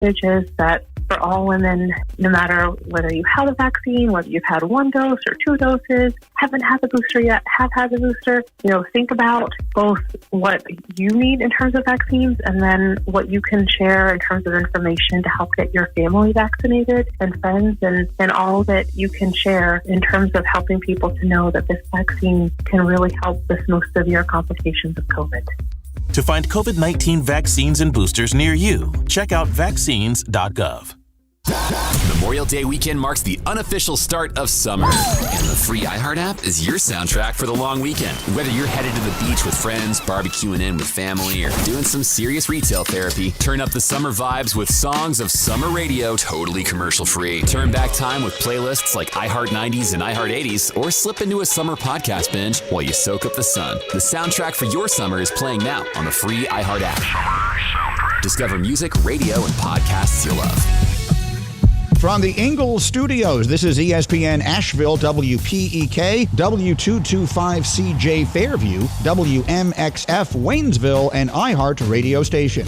message is that for all women, no matter whether you had a vaccine, whether you've had one dose or two doses, haven't had the booster yet, have had the booster, think about both what you need in terms of vaccines and then what you can share in terms of information to help get your family vaccinated and friends and all that you can share in terms of helping people to know that this vaccine can really help with most severe complications of COVID. To find COVID-19 vaccines and boosters near you, check out vaccines.gov. Memorial Day weekend marks the unofficial start of summer. And the free iHeart app is your soundtrack for the long weekend. Whether you're headed to the beach with friends, barbecuing in with family, or doing some serious retail therapy, turn up the summer vibes with songs of summer radio totally commercial free. Turn back time with playlists like iHeart 90s and iHeart 80s, or slip into a summer podcast binge while you soak up the sun. The soundtrack for your summer is playing now on the free iHeart app. Discover music, radio, and podcasts you love. From the Ingles Studios, this is ESPN Asheville, WPEK, W225CJ Fairview, WMXF Waynesville, and iHeart radio station.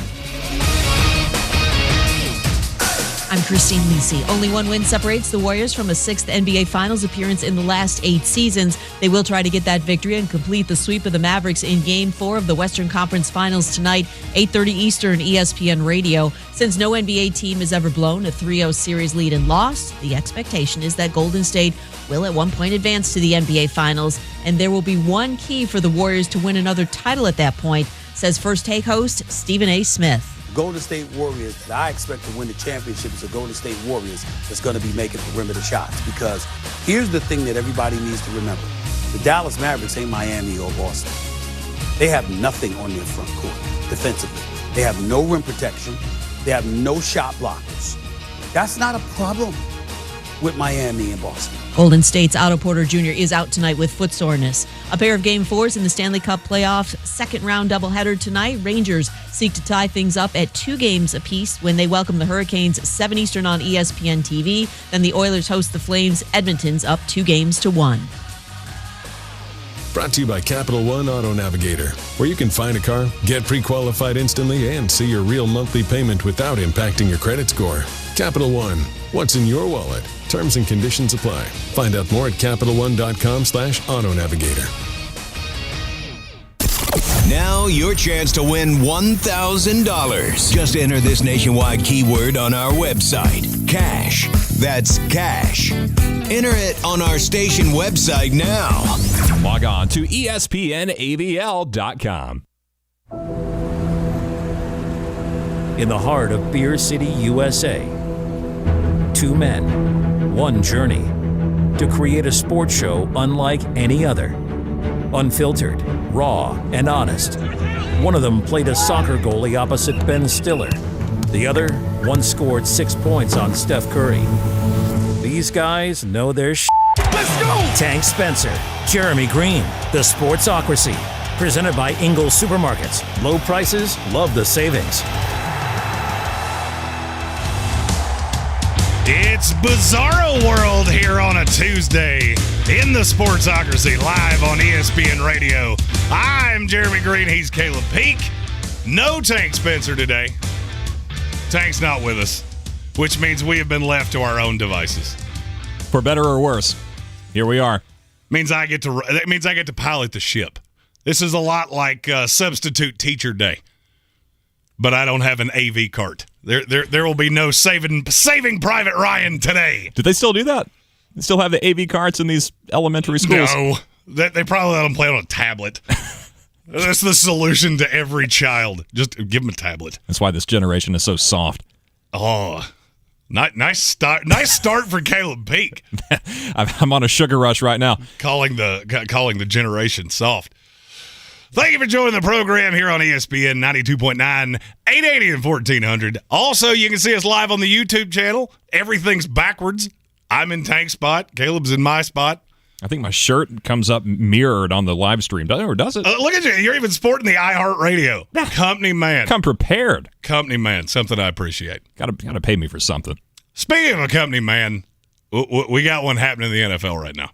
I'm Christine Lisi. Only one win separates the Warriors from a sixth NBA Finals appearance in the last 8 seasons. They will try to get that victory and complete the sweep of the Mavericks in Game 4 of the Western Conference Finals tonight, 8:30 Eastern, ESPN Radio. Since no NBA team has ever blown a 3-0 series lead and lost, the expectation is that Golden State will at one point advance to the NBA Finals, and there will be one key for the Warriors to win another title at that point, says First Take host Stephen A. Smith. Golden State Warriors that I expect to win the championship is the Golden State Warriors that's going to be making perimeter shots. Because here's the thing that everybody needs to remember. The Dallas Mavericks ain't Miami or Boston. They have nothing on their front court defensively. They have no rim protection. They have no shot blockers. That's not a problem with Miami and Boston. Golden State's Otto Porter Jr. is out tonight with foot soreness. A pair of Game 4s in the Stanley Cup playoffs second-round doubleheader tonight. Rangers seek to tie things up at 2 games apiece when they welcome the Hurricanes 7 Eastern on ESPN TV. Then the Oilers host the Flames. Edmonton's up 2-1. Brought to you by Capital One Auto Navigator, where you can find a car, get pre-qualified instantly, and see your real monthly payment without impacting your credit score. Capital One, what's in your wallet? Terms and conditions apply. Find out more at CapitalOne.com/Auto Navigator. Now your chance to win $1,000. Just enter this nationwide keyword on our website. Cash. That's cash. Enter it on our station website now. Log on to ESPNAVL.com. In the heart of Beer City, USA, 2 men, 1 journey to create a sports show unlike any other. Unfiltered, raw, and honest. One of them played a soccer goalie opposite Ben Stiller. The other once scored 6 points on Steph Curry. These guys know their shit. Let's go! Tank Spencer, Jeremy Greene, the Sportsocracy. Presented by Ingles Supermarkets. Low prices, love the savings. It's Bizarro World here on a Tuesday in the Sportsocracy live on ESPN Radio. I'm Jeremy Greene. He's Caleb Peak. No Tank Spencer today. Tank's not with us, which means we have been left to our own devices. For better or worse, here we are. That means I get to pilot the ship. This is a lot like substitute teacher day, but I don't have an AV cart. There will be no saving Private Ryan today. Do they still do that? They still have the AV carts in these elementary schools? No, they probably let them play on a tablet. That's the solution to every child. Just give them a tablet. That's why this generation is so soft. Oh, nice start! Nice start for Caleb Peak. I'm on a sugar rush right now. Calling the generation soft. Thank you for joining the program here on ESPN 92.9, 880 and 1400. Also, you can see us live on the YouTube channel. Everything's backwards. I'm in Tank's spot. Caleb's in my spot. I think my shirt comes up mirrored on the live stream. Does it? Look at you. You're even sporting the iHeart Radio. Company man. Come prepared. Company man. Something I appreciate. Gotta pay me for something. Speaking of a company man, we got one happening in the NFL right now.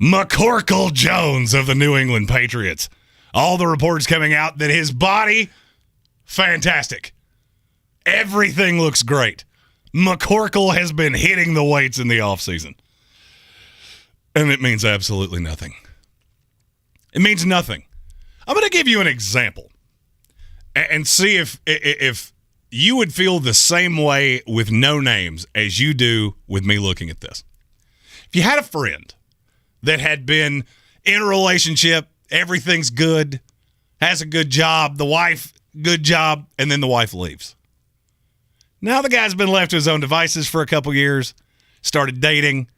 McCorkle Jones of the New England Patriots. All the reports coming out that his body, fantastic. Everything looks great. McCorkle has been hitting the weights in the offseason. And it means absolutely nothing. It means nothing. I'm going to give you an example and see if you would feel the same way with no names as you do with me looking at this. If you had a friend that had been in a relationship, everything's good, has a good job, the wife, good job, and then the wife leaves. Now the guy's been left to his own devices for a couple years, started dating,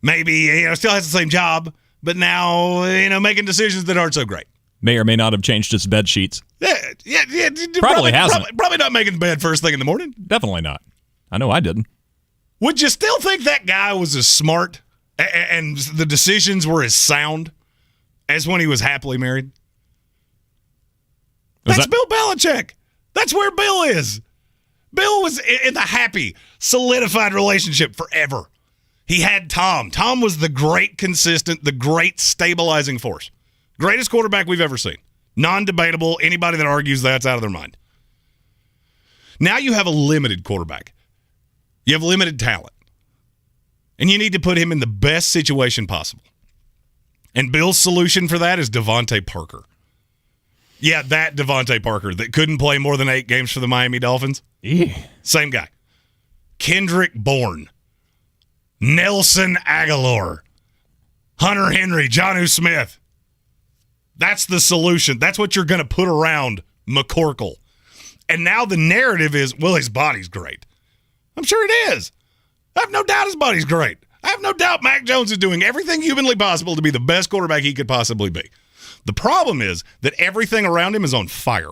maybe still has the same job, but now making decisions that aren't so great. May or may not have changed his bed sheets. Yeah. Probably hasn't. Probably not making the bed first thing in the morning. Definitely not. I know I didn't. Would you still think that guy was as smart and the decisions were as sound as when he was happily married? That's Bill Belichick. That's where Bill is. Bill was in the happy, solidified relationship forever. He had Tom. Tom was the great consistent, the great stabilizing force. Greatest quarterback we've ever seen. Non-debatable. Anybody that argues that's out of their mind. Now you have a limited quarterback. You have limited talent. And you need to put him in the best situation possible. And Bill's solution for that is Devontae Parker. Yeah, that Devontae Parker that couldn't play more than 8 games for the Miami Dolphins. Same guy. Kendrick Bourne. Nelson Aguilar. Hunter Henry. Jonnu Smith. That's the solution. That's what you're going to put around McCorkle. And now the narrative is, well, his body's great. I'm sure it is. I have no doubt his body's great. I have no doubt Mac Jones is doing everything humanly possible to be the best quarterback he could possibly be. The problem is that everything around him is on fire.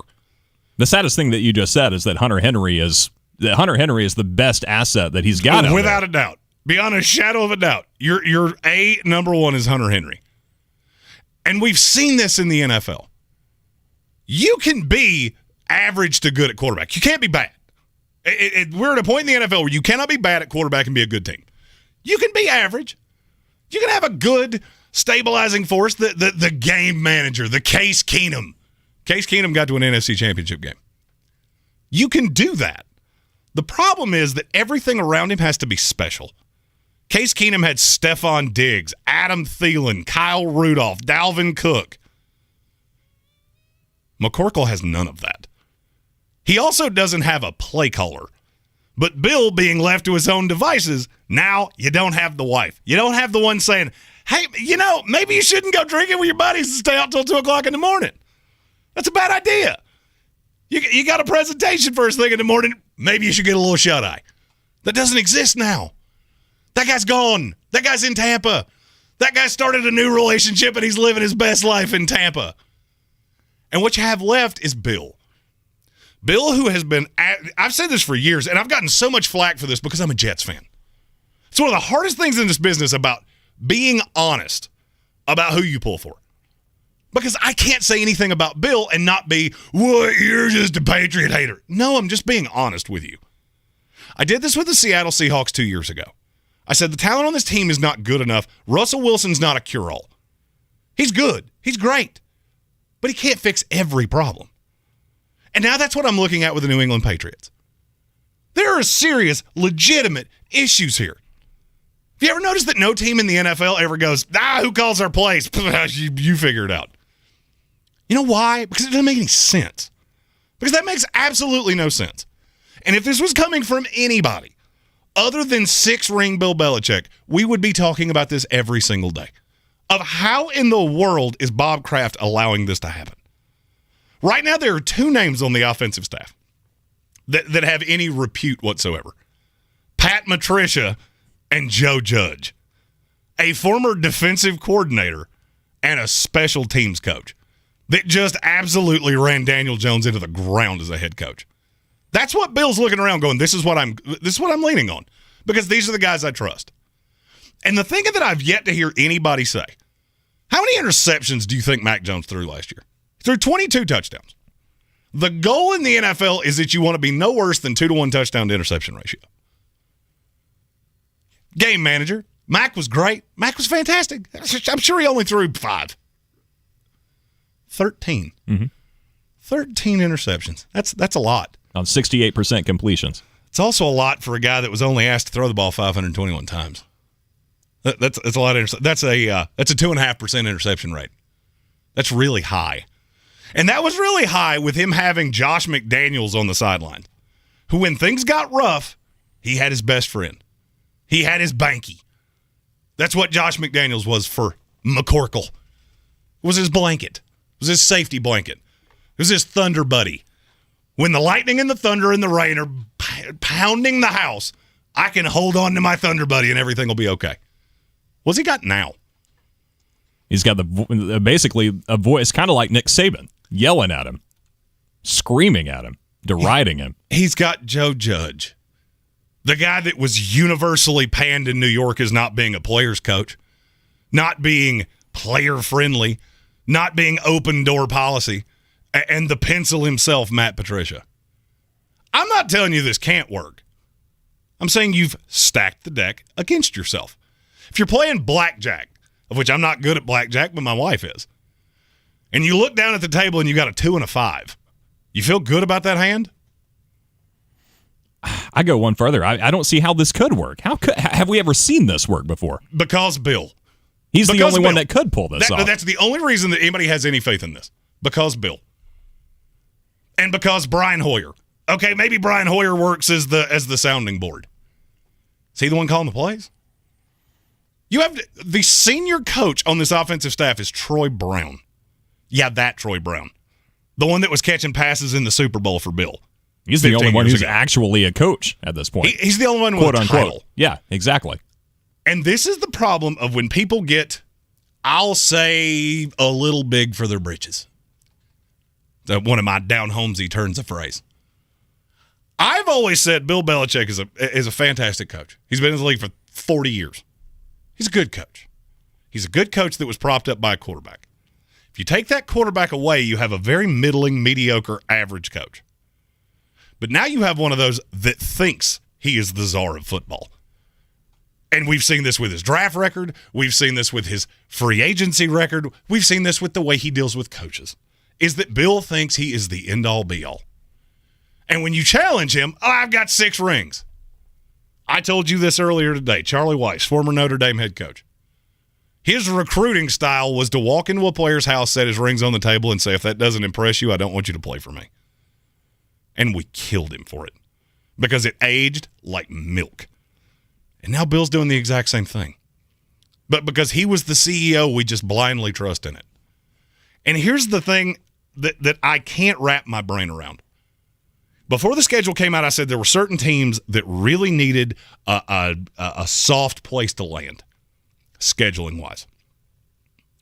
The saddest thing that you just said is that Hunter Henry is the best asset that he's got. Without a doubt. Beyond a shadow of a doubt. Your number one is Hunter Henry. And we've seen this in the NFL. You can be average to good at quarterback. You can't be bad. We're at a point in the NFL where you cannot be bad at quarterback and be a good team. You can be average. You can have a good stabilizing force, the game manager, the Case Keenum. Case Keenum got to an NFC Championship game. You can do that. The problem is that everything around him has to be special. Case Keenum had Stephon Diggs, Adam Thielen, Kyle Rudolph, Dalvin Cook. McCorkle has none of that. He also doesn't have a play caller. But Bill, being left to his own devices, now you don't have the wife. You don't have the one saying, hey, maybe you shouldn't go drinking with your buddies and stay out till 2 o'clock in the morning. That's a bad idea. You got a presentation first thing in the morning, maybe you should get a little shut-eye. That doesn't exist now. That guy's gone. That guy's in Tampa. That guy started a new relationship and he's living his best life in Tampa. And what you have left is Bill. Bill, who has been, I've said this for years, and I've gotten so much flack for this because I'm a Jets fan. It's one of the hardest things in this business about being honest about who you pull for. Because I can't say anything about Bill and not be, what, you're just a Patriot hater. No, I'm just being honest with you. I did this with the Seattle Seahawks 2 years ago. I said the talent on this team is not good enough. Russell Wilson's not a cure-all. He's good. He's great. But he can't fix every problem. And now that's what I'm looking at with the New England Patriots. There are serious, legitimate issues here. Have you ever noticed that no team in the NFL ever goes, who calls our plays? You figure it out. You know why? Because it doesn't make any sense. Because that makes absolutely no sense. And if this was coming from anybody other than 6-ring Bill Belichick, we would be talking about this every single day. Of how in the world is Bob Kraft allowing this to happen? Right now, there are 2 names on the offensive staff that have any repute whatsoever. Pat Matricia and Joe Judge. A former defensive coordinator and a special teams coach that just absolutely ran Daniel Jones into the ground as a head coach. That's what Bill's looking around going, this is what I'm leaning on, because these are the guys I trust. And the thing that I've yet to hear anybody say, how many interceptions do you think Mac Jones threw last year? He threw 22 touchdowns. The goal in the NFL is that you want to be no worse than 2-to-1 touchdown to interception ratio. Game manager, Mac was great. Mac was fantastic. I'm sure he only threw 5. 13. Mm-hmm. 13 interceptions. That's a lot. on 68% completions. It's also a lot for a guy that was only asked to throw the ball 521 times. That's a lot of that's a 2.5% interception rate. That's really high. And that was really high with him having Josh McDaniels on the sideline, who, when things got rough, he had his best friend. He had his banky. That's what Josh McDaniels was for McCorkle. It was his blanket. It was his safety blanket. It was his thunder buddy. When the lightning and the thunder and the rain are pounding the house, I can hold on to my thunder buddy and everything will be okay. What's he got now? He's got basically a voice kind of like Nick Saban, yelling at him, screaming at him, deriding him. He's got Joe Judge, the guy that was universally panned in New York as not being a player's coach, not being player-friendly, not being open-door policy, and the pencil himself, Matt Patricia. I'm not telling you this can't work. I'm saying you've stacked the deck against yourself. If you're playing blackjack, of which I'm not good at blackjack, but my wife is, and you look down at the table and you got a 2 and a 5, you feel good about that hand? I go one further. I don't see how this could work. Have we ever seen this work before? Because Bill. He's the only one that could pull this off. That's the only reason that anybody has any faith in this. Because Bill. And because Brian Hoyer. Okay, maybe Brian Hoyer works as the sounding board. Is he the one calling the plays? You have the senior coach on this offensive staff is Troy Brown. Yeah, that Troy Brown. The one that was catching passes in the Super Bowl for Bill. He's the only one who's actually a coach at this point. He's the only one with a title. Yeah, exactly. And this is the problem of when people get, I'll say, a little big for their britches. One of my down-homesy turns of phrase. I've always said Bill Belichick is a fantastic coach. He's been in the league for 40 years. He's a good coach. He's a good coach that was propped up by a quarterback. If you take that quarterback away, you have a very middling, mediocre, average coach. But now you have one of those that thinks he is the czar of football. And we've seen this with his draft record. We've seen this with his free agency record. We've seen this with the way he deals with coaches, is that Bill thinks he is the end-all, be-all. And when you challenge him, I've got 6 rings. I told you this earlier today. Charlie Weiss, former Notre Dame head coach. His recruiting style was to walk into a player's house, set his rings on the table, and say, if that doesn't impress you, I don't want you to play for me. And we killed him for it because it aged like milk. And now Bill's doing the exact same thing. But because he was the CEO, we just blindly trust in it. And here's the thing that I can't wrap my brain around. Before the schedule came out, I said there were certain teams that really needed a soft place to land, scheduling-wise.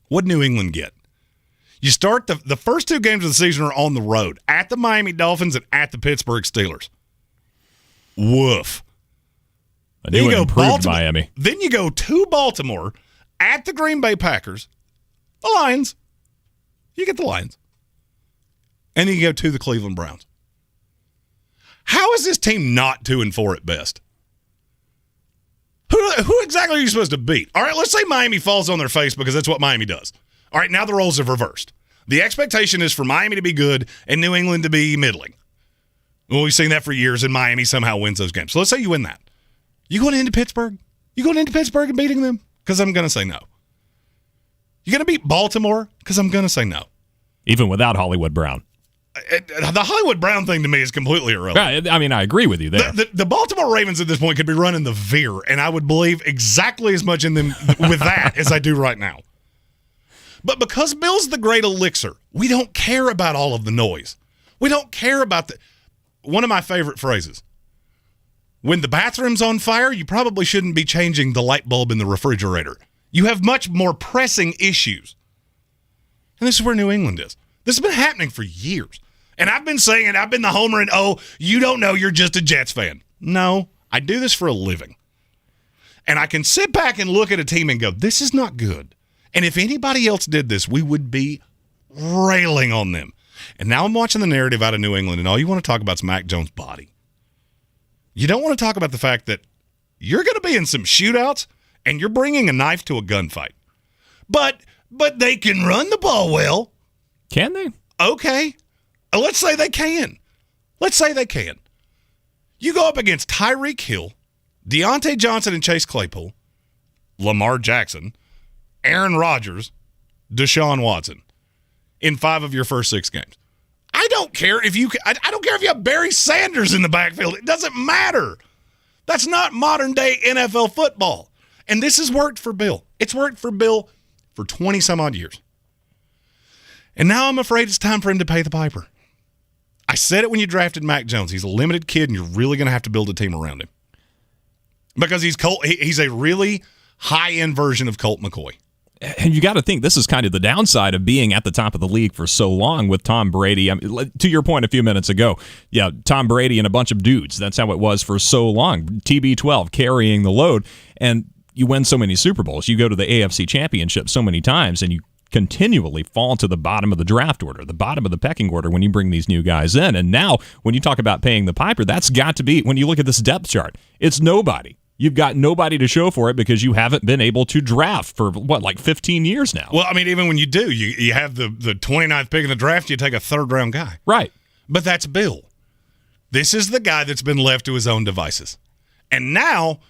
What'd New England get? You start the first 2 games of the season are on the road, at the Miami Dolphins and at the Pittsburgh Steelers. Woof. I knew it improved Miami. Then you go to Baltimore, at the Green Bay Packers, the Lions. You get the Lions. And then you go to the Cleveland Browns. How is this team not 2-4 at best? Who exactly are you supposed to beat? All right, let's say Miami falls on their face because that's what Miami does. All right, now the roles have reversed. The expectation is for Miami to be good and New England to be middling. Well, we've seen that for years, and Miami somehow wins those games. So let's say you win that. You going into Pittsburgh? You going into Pittsburgh and beating them? Because I'm going to say no. You going to beat Baltimore? Because I'm going to say no. Even without Hollywood Brown. The Hollywood Brown thing to me is completely irrelevant. I mean, I agree with you there. The Baltimore Ravens at this point could be running the veer, and I would believe exactly as much in them with that as I do right now. But because Bill's the great elixir, we don't care about all of the noise. We don't care about one of my favorite phrases. When the bathroom's on fire, you probably shouldn't be changing the light bulb in the refrigerator. You have much more pressing issues. And this is where New England is. This has been happening for years. And I've been saying it. I've been the homer and, you don't know, you're just a Jets fan. No, I do this for a living. And I can sit back and look at a team and go, this is not good. And if anybody else did this, we would be railing on them. And now I'm watching the narrative out of New England, and all you want to talk about is Mac Jones' body. You don't want to talk about the fact that you're going to be in some shootouts, and you're bringing a knife to a gunfight. But they can run the ball well. Can they? Okay. Let's say they can. Let's say they can. You go up against Tyreek Hill, Deontay Johnson and Chase Claypool, Lamar Jackson, Aaron Rodgers, Deshaun Watson in 5 of your first 6 games. I don't care if you have Barry Sanders in the backfield. It doesn't matter. That's not modern day NFL football. And this has worked for Bill. It's worked for Bill for 20 some odd years. And now I'm afraid it's time for him to pay the piper. I said it when you drafted Mac Jones. He's a limited kid, and you're really going to have to build a team around him. Because he's a really high-end version of Colt McCoy. And you got to think this is kind of the downside of being at the top of the league for so long with Tom Brady. I mean, to your point a few minutes ago, yeah, Tom Brady and a bunch of dudes. That's how it was for so long. TB12 carrying the load, and you win so many Super Bowls. You go to the AFC Championship so many times, and you continually fall to the bottom of the draft order, the bottom of the pecking order when you bring these new guys in. And now, when you talk about paying the piper, that's got to be, when you look at this depth chart, it's nobody. You've got nobody to show for it because you haven't been able to draft for, 15 years now? Well, I mean, even when you do, you have the 29th pick in the draft, you take a third-round guy. Right. But that's Bill. This is the guy that's been left to his own devices. And now,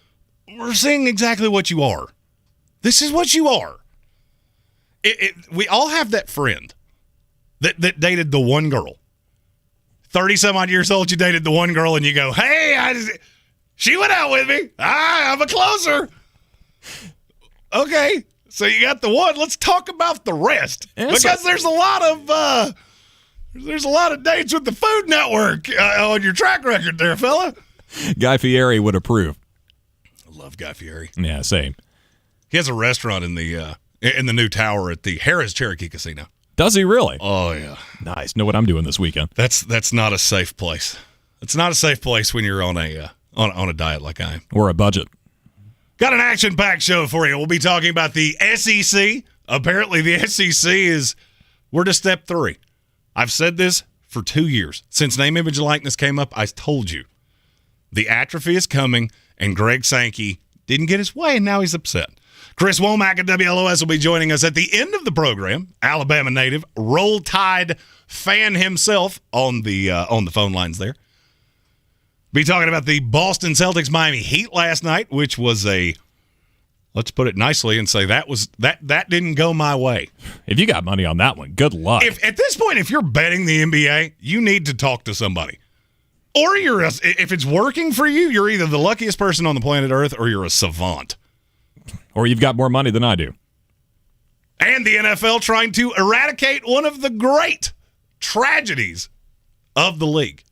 we're seeing exactly what you are. This is what you are. We all have that friend that dated the one girl. 30-some-odd years old, you dated the one girl, and you go, hey, she went out with me. I'm a closer. Okay, so you got the one. Let's talk about the rest, because there's a lot of dates with the Food Network on your track record there, fella. Guy Fieri would approve. I love Guy Fieri. Yeah, same. He has a restaurant in the new tower at the Harrah's Cherokee Casino. Does he really? Oh yeah, nice. Know what I'm doing this weekend? That's not a safe place. It's not a safe place when you're on a diet like I am. Or a budget. Got an action-packed show for you. We'll be talking about the SEC. Apparently the SEC we're to step 3. I've said this for 2 years. Since name, image, and likeness came up, I told you. The atrophy is coming, and Greg Sankey didn't get his way, and now he's upset. Chris Womack at WLOS will be joining us at the end of the program. Alabama native, Roll Tide fan himself on the phone lines there. Be talking about the Boston Celtics Miami Heat last night, which was let's put it nicely and say that didn't go my way. If you got money on that one, good luck. At this point, if you're betting the NBA, you need to talk to somebody. Or if it's working for you, you're either the luckiest person on the planet Earth or you're a savant. Or you've got more money than I do. And the NFL trying to eradicate one of the great tragedies of the league.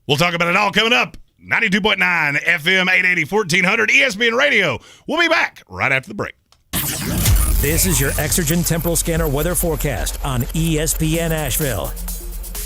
We'll talk about it all coming up. 92.9 FM 880 1400 ESPN Radio. We'll be back right after the break. This is your Exergen Temporal Scanner weather forecast on ESPN Asheville.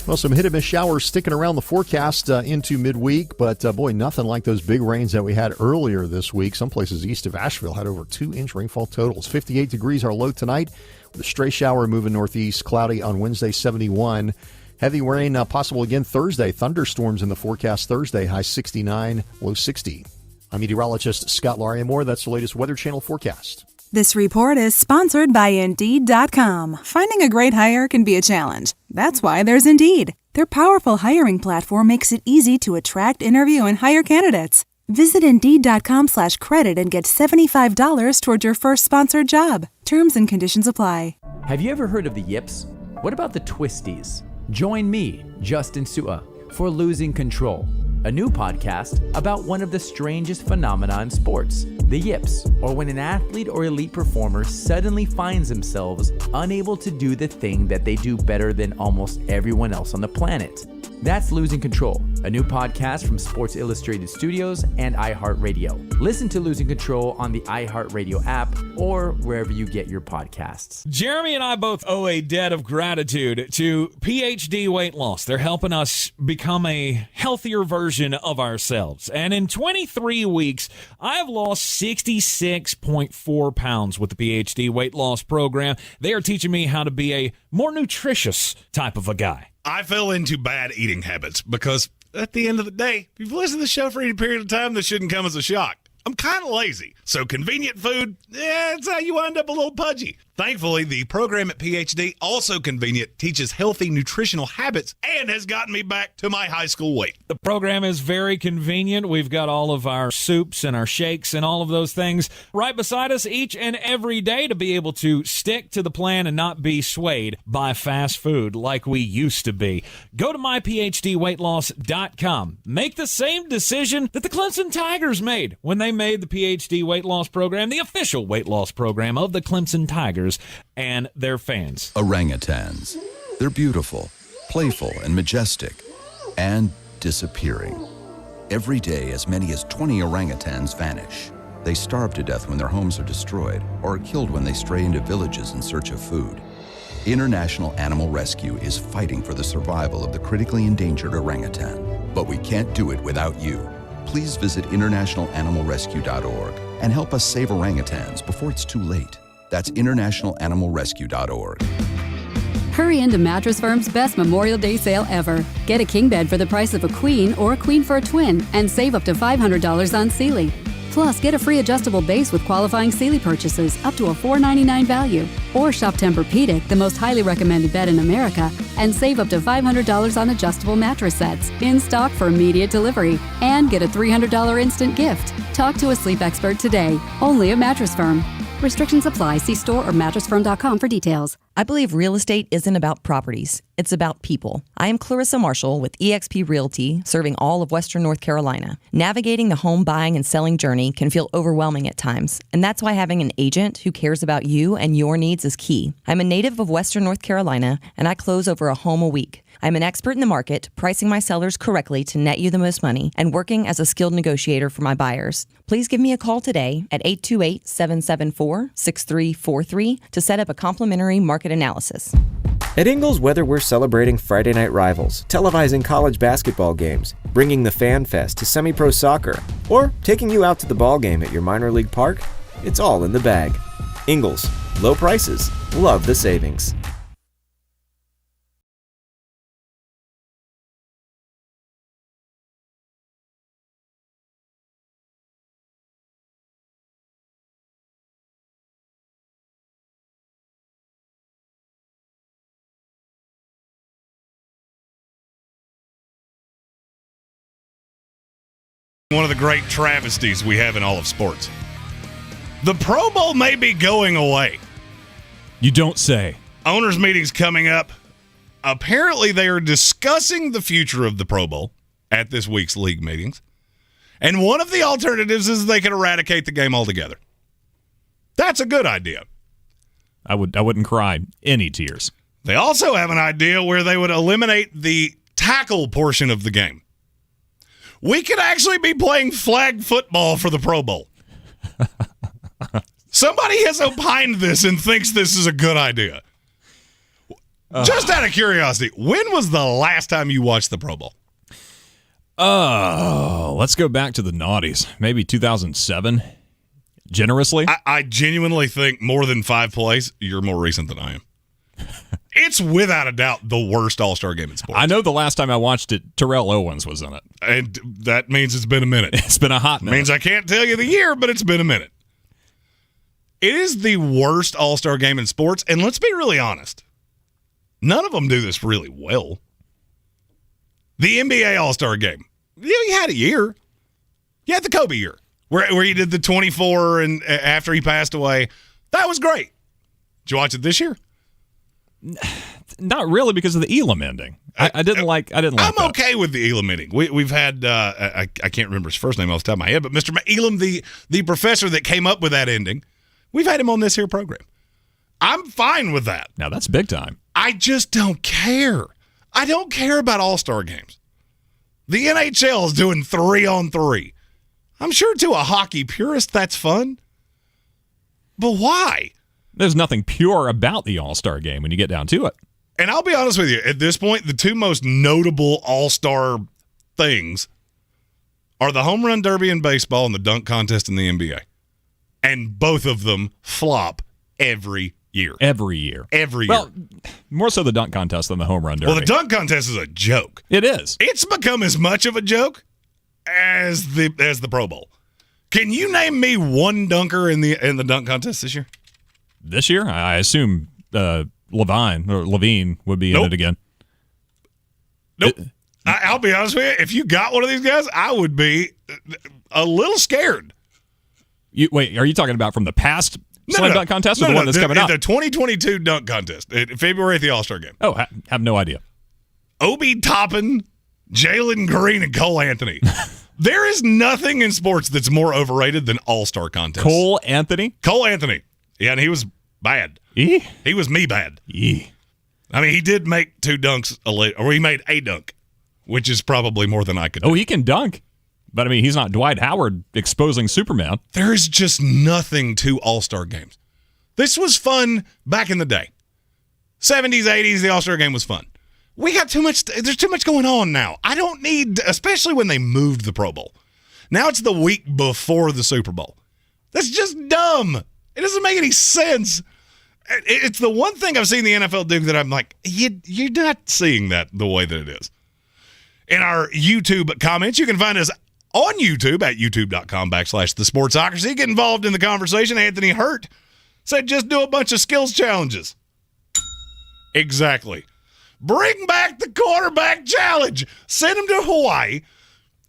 Well, some hit-and-miss showers sticking around the forecast into midweek, but boy, nothing like those big rains that we had earlier this week. Some places east of Asheville had over 2-inch rainfall totals. 58 degrees our low tonight, with a stray shower moving northeast, cloudy on Wednesday, 71. Heavy rain possible again Thursday. Thunderstorms in the forecast Thursday, high 69, low 60. I'm meteorologist Scott Lauriamore. That's the latest Weather Channel forecast. This report is sponsored by Indeed.com. Finding a great hire can be a challenge. That's why there's Indeed. Their powerful hiring platform makes it easy to attract, interview, and hire candidates. Visit Indeed.com/credit and get $75 toward your first sponsored job. Terms and conditions apply. Have you ever heard of the yips? What about the twisties? Join me, Justin Sua, for Losing Control, a new podcast about one of the strangest phenomena in sports, the yips, or when an athlete or elite performer suddenly finds themselves unable to do the thing that they do better than almost everyone else on the planet. That's Losing Control, a new podcast from Sports Illustrated Studios and iHeartRadio. Listen to Losing Control on the iHeartRadio app or wherever you get your podcasts. Jeremy and I both owe a debt of gratitude to PhD Weight Loss. They're helping us become a healthier version of ourselves. And in 23 weeks, I've lost 66.4 pounds with the PhD Weight Loss program. They are teaching me how to be a more nutritious type of a guy. I fell into bad eating habits because at the end of the day, if you've listened to the show for any period of time, this shouldn't come as a shock. I'm kind of lazy, so convenient food, it's how you wind up a little pudgy. Thankfully, the program at PhD, also convenient, teaches healthy nutritional habits and has gotten me back to my high school weight. The program is very convenient. We've got all of our soups and our shakes and all of those things right beside us each and every day to be able to stick to the plan and not be swayed by fast food like we used to be. Go to myphdweightloss.com. Make the same decision that the Clemson Tigers made when they made the PhD weight loss program, the official weight loss program of the Clemson Tigers and their fans. Orangutans. They're beautiful, playful, and majestic, and disappearing. Every day, as many as 20 orangutans vanish. They starve to death when their homes are destroyed, or are killed when they stray into villages in search of food. International Animal Rescue is fighting for the survival of the critically endangered orangutan. But we can't do it without you. Please visit internationalanimalrescue.org and help us save orangutans before it's too late. That's internationalanimalrescue.org. Hurry into Mattress Firm's best Memorial Day sale ever. Get a king bed for the price of a queen or a queen for a twin and save up to $500 on Sealy. Plus, get a free adjustable base with qualifying Sealy purchases up to a $499 value. Or shop Tempur-Pedic, the most highly recommended bed in America, and save up to $500 on adjustable mattress sets in stock for immediate delivery. And get a $300 instant gift. Talk to a sleep expert today, only at Mattress Firm. Restrictions apply. See store or mattressfirm.com for details. I believe real estate isn't about properties. It's about people. I am Clarissa Marshall with eXp Realty, serving all of Western North Carolina. Navigating the home buying and selling journey can feel overwhelming at times, and that's why having an agent who cares about you and your needs is key. I'm a native of Western North Carolina, and I close over a home a week. I'm an expert in the market, pricing my sellers correctly to net you the most money, and working as a skilled negotiator for my buyers. Please give me a call today at 828-774-6343 to set up a complimentary market analysis. At Ingles, whether we're celebrating Friday night rivals, televising college basketball games, bringing the Fan Fest to semi-pro soccer, or taking you out to the ball game at your minor league park, it's all in the bag. Ingles, low prices, love the savings. One of the great travesties we have in all of sports. The Pro Bowl may be going away. You don't say. Owners' meetings coming up. Apparently, they are discussing the future of the Pro Bowl at this week's league meetings. And one of the alternatives is they can eradicate the game altogether. That's a good idea. I wouldn't cry any tears. They also have an idea where they would eliminate the tackle portion of the game. We could actually be playing flag football for the Pro Bowl. Somebody has opined this and thinks this is a good idea. Just out of curiosity, when was the last time you watched the Pro Bowl? Oh, let's go back to the noughties. Maybe 2007. Generously? I genuinely think more than 5 plays, you're more recent than I am. It's without a doubt the worst All-Star game in sports. I know the last time I watched it, Terrell Owens was in it. And that means it's been a minute. It's been a hot minute. Means I can't tell you the year, but it's been a minute. It is the worst All-Star game in sports, and let's be really honest. None of them do this really well. The NBA All-Star game. Yeah, you had a year. You had the Kobe year, where he did the 24 and after he passed away. That was great. Did you watch it this year? Not really, because of the Elam ending. I didn't like I'm that. okay with the Elam ending. We've had I can't remember his first name off the top of my head, but Mr. Elam, the professor that came up with that ending, we've had him on this here program. I'm fine with that. Now that's big time. I just don't care. I don't care about All-Star games. The NHL is doing 3-on-3. I'm sure to a hockey purist that's fun. But why? There's nothing pure about the All-Star game when you get down to it. And I'll be honest with you, at this point, the two most notable All-Star things are the home run derby in baseball and the dunk contest in the NBA. And both of them flop every year. Every year. Well, more so the dunk contest than the home run derby. Well, the dunk contest is a joke. It is. It's become as much of a joke as the Pro Bowl. Can you name me one dunker in the dunk contest this year? This year? I assume Levine would be in it again. Nope. I'll be honest with you. If you got one of these guys, I would be a little scared. Wait, are you talking about from the past slam dunk contest or the one that's coming up? The 2022 dunk contest in February at the All-Star game. Oh, have no idea. Obi Toppin, Jalen Greene, and Cole Anthony. There is nothing in sports that's more overrated than All-Star contests. Cole Anthony? Cole Anthony. Yeah, and he was bad. He was me bad. I mean, he did make 2 dunks, or he made a dunk, which is probably more than I could do. Oh, he can dunk. But, I mean, he's not Dwight Howard exposing Superman. There is just nothing to All-Star games. This was fun back in the day. 70s, 80s, the All-Star game was fun. We got too much. There's too much going on now. I don't need, especially when they moved the Pro Bowl. Now it's the week before the Super Bowl. That's just dumb. It doesn't make any sense. It's the one thing I've seen the NFL do that I'm like, you're not seeing that the way that it is. In our YouTube comments, you can find us on YouTube at youtube.com/thesportsocracy. Get involved in the conversation. Anthony Hurt said just do a bunch of skills challenges. Exactly. Bring back the quarterback challenge. Send them to Hawaii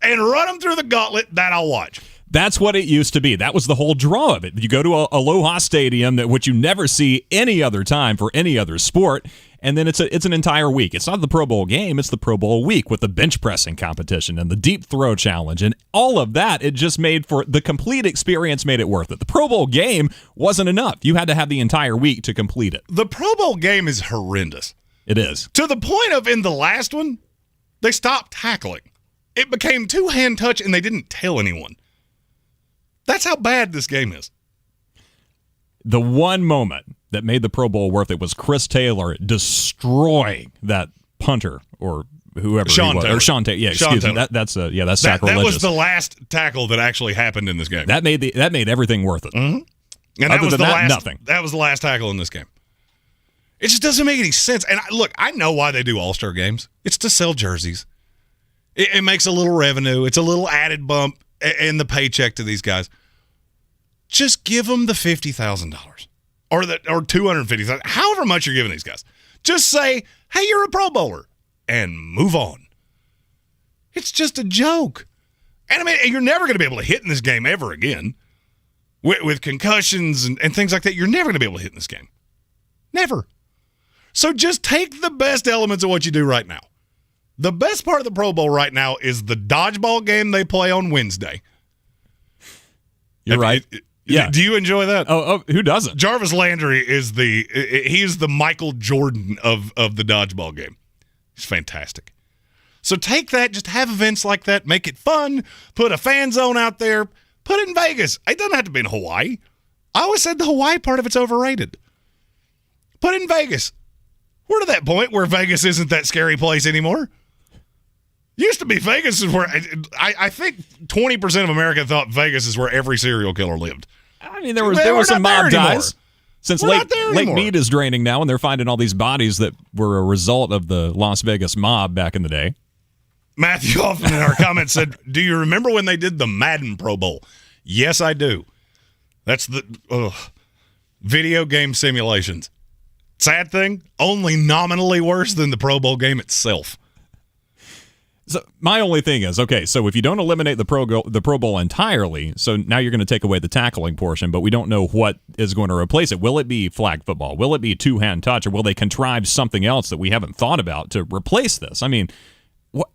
and run them through the gauntlet. That I'll watch. That's what it used to be. That was the whole draw of it. You go to Aloha Stadium, which you never see any other time for any other sport, and then it's an entire week. It's not the Pro Bowl game. It's the Pro Bowl week with the bench pressing competition and the deep throw challenge and all of that. It just made for the complete experience, made it worth it. The Pro Bowl game wasn't enough. You had to have the entire week to complete it. The Pro Bowl game is horrendous. It is. To the point of, in the last one, they stopped tackling. It became 2-hand touch, and they didn't tell anyone. That's how bad this game is. The one moment that made the Pro Bowl worth it was Chris Taylor destroying that punter or whoever Sean he was. Taylor. Or Sean Taylor. Yeah, excuse me. That's sacrilegious. That was the last tackle that actually happened in this game. That made everything worth it. Mm-hmm. And Other than that, nothing. That was the last tackle in this game. It just doesn't make any sense. And look, I know why they do All-Star games. It's to sell jerseys. It makes a little revenue. It's a little added bump in the paycheck to these guys. Just give them the $50,000 or $250,000, however much you're giving these guys. Just say, hey, you're a Pro Bowler, and move on. It's just a joke. And I mean, you're never going to be able to hit in this game ever again. With concussions and things like that, you're never going to be able to hit in this game. Never. So just take the best elements of what you do right now. The best part of the Pro Bowl right now is the dodgeball game they play on Wednesday. You're right. Yeah. Do you enjoy that? Oh, who doesn't? Jarvis Landry is the Michael Jordan of the dodgeball game. He's fantastic. So take that, just have events like that, make it fun, put a fan zone out there, put it in Vegas. It doesn't have to be in Hawaii. I always said the Hawaii part of it's overrated. Put it in Vegas. We're to that point where Vegas isn't that scary place anymore. Used to be Vegas is where I think 20% of America thought Vegas is where every serial killer lived. I mean, there were some mob ties. Since Lake Mead is draining now, and they're finding all these bodies that were a result of the Las Vegas mob back in the day. Matthew Hoffman in our comments said, do you remember when they did the Madden Pro Bowl? Yes, I do. That's the video game simulations. Sad thing, only nominally worse than the Pro Bowl game itself. So my only thing is, okay, so if you don't eliminate the Pro Bowl entirely, so now you're going to take away the tackling portion, but we don't know what is going to replace it. Will it be flag football? Will it be two-hand touch? Or will they contrive something else that we haven't thought about to replace this? I mean, what?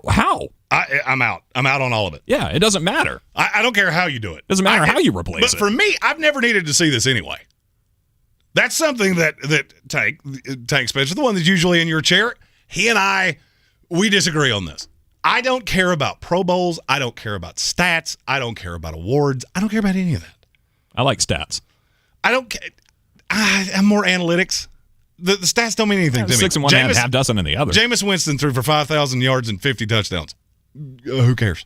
How? I'm out. I'm out on all of it. Yeah, it doesn't matter. I don't care how you do it. Doesn't matter how you replace it. But for me, I've never needed to see this anyway. That's something that Tank Spencer, the one that's usually in your chair, he and I, we disagree on this. I don't care about Pro Bowls. I don't care about stats. I don't care about awards. I don't care about any of that. I like stats. I don't care. I'm more analytics. The stats don't mean anything to me. 6 in one hand, half dozen in the other. Jameis Winston threw for 5,000 yards and 50 touchdowns. Who cares?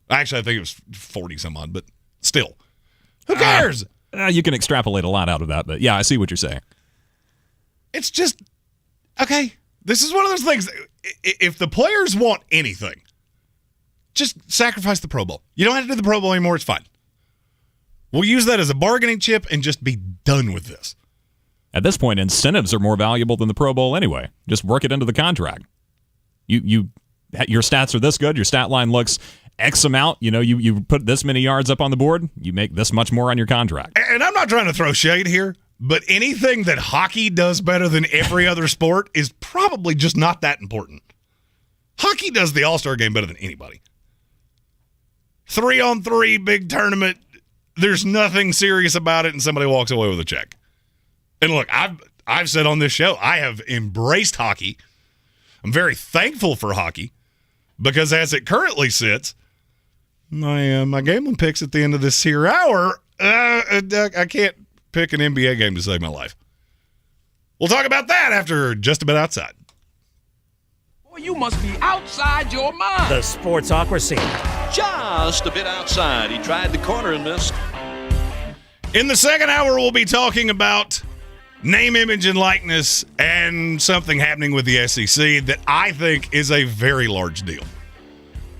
Actually, I think it was 40 some odd, but still. Who cares? You can extrapolate a lot out of that, but yeah, I see what you're saying. It's just, okay, this is one of those things. If the players want anything, just sacrifice the Pro Bowl. You don't have to do the Pro Bowl anymore. It's fine. We'll use that as a bargaining chip and just be done with this. At this point, incentives are more valuable than the Pro Bowl anyway. Just work it into the contract. Your stats are this good. Your stat line looks X amount. You put this many yards up on the board. You make this much more on your contract. And I'm not trying to throw shade here, but anything that hockey does better than every other sport is probably just not that important. Hockey does the All-Star game better than anybody. 3-on-3 big tournament. There's nothing serious about it, and somebody walks away with a check. And look, I've said on this show, I have embraced hockey. I'm very thankful for hockey because as it currently sits, my gambling picks at the end of this here hour, I can't pick an NBA game to save my life. We'll talk about that after Just a Bit Outside. Boy, you must be outside your mind. The Sportsocracy. Just a bit outside. He tried the corner and missed. In the second hour, we'll be talking about name, image, and likeness and something happening with the SEC that I think is a very large deal.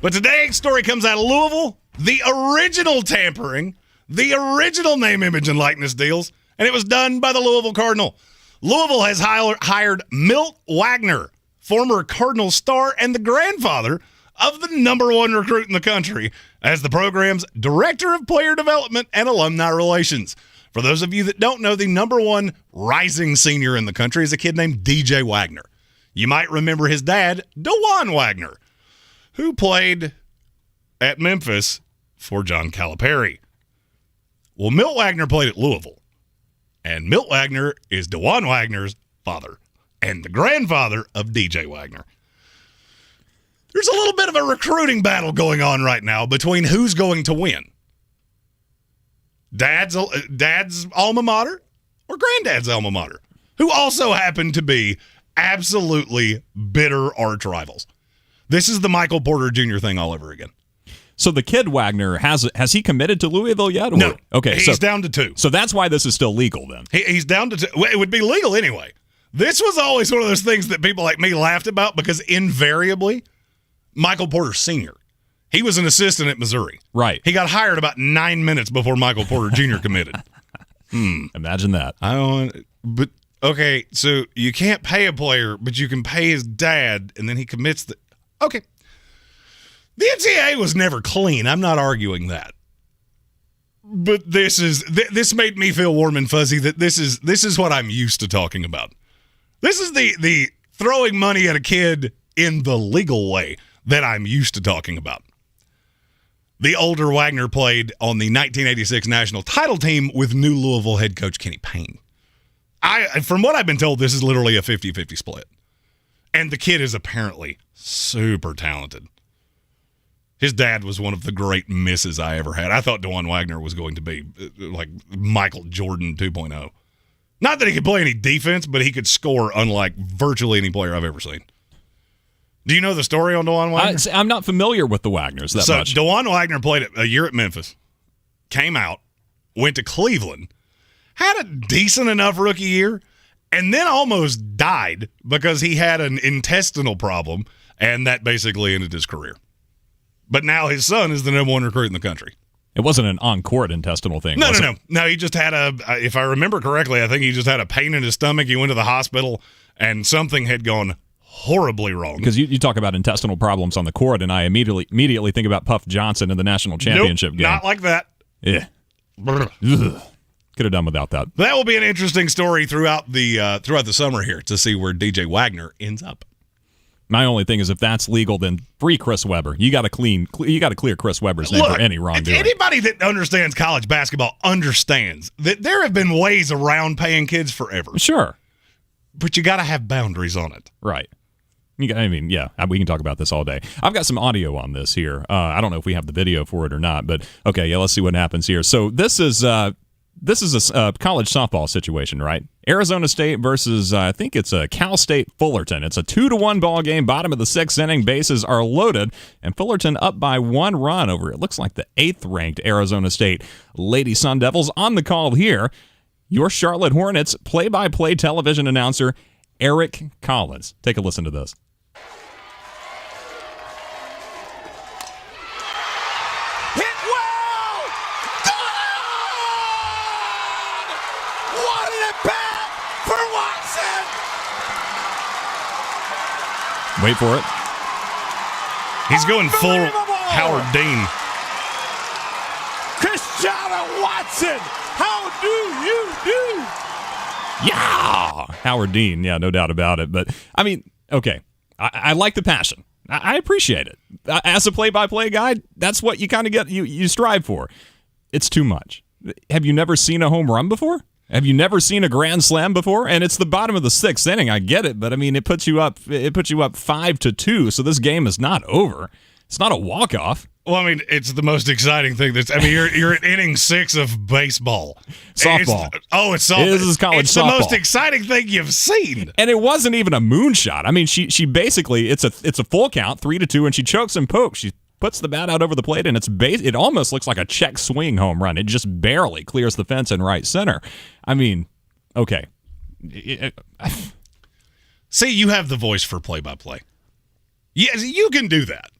But today's story comes out of Louisville, the original tampering, the original name, image, and likeness deals, and it was done by the Louisville Cardinal. Louisville has hired Milt Wagner, former Cardinal star and the grandfather of the #1 recruit in the country, as the program's Director of Player Development and Alumni Relations. For those of you that don't know, the #1 rising senior in the country is a kid named DJ Wagner. You might remember his dad, DeJuan Wagner, who played at Memphis for John Calipari. Well, Milt Wagner played at Louisville, and Milt Wagner is DeJuan Wagner's father and the grandfather of DJ Wagner. There's a little bit of a recruiting battle going on right now between who's going to win. Dad's alma mater or granddad's alma mater, who also happen to be absolutely bitter arch rivals. This is the Michael Porter Jr. thing all over again. So the kid Wagner, has he committed to Louisville yet? Or? No. Okay, he's down to 2. So that's why this is still legal then. He's down to 2. It would be legal anyway. This was always one of those things that people like me laughed about because invariably, Michael Porter Sr., he was an assistant at Missouri. Right. He got hired about 9 minutes before Michael Porter Jr. committed. Imagine that. But okay, so you can't pay a player, but you can pay his dad, and then he commits the. Okay. The NCAA was never clean. I'm not arguing that. But this made me feel warm and fuzzy that this is what I'm used to talking about. This is the throwing money at a kid in the legal way that I'm used to talking about. The older Wagner played on the 1986 national title team with new Louisville head coach Kenny Payne. From what I've been told, this is literally a 50-50 split. And the kid is apparently super talented. His dad was one of the great misses I ever had. I thought DeJuan Wagner was going to be like Michael Jordan 2.0. Not that he could play any defense, but he could score unlike virtually any player I've ever seen. Do you know the story on DeJuan Wagner? I'm not familiar with the Wagners that much. So DeJuan Wagner played a year at Memphis, came out, went to Cleveland, had a decent enough rookie year, and then almost died because he had an intestinal problem, and that basically ended his career. But now his son is the #1 recruit in the country. It wasn't an on-court intestinal thing, was it? No, he just had if I remember correctly, I think he just had a pain in his stomach. He went to the hospital, and something had gone horribly wrong. Because you talk about intestinal problems on the court, and I immediately think about Puff Johnson in the national championship game. Not like that. Yeah. Could have done without that. That will be an interesting story throughout the summer here to see where DJ Wagner ends up. My only thing is, if that's legal, then free Chris Webber. You got to clear Chris Webber's name for any wrongdoing. Anybody that understands college basketball understands that there have been ways around paying kids forever. Sure, but you got to have boundaries on it. Right. We can talk about this all day. I've got some audio on this here. I don't know if we have the video for it or not, but okay, yeah, let's see what happens here. So this is a college softball situation, right? Arizona State versus, I think it's a Cal State Fullerton. It's a 2-1 ball game, bottom of the 6th inning. Bases are loaded, and Fullerton up by 1 run over, it looks like the 8th-ranked Arizona State Lady Sun Devils. On the call here, your Charlotte Hornets play-by-play television announcer, Eric Collins. Take a listen to this. Wait for it. He's going full Howard Dean. Cristiano Watson, how do you do? Yeah! Howard Dean, yeah, no doubt about it. But, I mean, okay, I like the passion. I appreciate it. As a play-by-play guy, that's what you kind of get, you strive for. It's too much. Have you never seen a home run before? Have you never seen a grand slam before? And it's the bottom of the sixth inning. I get it, but I mean, it puts you up 5-2. So this game is not over. It's not a walk-off. Well, I mean, it's the most exciting thing. You're at inning 6 of baseball. Softball. It's softball. This is college it's softball. The most exciting thing you've seen. And it wasn't even a moonshot. I mean, she basically, it's a full count, 3-2, and she chokes and pokes. She puts the bat out over the plate, and it almost looks like a check swing home run. It just barely clears the fence in right center. I mean, okay. See, you have the voice for play-by-play. Yes, you can do that.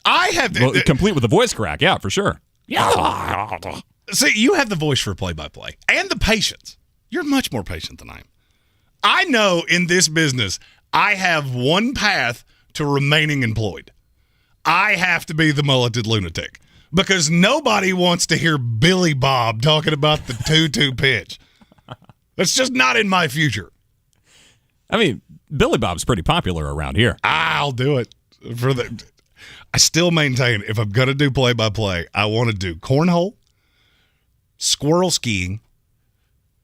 I have complete with the voice crack, yeah, for sure. Yeah. See, you have the voice for play-by-play and the patience. You're much more patient than I am. I know in this business, I have one path to remaining employed. I have to be the mulleted lunatic because nobody wants to hear Billy Bob talking about the 2-2 pitch. That's just not in my future. I mean, Billy Bob's pretty popular around here. I'll do it. I still maintain if I'm going to do play-by-play, I want to do cornhole, squirrel skiing,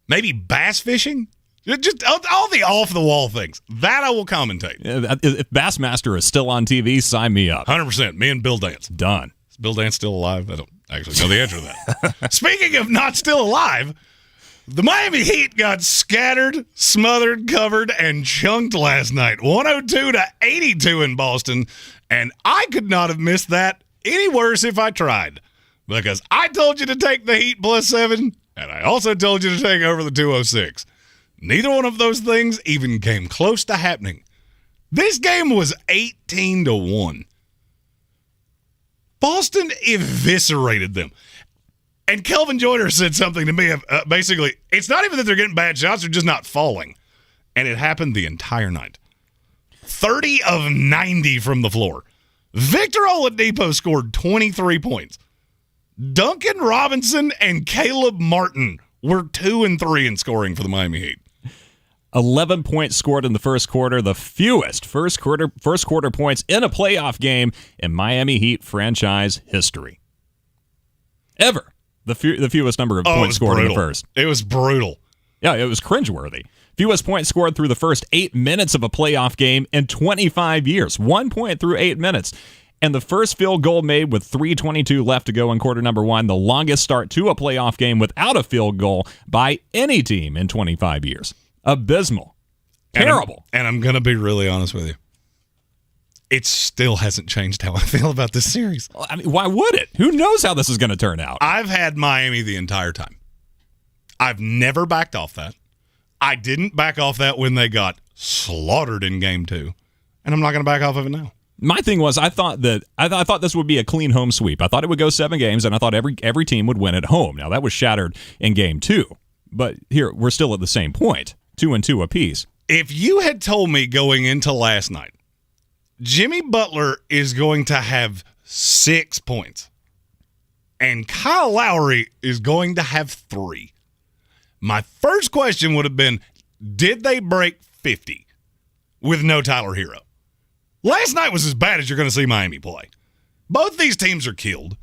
maybe bass fishing. Just all the off-the-wall things. That I will commentate. If Bassmaster is still on TV, sign me up. 100%. Me and Bill Dance. Done. Is Bill Dance still alive? I don't actually know the answer to that. Speaking of not still alive, the Miami Heat got scattered, smothered, covered, and chunked last night. 102-82 in Boston. And I could not have missed that any worse if I tried. Because I told you to take the Heat +7, and I also told you to take over the 206. Neither one of those things even came close to happening. This game was 18-1. Boston eviscerated them. And Kelvin Joyner said something to me, basically, it's not even that they're getting bad shots, they're just not falling. And it happened the entire night. 30 of 90 from the floor. Victor Oladipo scored 23 points. Duncan Robinson and Caleb Martin were 2 and 3 in scoring for the Miami Heat. 11 points scored in the first quarter, the fewest first quarter points in a playoff game in Miami Heat franchise history. Ever. The fewest number of points scored in the first. It was brutal. Yeah, it was cringeworthy. Fewest points scored through the first 8 minutes of a playoff game in 25 years. 1 point through 8 minutes. And the first field goal made with 3:22 left to go in quarter number 1, the longest start to a playoff game without a field goal by any team in 25 years. Abysmal. Terrible. And I'm going to be really honest with you. It still hasn't changed how I feel about this series. I mean, why would it? Who knows how this is going to turn out? I've had Miami the entire time. I've never backed off that. I didn't back off that when they got slaughtered in game 2. And I'm not going to back off of it now. My thing was, I thought this would be a clean home sweep. I thought it would go 7 games, and I thought every team would win at home. Now, that was shattered in game 2. But here, we're still at the same point, 2-2 apiece. If you had told me going into last night, Jimmy Butler is going to have 6 points, and Kyle Lowry is going to have 3, my first question would have been, did they break 50 with no Tyler Hero? Last night was as bad as you're going to see Miami play. Both these teams are killed.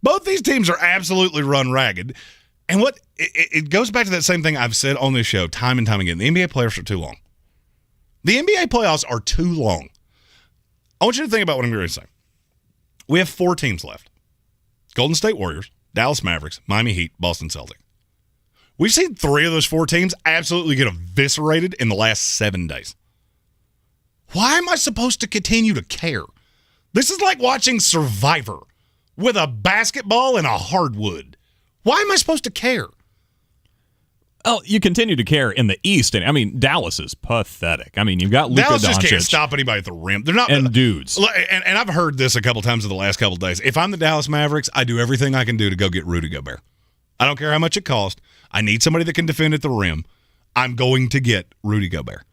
Both these teams are absolutely run ragged. And it goes back to that same thing I've said on this show time and time again. The NBA playoffs are too long. The NBA playoffs are too long. I want you to think about what I'm going to say. We have 4 teams left. Golden State Warriors, Dallas Mavericks, Miami Heat, Boston Celtics. We've seen 3 of those 4 teams absolutely get eviscerated in the last 7 days. Why am I supposed to continue to care? This is like watching Survivor with a basketball and a hardwood. Why am I supposed to care? Oh, you continue to care in the East. And I mean, Dallas is pathetic. I mean, you've got Luka Doncic. Dallas just can't stop anybody at the rim. They're not and dudes. And I've heard this a couple times in the last couple of days. If I'm the Dallas Mavericks, I do everything I can do to go get Rudy Gobert. I don't care how much it costs. I need somebody that can defend at the rim. I'm going to get Rudy Gobert.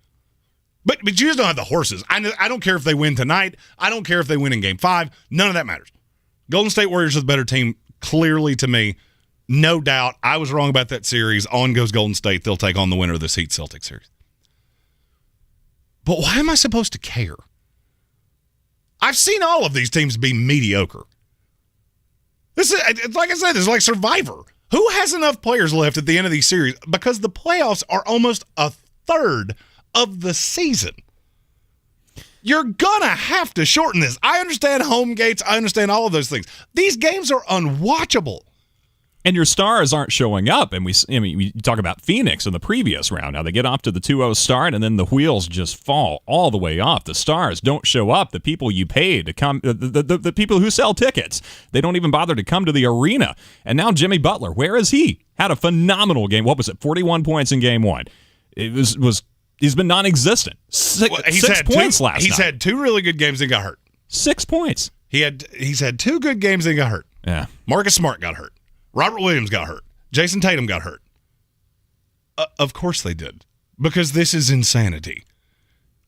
But you just don't have the horses. I don't care if they win tonight. I don't care if they win in Game 5. None of that matters. Golden State Warriors are the better team, clearly to me. No doubt. I was wrong about that series. On goes Golden State. They'll take on the winner of this Heat-Celtics series. But why am I supposed to care? I've seen all of these teams be mediocre. This is, like I said, this is like Survivor. Who has enough players left at the end of these series? Because the playoffs are almost a third of the season. You're gonna have to shorten this. I understand home gates. I understand all of those things. These games are unwatchable. And your stars aren't showing up. And we talk about Phoenix in the previous round. Now they get off to the 2-0 start, and then the wheels just fall all the way off. The stars don't show up. The people you paid to come, the people who sell tickets, they don't even bother to come to the arena. And now Jimmy Butler, where is he? Had a phenomenal game. What was it? 41 points in Game 1. It was he's been non-existent. Six points last night. He's had 2 really good games and got hurt. 6 points. He's had 2 good games and got hurt. Yeah. Marcus Smart got hurt. Robert Williams got hurt. Jason Tatum got hurt. Of course they did. Because this is insanity.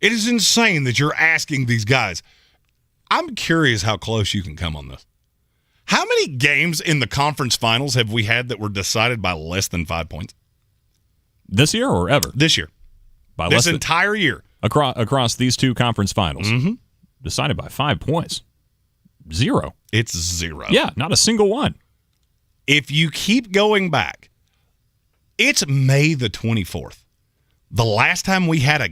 It is insane that you're asking these guys. I'm curious how close you can come on this. How many games in the conference finals have we had that were decided by less than 5 points? This year or ever? This year. By this entire year. Across these 2 conference finals. Mm-hmm. Decided by 5 points. 0. It's 0. Yeah, not a single one. If you keep going back, it's May the 24th. The last time we had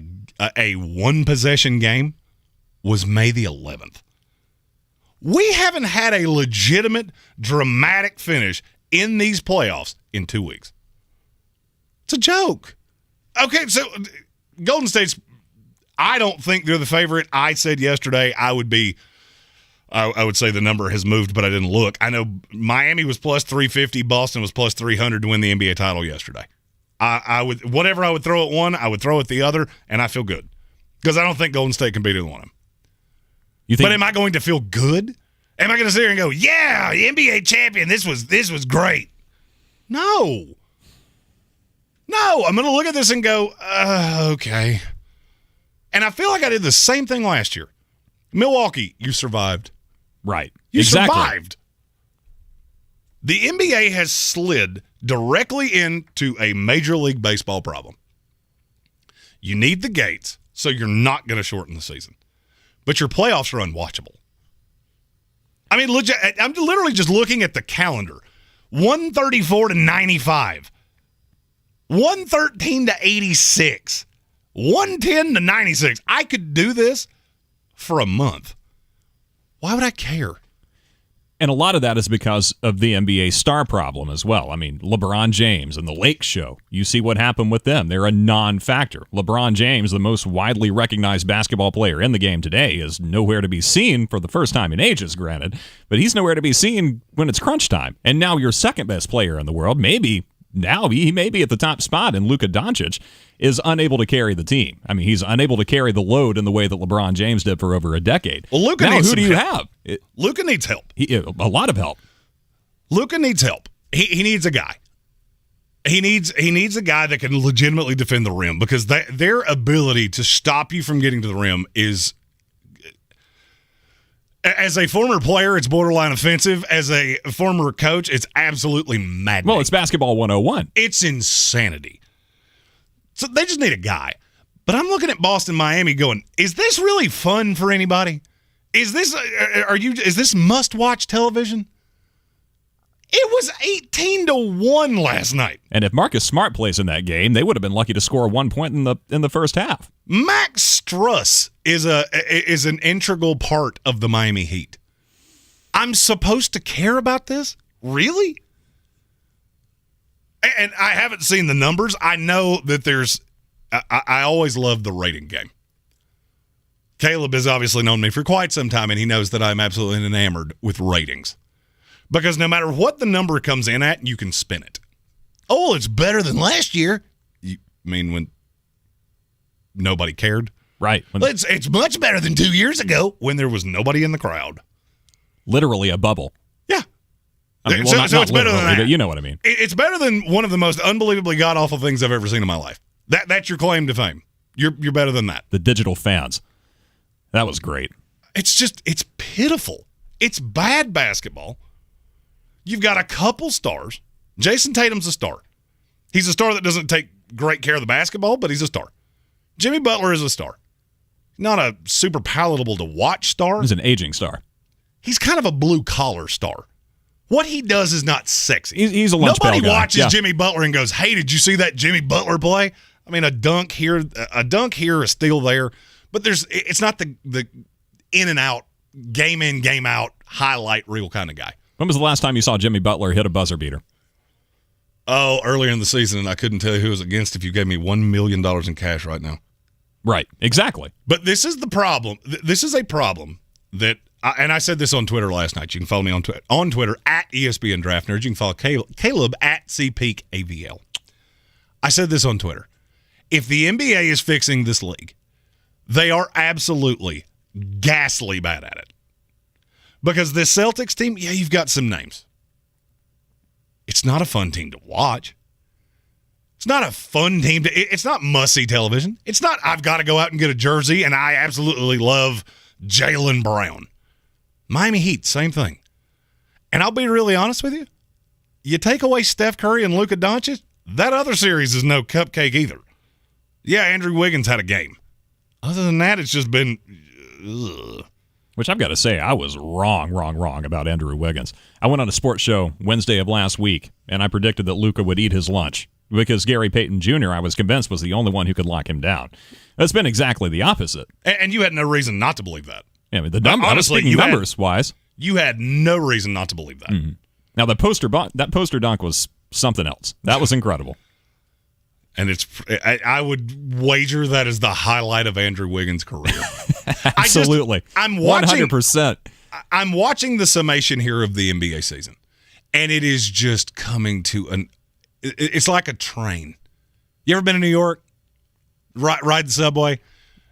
a one-possession game was May the 11th. We haven't had a legitimate, dramatic finish in these playoffs in 2 weeks. It's a joke. Okay, so Golden State's, I don't think they're the favorite. I said yesterday I would say the number has moved, but I didn't look. I know Miami was plus 350, Boston was plus 300 to win the NBA title yesterday. I would, whatever I would throw at one, I would throw at the other, and I feel good because I don't think Golden State can beat either one of them. But am I going to feel good? Am I going to sit here and go, yeah, the NBA champion, this was great? No, I'm going to look at this and go, okay. And I feel like I did the same thing last year. Milwaukee, you survived. Right. You exactly. survived. The NBA has slid directly into a Major League Baseball problem. You need the gates, so you're not going to shorten the season. But your playoffs are unwatchable. I mean, I'm literally just looking at the calendar. 134 to 95. 113 to 86. 110 to 96. I could do this for a month. Why would I care? And a lot of that is because of the NBA star problem as well. I mean, LeBron James and the Lake Show. You see what happened with them. They're a non-factor. LeBron James, the most widely recognized basketball player in the game today, is nowhere to be seen for the first time in ages, granted. But he's nowhere to be seen when it's crunch time. And now your second best player in the world, now he may be at the top spot, and Luka Doncic is unable to carry the team. I mean, he's unable to carry the load in the way that LeBron James did for over a decade. Well, Luka now, needs who do you help. have? Luka needs help. A lot of help. Luka needs help. He needs a guy. He needs a guy that can legitimately defend the rim because their ability to stop you from getting to the rim is, as a former player, it's borderline offensive. As a former coach, it's absolutely maddening. Well, it's basketball 101. It's insanity. So they just need a guy. But I'm looking at Boston, Miami going, is this really fun for anybody? Is this must-watch television? It was 18-1 last night. And if Marcus Smart plays in that game, they would have been lucky to score 1 point in the first half. Max Strus is an integral part of the Miami Heat. I'm supposed to care about this? Really? And I haven't seen the numbers. I know that there's I always love the rating game. Caleb has obviously known me for quite some time, and he knows that I'm absolutely enamored with ratings. Because no matter what the number comes in at, you can spin it. Oh, it's better than last year. You mean when nobody cared? Right. It's much better than 2 years ago when there was nobody in the crowd. Literally a bubble. Yeah. I mean, well, so it's better than that. But you know what I mean. It's better than one of the most unbelievably god-awful things I've ever seen in my life. That's your claim to fame. You're better than that. The digital fans. That was great. It's pitiful. It's bad basketball. You've got a couple stars. Jason Tatum's a star. He's a star that doesn't take great care of the basketball, but he's a star. Jimmy Butler is a star. Not a super palatable to watch star. He's an aging star. He's kind of a blue-collar star. What he does is not sexy. He's a lunch Nobody pail guy. watches Jimmy Butler and goes, hey, did you see that Jimmy Butler play? I mean, a dunk here, a steal there. But it's not the in and out, game in, game out, highlight reel kind of guy. When was the last time you saw Jimmy Butler hit a buzzer beater? Oh, earlier in the season, and I couldn't tell you who it was against if you gave me $1 million in cash right now. Right, exactly. But this is the problem. This is a problem that, and I said this on Twitter last night. You can follow me on Twitter at ESPN Draft Nerds. You can follow Caleb at CPeakAVL. I said this on Twitter. If the NBA is fixing this league, they are absolutely ghastly bad at it. Because this Celtics team, yeah, you've got some names. It's not a fun team to watch. It's not a fun team it's not must-see television. It's not, I've got to go out and get a jersey, and I absolutely love Jaylen Brown. Miami Heat, same thing. And I'll be really honest with you. You take away Steph Curry and Luka Doncic, that other series is no cupcake either. Yeah, Andrew Wiggins had a game. Other than that, it's just been... Ugh. Which I've got to say, I was wrong about Andrew Wiggins. I went on a sports show Wednesday of last week, and I predicted that Luka would eat his lunch because Gary Payton Jr., I was convinced, was the only one who could lock him down. It's been exactly the opposite. And you had no reason not to believe that. Yeah, I mean, honestly, numbers-wise. You had no reason not to believe that. Mm-hmm. Now, that poster dunk was something else. That was incredible. And I would wager that is the highlight of Andrew Wiggins' career. Absolutely. I'm watching 100%. I'm watching the summation here of the NBA season, and it is just coming to it's like a train. You ever been to New York? Ride the subway?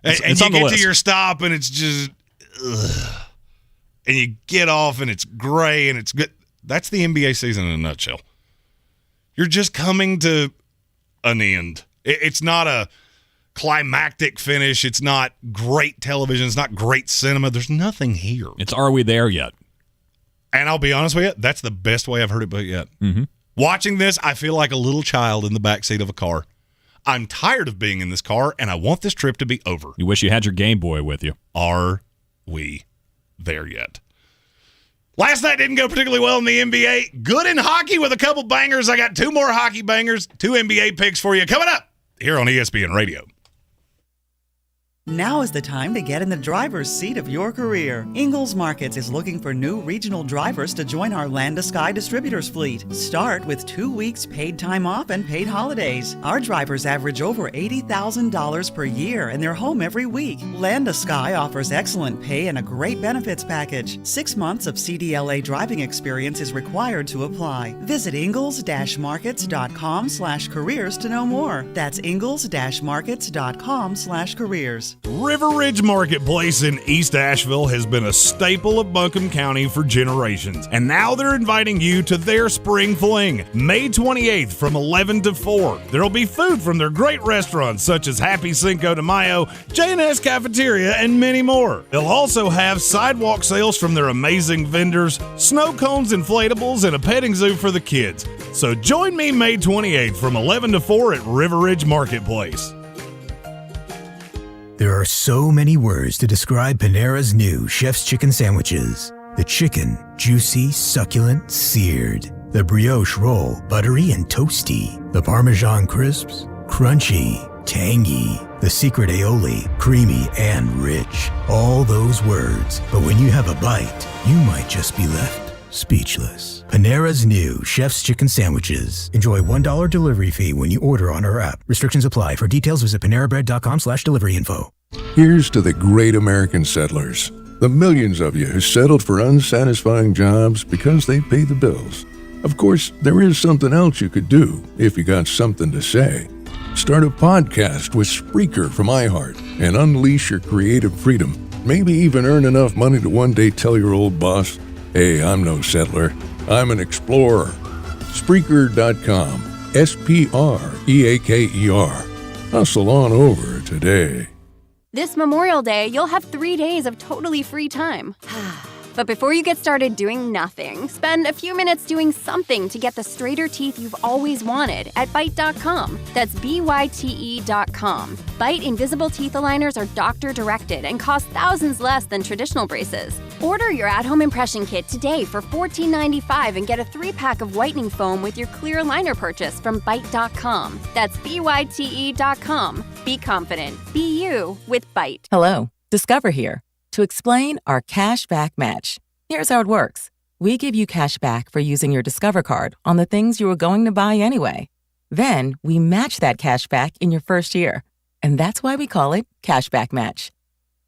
And you get to your stop, and it's just, ugh. And you get off, and it's gray, and it's good. That's the NBA season in a nutshell. You're just coming to an end. It's not a climactic finish. It's not great television. It's not great cinema. There's nothing here. It's are we there yet? And I'll be honest with you, that's the best way I've heard it put yet. Mm-hmm. Watching this, I feel like a little child in the backseat of a car. I'm tired of being in this car, and I want this trip to be over. You wish you had your Game Boy with you. Are we there yet? Last night didn't go particularly well in the NBA. Good in hockey with a couple bangers. I got 2 more hockey bangers, 2 NBA picks for you coming up here on ESPN Radio. Now is the time to get in the driver's seat of your career. Ingles Markets is looking for new regional drivers to join our Land to Sky distributors fleet. Start with 2 weeks paid time off and paid holidays. Our drivers average over $80,000 per year and they're home every week. Land to Sky offers excellent pay and a great benefits package. 6 months of CDLA driving experience is required to apply. Visit ingles-markets.com/careers to know more. That's ingles-markets.com/careers. River Ridge Marketplace in East Asheville has been a staple of Buncombe County for generations, and now they're inviting you to their Spring Fling, May 28th from 11 to 4. There'll be food from their great restaurants such as Happy Cinco de Mayo, J&S Cafeteria, and many more. They'll also have sidewalk sales from their amazing vendors, snow cones, inflatables, and a petting zoo for the kids. So join me May 28th from 11 to 4 at River Ridge Marketplace. There are so many words to describe Panera's new Chef's Chicken sandwiches. The chicken, juicy, succulent, seared. The brioche roll, buttery and toasty. The Parmesan crisps, crunchy, tangy. The secret aioli, creamy and rich. All those words, but when you have a bite, you might just be left speechless. Panera's new Chef's Chicken sandwiches. Enjoy $1 delivery fee when you order on our app. Restrictions apply. For details, visit panerabread.com/delivery info. Here's to the great American settlers, the millions of you who settled for unsatisfying jobs because they pay the bills. Of course, there is something else you could do if you got something to say. Start a podcast with Spreaker from iHeart and unleash your creative freedom. Maybe even earn enough money to one day tell your old boss, "Hey, I'm no settler. I'm an explorer." Spreaker.com. Spreaker. Hustle on over to today. This Memorial Day, you'll have 3 days of totally free time. But before you get started doing nothing, spend a few minutes doing something to get the straighter teeth you've always wanted at Byte.com. That's BYTE.com. Byte Invisible Teeth Aligners are doctor-directed and cost thousands less than traditional braces. Order your at-home impression kit today for $14.95 and get a 3-pack of whitening foam with your clear aligner purchase from Byte.com. That's BYTE.com. Be confident. Be you with Byte. Hello, Discover here to explain our cash back match. Here's how it works. We give you cash back for using your Discover card on the things you were going to buy anyway. Then we match that cash back in your first year. And that's why we call it Cash Back Match.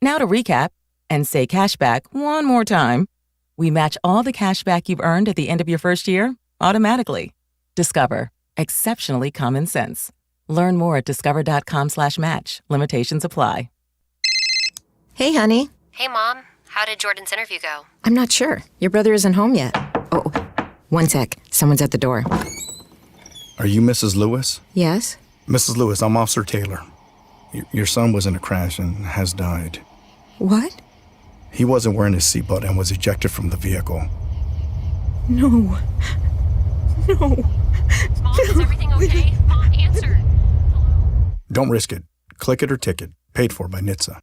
Now to recap and say cash back one more time. We match all the cash back you've earned at the end of your first year automatically. Discover. Exceptionally common sense. Learn more at discover.com/match. Limitations apply. Hey, honey. Hey, Mom. How did Jordan's interview go? I'm not sure. Your brother isn't home yet. Oh, one sec. Someone's at the door. Are you Mrs. Lewis? Yes? Mrs. Lewis, I'm Officer Taylor. Your son was in a crash and has died. What? He wasn't wearing his seatbelt and was ejected from the vehicle. No. No. Mom, is everything okay? Mom, answer. Don't risk it. Click it or ticket. Paid for by NHTSA.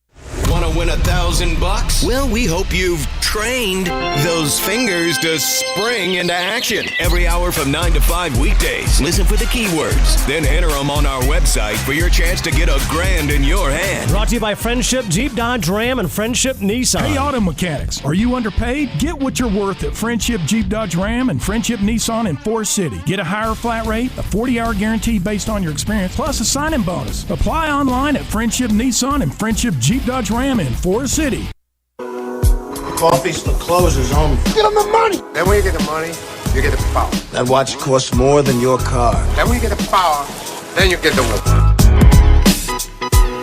Want to win $1,000? Well, we hope you've trained those fingers to spring into action. Every hour from 9 to 5 weekdays. Listen for the keywords, then enter them on our website for your chance to get $1,000 in your hand. Brought to you by Friendship Jeep Dodge Ram and Friendship Nissan. Hey, auto mechanics, are you underpaid? Get what you're worth at Friendship Jeep Dodge Ram and Friendship Nissan in Forest City. Get a higher flat rate, a 40-hour guarantee based on your experience, plus a sign-in bonus. Apply online at Friendship Nissan and Friendship Jeep Dodge Ram in Forest City. Coffee still closes on. Get them the money. Then when you get the money, you get the power. That watch costs more than your car. Then when you get the power, then you get the whip.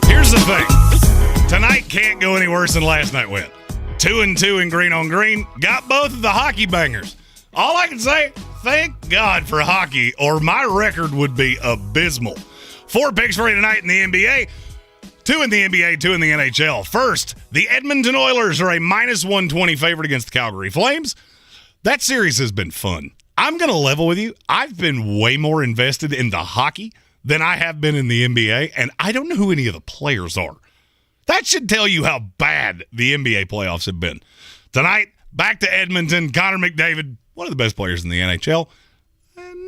Here's the thing. Tonight can't go any worse than last night went. 2-2 in Greene on Greene. Got both of the hockey bangers. All I can say, thank God for hockey, or my record would be abysmal. 4 picks for you tonight in the NBA. 2 in the NBA, 2 in the NHL. First, the Edmonton Oilers are a -120 favorite against the Calgary Flames. That series has been fun. I'm going to level with you. I've been way more invested in the hockey than I have been in the NBA, and I don't know who any of the players are. That should tell you how bad the NBA playoffs have been. Tonight, back to Edmonton. Connor McDavid, one of the best players in the NHL.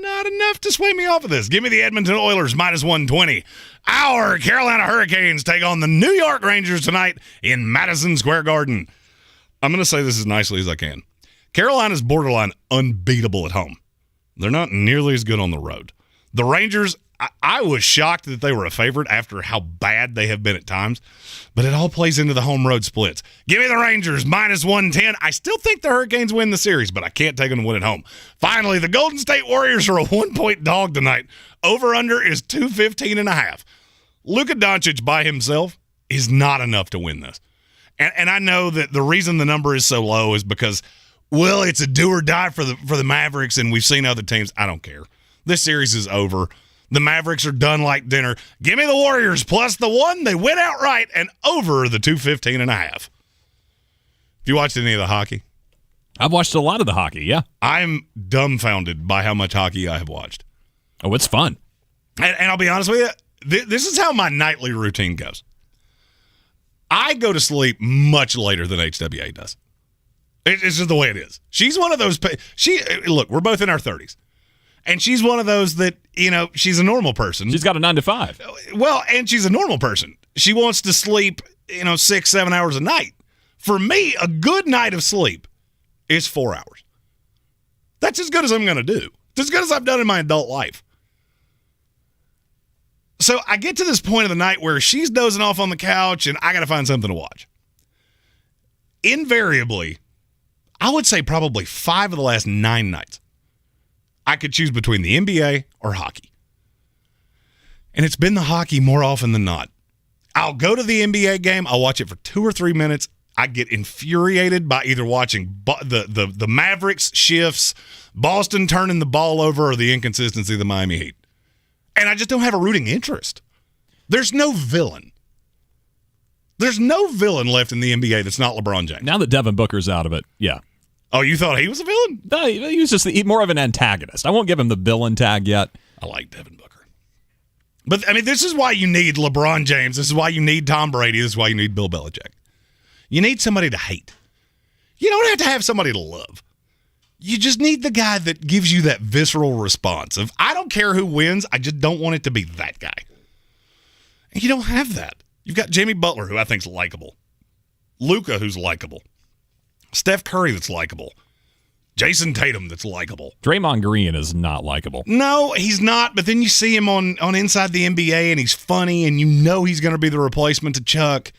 Not enough to sway me off of this. Give me the Edmonton Oilers -120. Our Carolina Hurricanes take on the New York Rangers tonight in Madison Square Garden. I'm going to say this as nicely as I can. Carolina's borderline unbeatable at home. They're not nearly as good on the road. The Rangers, I was shocked that they were a favorite after how bad they have been at times, but it all plays into the home road splits. Give me the Rangers -110. I still think the Hurricanes win the series, but I can't take them to win at home. Finally, the Golden State Warriors are a 1-point dog tonight. Over-under is 215.5. Luka Doncic by himself is not enough to win this. And I know that the reason the number is so low is because, well, it's a do or die for the Mavericks, and we've seen other teams. I don't care. This series is over. The Mavericks are done like dinner. Give me the Warriors plus the 1. They win outright and over the 215.5. Have you watched any of the hockey? I've watched a lot of the hockey, yeah. I'm dumbfounded by how much hockey I have watched. Oh, it's fun. And I'll be honest with you, this is how my nightly routine goes. I go to sleep much later than HWA does. It's just the way it is. She's one of those. Look, we're both in our 30s. And she's one of those that, she's a normal person. She's got a 9 to 5. Well, and she's a normal person. She wants to sleep, 6-7 hours a night. For me, a good night of sleep is 4 hours. That's as good as I'm going to do. It's as good as I've done in my adult life. So I get to this point of the night where she's dozing off on the couch and I got to find something to watch. Invariably, I would say probably 5 of the last 9 nights, I could choose between the NBA or hockey. And it's been the hockey more often than not. I'll go to the NBA game. I'll watch it for 2 or 3 minutes. I get infuriated by either watching the Mavericks shifts, Boston turning the ball over, or the inconsistency of the Miami Heat. And I just don't have a rooting interest. There's no villain There's no villain left in the NBA that's not LeBron James. Now that Devin Booker's out of it, yeah. Oh, you thought he was a villain? No, he was just more of an antagonist. I won't give him the villain tag yet. I like Devin Booker. But, I mean, this is why you need LeBron James. This is why you need Tom Brady. This is why you need Bill Belichick. You need somebody to hate. You don't have to have somebody to love. You just need the guy that gives you that visceral response of, I don't care who wins, I just don't want it to be that guy. And you don't have that. You've got Jimmy Butler, who I think's likable. Luka, who's likable. Steph Curry, that's likable. Jason Tatum, that's likable. Draymond Green is not likable. No, he's not, but then you see him on Inside the NBA, and he's funny, and you know he's going to be the replacement to Chuck.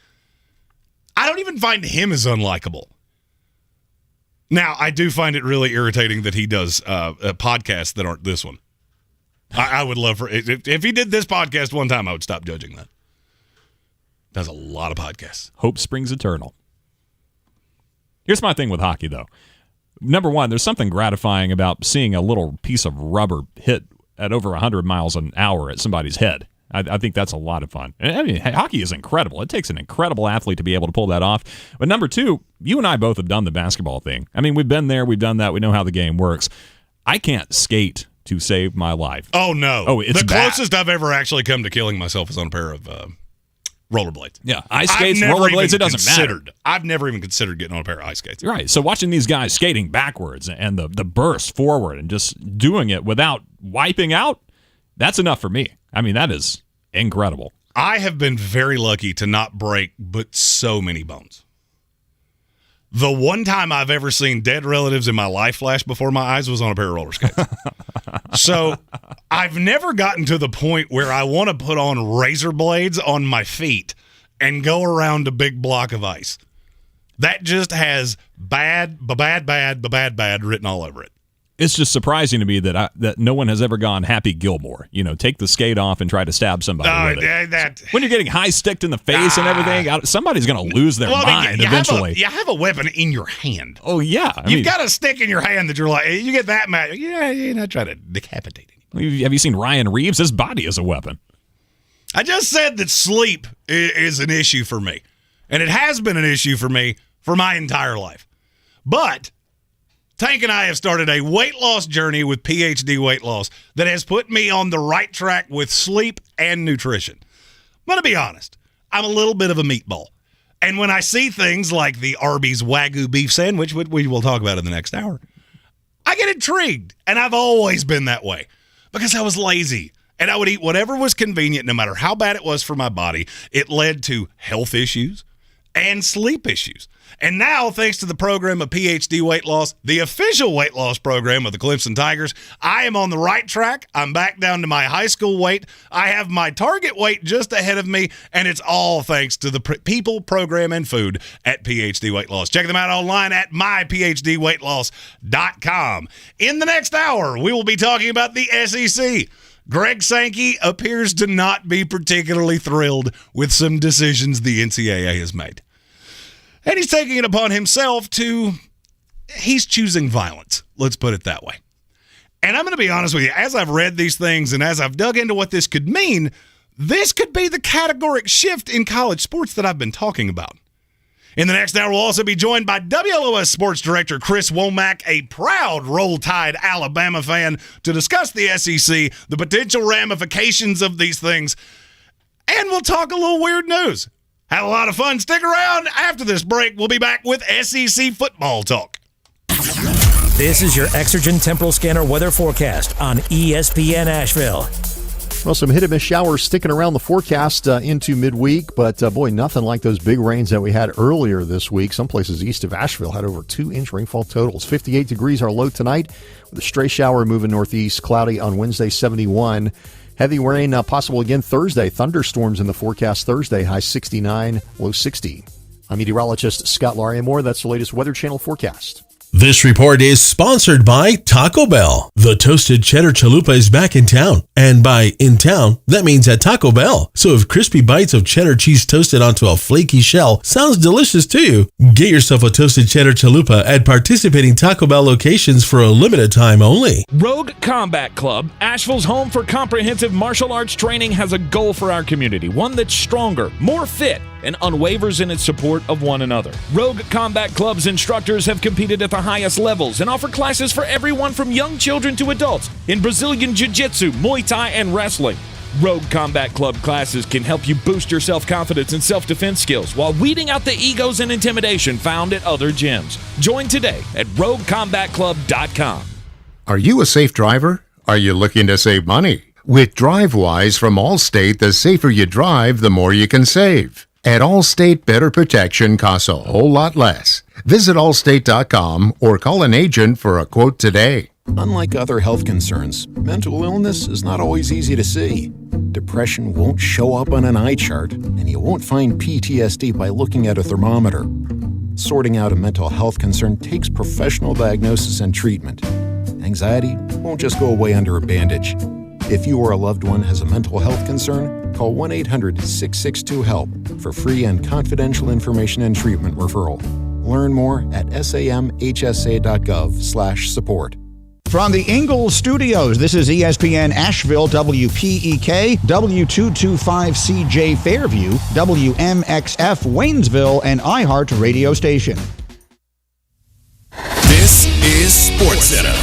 I don't even find him as unlikable. Now, I do find it really irritating that he does podcasts that aren't this one. I would love for if he did this podcast one time, I would stop judging that. Does a lot of podcasts. Hope springs eternal. Here's my thing with hockey, though. Number one, there's something gratifying about seeing a little piece of rubber hit at over 100 miles an hour at somebody's head. I think that's a lot of fun. I mean, hockey is incredible. It takes an incredible athlete to be able to pull that off. But number two, you and I both have done the basketball thing. I mean, we've been there. We've done that. We know how the game works. I can't skate to save my life. Oh, no. Oh, it's the bad. closest I've ever actually come to killing myself is on a pair of rollerblades. Yeah, ice skates, rollerblades, it doesn't matter. I've never even considered getting on a pair of ice skates. Right. So watching these guys skating backwards and the burst forward and just doing it without wiping out, that's enough for me. I mean, that is incredible. I have been very lucky to not break but so many bones. The one time I've ever seen dead relatives in my life flash before my eyes was on a pair of roller skates. So I've never gotten to the point where I want to put on razor blades on my feet and go around a big block of ice. That just has bad written all over it. It's just surprising to me that no one has ever gone Happy Gilmore. You know, take the skate off and try to stab somebody with it. When you're getting high-sticked in the face and everything, somebody's going to lose their mind eventually. You have a weapon in your hand. Oh, yeah. You've got a stick in your hand that you're like, you get that mad. You're not trying to decapitate anybody. Have you seen Ryan Reeves? His body is a weapon. I just said that sleep is an issue for me. And it has been an issue for me for my entire life. But Tank and I have started a weight loss journey with PhD Weight Loss that has put me on the right track with sleep and nutrition. I'm going to be honest. I'm a little bit of a meatball. And when I see things like the Arby's Wagyu beef sandwich, which we will talk about in the next hour, I get intrigued. And I've always been that way because I was lazy. And I would eat whatever was convenient no matter how bad it was for my body. It led to health issues and sleep issues. And now, thanks to the program of PhD Weight Loss, the official weight loss program of the Clemson Tigers, I am on the right track. I'm back down to my high school weight. I have my target weight just ahead of me, and it's all thanks to the people, program, and food at PhD Weight Loss. Check them out online at myphdweightloss.com. In the next hour, we will be talking about the SEC. Greg Sankey appears to not be particularly thrilled with some decisions the NCAA has made. And he's taking it upon himself he's choosing violence. Let's put it that way. And I'm going to be honest with you, as I've read these things and as I've dug into what this could mean, this could be the categoric shift in college sports that I've been talking about. In the next hour, we'll also be joined by WLOS Sports Director Chris Womack, a proud Roll Tide Alabama fan, to discuss the SEC, the potential ramifications of these things, and we'll talk a little weird news. Have a lot of fun. Stick around. After this break, we'll be back with SEC football talk. This is your Exergen Temporal Scanner weather forecast on ESPN Asheville. Well, some hit-and-miss showers sticking around the forecast into midweek, but boy, nothing like those big rains that we had earlier this week. Some places east of Asheville had over 2-inch rainfall totals. 58 degrees our low tonight, with a stray shower moving northeast, cloudy on Wednesday, 71. Heavy rain possible again Thursday. Thunderstorms in the forecast Thursday, high 69, low 60. I'm meteorologist Scott Lariamore. That's the latest Weather Channel forecast. This report is sponsored by Taco Bell. The toasted cheddar chalupa is back in town. And by in town, that means at Taco Bell. So if crispy bites of cheddar cheese toasted onto a flaky shell sounds delicious to you, get yourself a toasted cheddar chalupa at participating Taco Bell locations for a limited time only. Rogue Combat Club, Asheville's home for comprehensive martial arts training, has a goal for our community, one that's stronger, more fit, and unwavers in its support of one another. Rogue Combat Club's instructors have competed at the highest levels and offer classes for everyone from young children to adults in Brazilian Jiu-Jitsu, Muay Thai, and wrestling. Rogue Combat Club classes can help you boost your self-confidence and self-defense skills while weeding out the egos and intimidation found at other gyms. Join today at roguecombatclub.com. Are you a safe driver? Are you looking to save money? With DriveWise from Allstate, the safer you drive, the more you can save. At Allstate, better protection costs a whole lot less. Visit allstate.com or call an agent for a quote today. Unlike other health concerns, mental illness is not always easy to see. Depression won't show up on an eye chart, and you won't find PTSD by looking at a thermometer. Sorting out a mental health concern takes professional diagnosis and treatment. Anxiety won't just go away under a bandage. If you or a loved one has a mental health concern, call 1-800-662-HELP for free and confidential information and treatment referral. Learn more at samhsa.gov/support. From the Ingles Studios, this is ESPN Asheville, WPEK, W225CJ Fairview, WMXF Waynesville, and iHeart Radio Station. This is SportsCenter.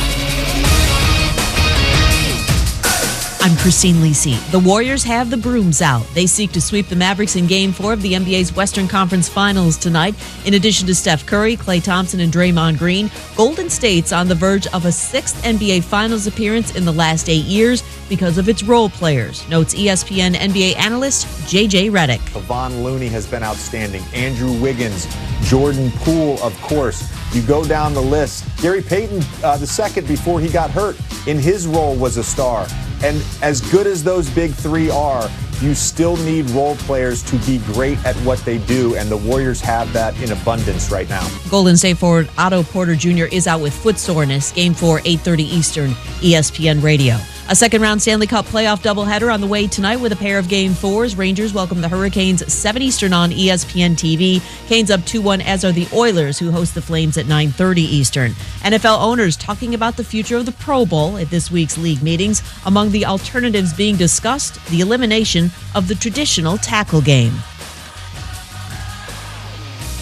I'm Christine Lisi. The Warriors have the brooms out. They seek to sweep the Mavericks in Game 4 of the NBA's Western Conference Finals tonight. In addition to Steph Curry, Klay Thompson, and Draymond Green, Golden State's on the verge of a sixth NBA Finals appearance in the last 8 years because of its role players, notes ESPN NBA analyst J.J. Redick. Kevon Looney has been outstanding. Andrew Wiggins, Jordan Poole, of course. You go down the list. Gary Payton, the second before he got hurt, in his role was a star. And as good as those big three are, you still need role players to be great at what they do, and the Warriors have that in abundance right now. Golden State forward Otto Porter Jr. is out with foot soreness. Game 4, 8:30 Eastern, ESPN Radio. A second-round Stanley Cup playoff doubleheader on the way tonight with a pair of Game 4s. Rangers welcome the Hurricanes 7 Eastern on ESPN TV. Canes up 2-1, as are the Oilers, who host the Flames at 9:30 Eastern. NFL owners talking about the future of the Pro Bowl at this week's league meetings. Among the alternatives being discussed, the elimination of the traditional tackle game.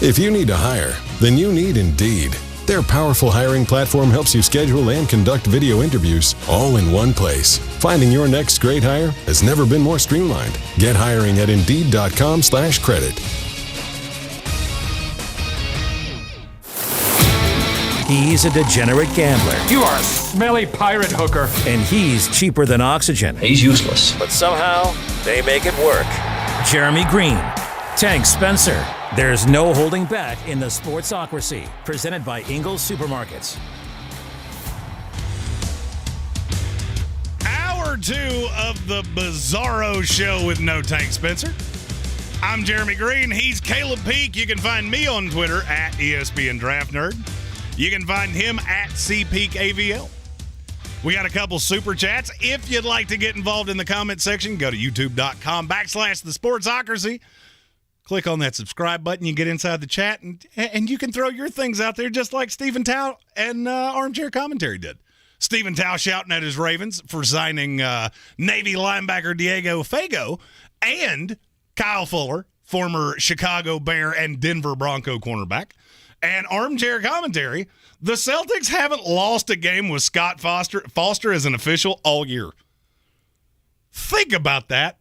If you need to hire, then you need Indeed. Their powerful hiring platform helps you schedule and conduct video interviews all in one place. Finding your next great hire has never been more streamlined. Get hiring at Indeed.com/credit. He's a degenerate gambler. You are a smelly pirate hooker. And he's cheaper than oxygen. He's useless. But somehow, they make it work. Jeremy Greene, Tank Spencer. There's no holding back in the Sportsocracy, presented by Ingles Supermarkets. Hour 2 of the Bizarro Show with No Tank Spencer. I'm Jeremy Greene. He's Caleb Peak. You can find me on Twitter at ESPN Draft Nerd. You can find him at CPeakAVL. We got a couple super chats. If you'd like to get involved in the comment section, go to youtube.com/the Sportsocracy. Click on that subscribe button. You get inside the chat, and you can throw your things out there just like Stephen Tao and Armchair Commentary did. Stephen Tao shouting at his Ravens for signing Navy linebacker Diego Fago, and Kyle Fuller, former Chicago Bear and Denver Bronco cornerback. And Armchair Commentary, the Celtics haven't lost a game with Scott Foster as an official all year. Think about that.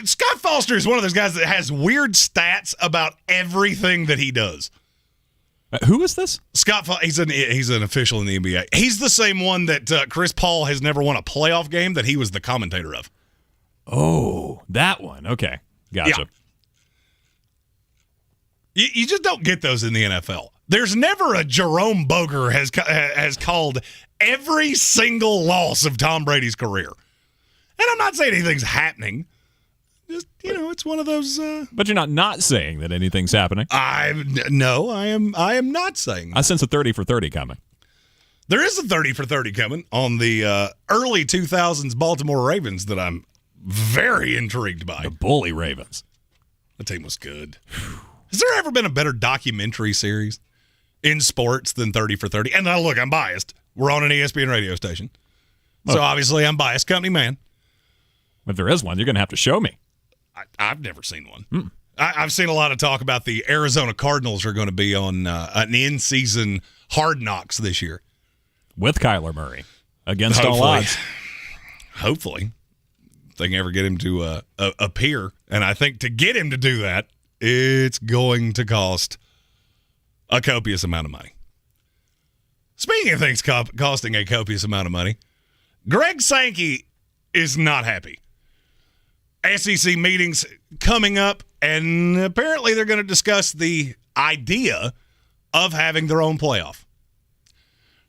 Scott Foster is one of those guys that has weird stats about everything that he does. Who is this? Scott Foster. He's an official in the NBA. He's the same one that Chris Paul has never won a playoff game that he was the commentator of. Oh, that one. Okay. Gotcha. Yeah. You just don't get those in the NFL. There's never a Jerome Boger has called every single loss of Tom Brady's career. And I'm not saying anything's happening. Just, it's one of those. But you're not saying that anything's happening. No, I am not saying that. I sense a 30 for 30 coming. There is a 30 for 30 coming on the early 2000s Baltimore Ravens that I'm very intrigued by. The Bully Ravens. The team was good. Has there ever been a better documentary series in sports than 30 for 30? And now, look, I'm biased. We're on an ESPN radio station. So obviously I'm biased, company man. If there is one, you're going to have to show me. I've never seen one. I've seen a lot of talk about the Arizona Cardinals are going to be on an in-season Hard Knocks this year. With Kyler Murray against all odds. Hopefully. If they can ever get him to appear. And I think to get him to do that, it's going to cost a copious amount of money. Speaking of things costing a copious amount of money, Greg Sankey is not happy. SEC meetings coming up, and apparently they're going to discuss the idea of having their own playoff.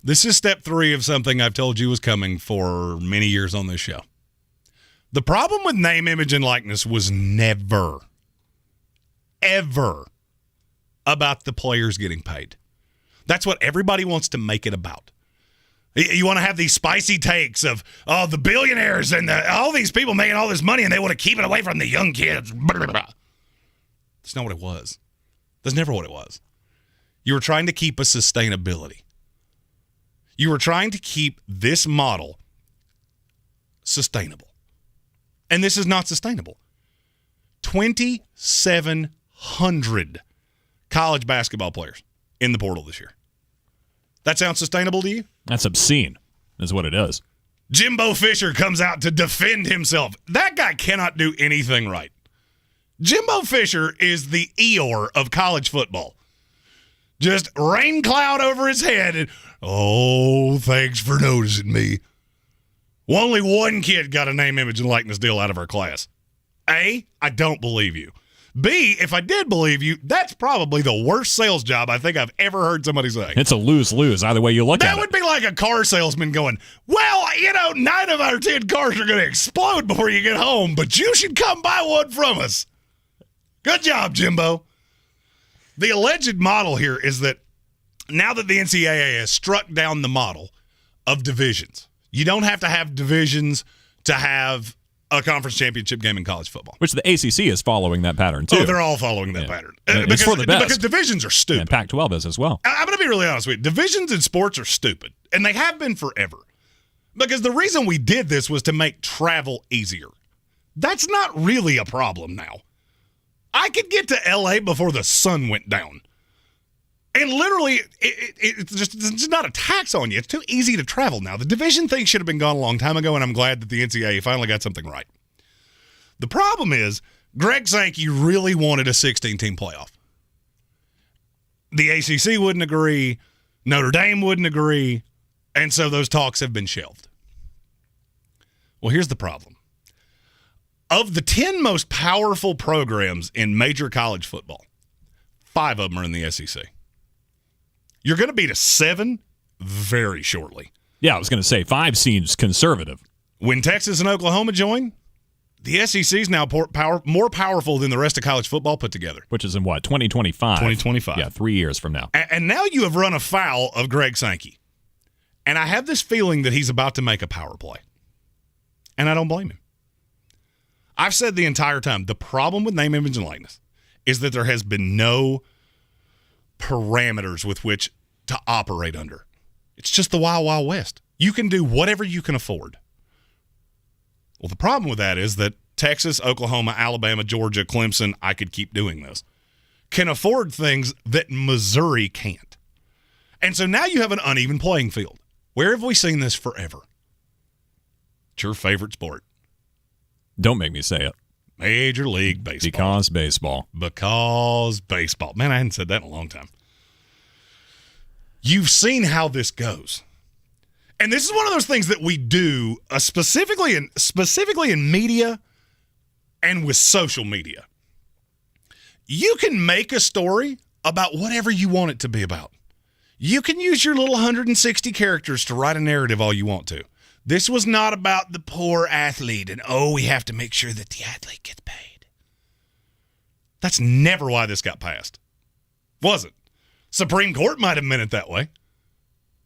This is step 3 of something I've told you was coming for many years on this show. The problem with name, image, and likeness was never, ever about the players getting paid. That's what everybody wants to make it about. You want to have these spicy takes of, the billionaires and all these people making all this money and they want to keep it away from the young kids. That's not what it was. That's never what it was. You were trying to keep a sustainability. You were trying to keep this model sustainable. And this is not sustainable. 2,700 college basketball players in the portal this year. That sounds sustainable to you? That's obscene, is what it is. Jimbo Fisher comes out to defend himself. That guy cannot do anything right. Jimbo Fisher is the Eeyore of college football. Just rain cloud over his head and, thanks for noticing me. Well, only one kid got a name, image, and likeness deal out of our class. A, I don't believe you. B, if I did believe you, that's probably the worst sales job I think I've ever heard somebody say. It's a lose-lose either way you look at it. That would be like a car salesman going, 9 of our 10 cars are going to explode before you get home, but you should come buy one from us. Good job, Jimbo. The alleged model here is that now that the NCAA has struck down the model of divisions, you don't have to have divisions to have a conference championship game in college football. Which the ACC is following that pattern, too. Oh, they're all following that pattern. It's for the best. Because divisions are stupid. And Pac-12 is as well. I'm going to be really honest with you. Divisions in sports are stupid, and they have been forever. Because the reason we did this was to make travel easier. That's not really a problem now. I could get to L.A. before the sun went down. And literally, it's just not a tax on you. It's too easy to travel now. The division thing should have been gone a long time ago, and I'm glad that the NCAA finally got something right. The problem is, Greg Sankey really wanted a 16-team playoff. The ACC wouldn't agree. Notre Dame wouldn't agree. And so those talks have been shelved. Well, here's the problem. Of the 10 most powerful programs in major college football, 5 of them are in the SEC. You're going to be to 7 very shortly. Yeah, I was going to say 5 seems conservative. When Texas and Oklahoma join, the SEC is now more powerful than the rest of college football put together. Which is in what, 2025? 2025. Yeah, 3 years from now. And now you have run afoul of Greg Sankey. And I have this feeling that he's about to make a power play. And I don't blame him. I've said the entire time, the problem with name, image, and likeness is that there has been no parameters with which to operate under. It's just the Wild Wild West. You can do whatever you can afford. Well, the problem with that is that Texas, Oklahoma, Alabama, Georgia, Clemson, I could keep doing this, can afford things that Missouri can't. And so now you have an uneven playing field. Where have we seen this forever? It's your favorite sport. Don't make me say it. Major League Baseball. Because baseball. Because baseball. Man, I hadn't said that in a long time. You've seen how this goes. And this is one of those things that we do specifically in media and with social media. You can make a story about whatever you want it to be about. You can use your little 160 characters to write a narrative all you want to. This was not about the poor athlete and, we have to make sure that the athlete gets paid. That's never why this got passed. Was it? Supreme Court might have meant it that way.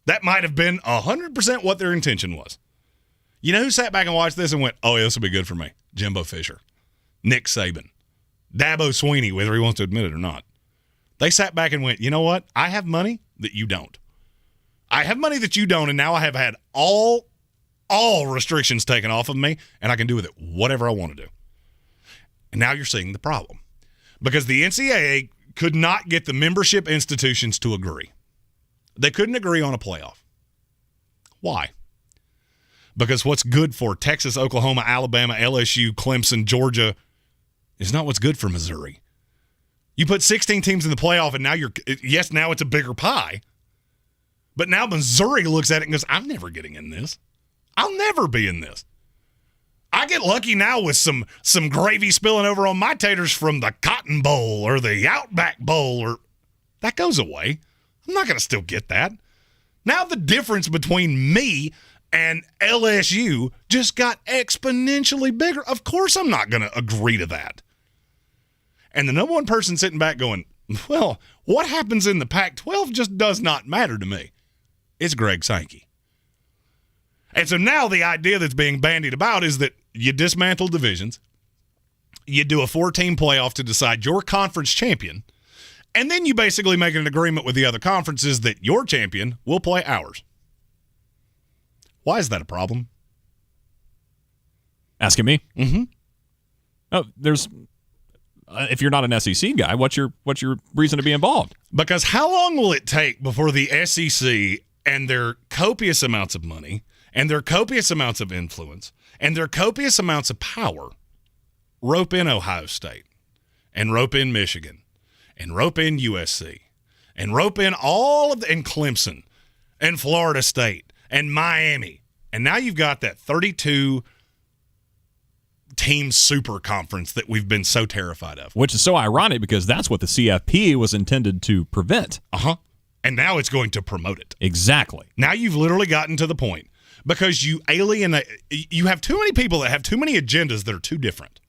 That might have been 100% what their intention was. You know who sat back and watched this and went, yeah, this will be good for me? Jimbo Fisher, Nick Saban, Dabo Swinney, whether he wants to admit it or not. They sat back and went, you know what? I have money that you don't. I have money that you don't, and now I have had all restrictions taken off of me, and I can do with it whatever I want to do. And now you're seeing the problem. Because the NCAA could not get the membership institutions to agree. They couldn't agree on a playoff. Why? Because what's good for Texas, Oklahoma, Alabama, LSU, Clemson, Georgia is not what's good for Missouri. You put 16 teams in the playoff, and now now it's a bigger pie. But now Missouri looks at it and goes, I'm never getting in this. I'll never be in this. I get lucky now with some gravy spilling over on my taters from the Cotton Bowl or the Outback Bowl, or that goes away. I'm not going to still get that. Now the difference between me and LSU just got exponentially bigger. Of course I'm not going to agree to that. And the number one person sitting back going, well, what happens in the Pac-12 just does not matter to me. It's Greg Sankey. And so now the idea that's being bandied about is that you dismantle divisions, you do a 4-team playoff to decide your conference champion, and then you basically make an agreement with the other conferences that your champion will play ours. Why is that a problem? Asking me? Mm-hmm. Oh, there's... if you're not an SEC guy, what's your reason to be involved? Because how long will it take before the SEC and their copious amounts of money and their copious amounts of influence and their copious amounts of power rope in Ohio State and rope in Michigan and rope in USC and rope in and Clemson and Florida State and Miami? And now you've got that 32 team super conference that we've been so terrified of. Which is so ironic because that's what the CFP was intended to prevent. Uh-huh. And now it's going to promote it. Exactly. Now you've literally gotten to the point because you have too many people that have too many agendas that are too different.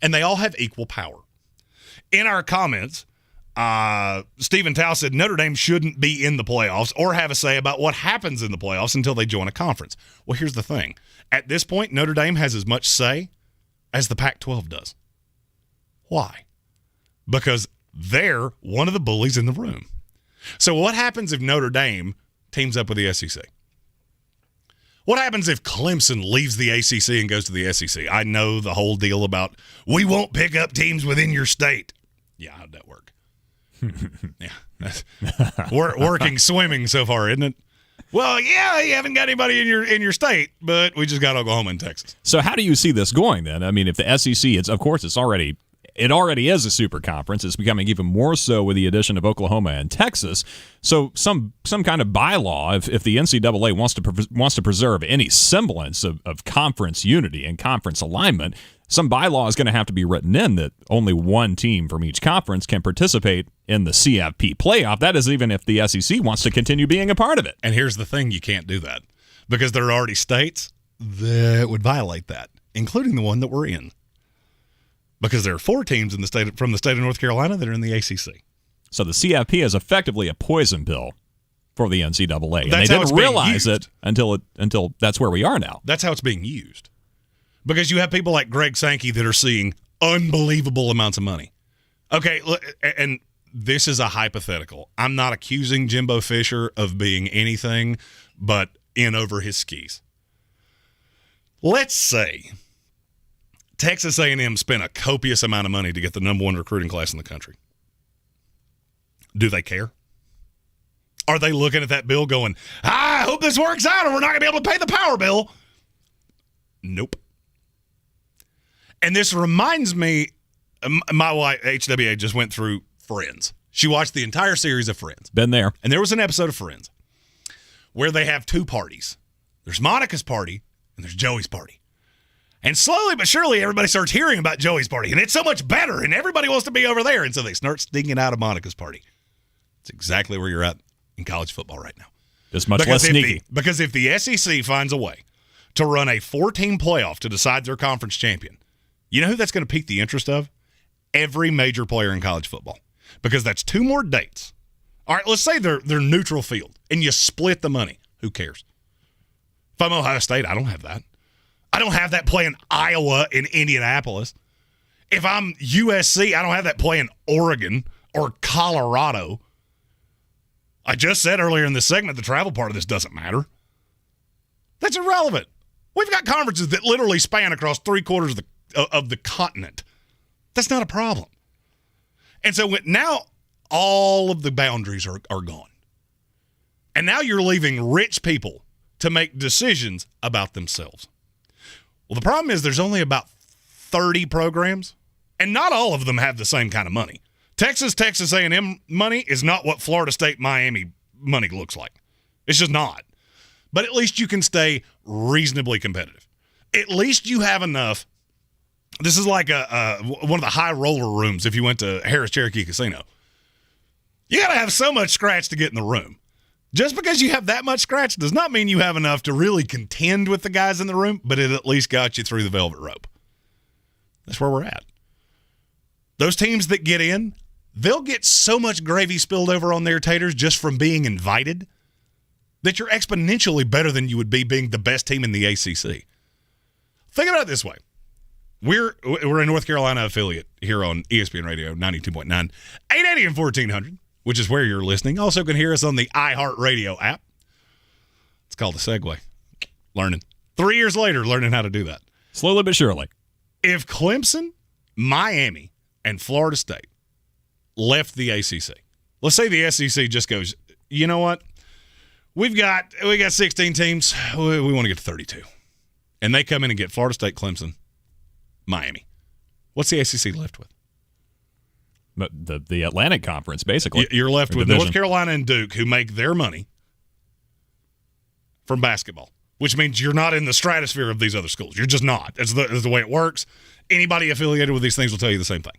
And they all have equal power. In our comments, Stephen Tao said Notre Dame shouldn't be in the playoffs or have a say about what happens in the playoffs until they join a conference. Well, here's the thing. At this point, Notre Dame has as much say as the Pac-12 does. Why? Because they're one of the bullies in the room. So what happens if Notre Dame teams up with the SEC? What happens if Clemson leaves the ACC and goes to the SEC? I know the whole deal about we won't pick up teams within your state. Yeah, how'd that work? Yeah, that's working swimming so far, isn't it? Well, yeah, you haven't got anybody in your state, but we just got Oklahoma and Texas. So how do you see this going then? I mean, if the SEC, it already is a super conference. It's becoming even more so with the addition of Oklahoma and Texas. So some kind of bylaw, if the NCAA wants to preserve any semblance of conference unity and conference alignment, some bylaw is going to have to be written in that only one team from each conference can participate in the CFP playoff. That is even if the SEC wants to continue being a part of it. And here's the thing, you can't do that because there are already states that would violate that, including the one that we're in. Because there are 4 teams from the state of North Carolina that are in the ACC. So the CFP is effectively a poison pill for the NCAA. And they didn't realize it until that's where we are now. That's how it's being used. Because you have people like Greg Sankey that are seeing unbelievable amounts of money. Okay, and this is a hypothetical. I'm not accusing Jimbo Fisher of being anything but in over his skis. Let's say Texas A&M spent a copious amount of money to get the number 1 recruiting class in the country. Do they care? Are they looking at that bill going, I hope this works out or we're not going to be able to pay the power bill? Nope. And this reminds me, my wife, HWA, just went through Friends. She watched the entire series of Friends. Been there. And there was an episode of Friends where they have 2 parties. There's Monica's party and there's Joey's party. And slowly but surely, everybody starts hearing about Joey's party. And it's so much better, and everybody wants to be over there. And so they start sneaking out of Monica's party. It's exactly where you're at in college football right now. Just much less sneaky. Because if the SEC finds a way to run a 4-team playoff to decide their conference champion, you know who that's going to pique the interest of? Every major player in college football. Because that's 2 more dates. All right, let's say they're neutral field, and you split the money. Who cares? If I'm Ohio State, I don't have that. I don't have that playing Iowa in Indianapolis. If I'm USC, I don't have that playing Oregon or Colorado. I just said earlier in this segment the travel part of this doesn't matter. That's irrelevant. We've got conferences that literally span across 3/4 of the continent. That's not a problem. And so now all of the boundaries are gone. And now you're leaving rich people to make decisions about themselves. Well, the problem is there's only about 30 programs, and not all of them have the same kind of money. Texas A&M money is not what Florida State, Miami money looks like. It's just not. But at least you can stay reasonably competitive. At least you have enough. This is like one of the high roller rooms if you went to Harris Cherokee Casino. You got to have so much scratch to get in the room. Just because you have that much scratch does not mean you have enough to really contend with the guys in the room, but it at least got you through the velvet rope. That's where we're at. Those teams that get in, they'll get so much gravy spilled over on their taters just from being invited that you're exponentially better than you would be being the best team in the ACC. Think about it this way. We're a North Carolina affiliate here on ESPN Radio 92.9, 880 and 1400, which is where you're listening. Also can hear us on the iHeartRadio app. It's called the Segway. Learning. 3 years later, learning how to do that. Slowly but surely. If Clemson, Miami, and Florida State left the ACC, let's say the SEC just goes, you know what? We got 16 teams. We want to get to 32. And they come in and get Florida State, Clemson, Miami. What's the ACC left with? But the Atlantic Conference, basically. You're left with division. North Carolina and Duke, who make their money from basketball, which means you're not in the stratosphere of these other schools. You're just not. That's the way it works. Anybody affiliated with these things will tell you the same thing.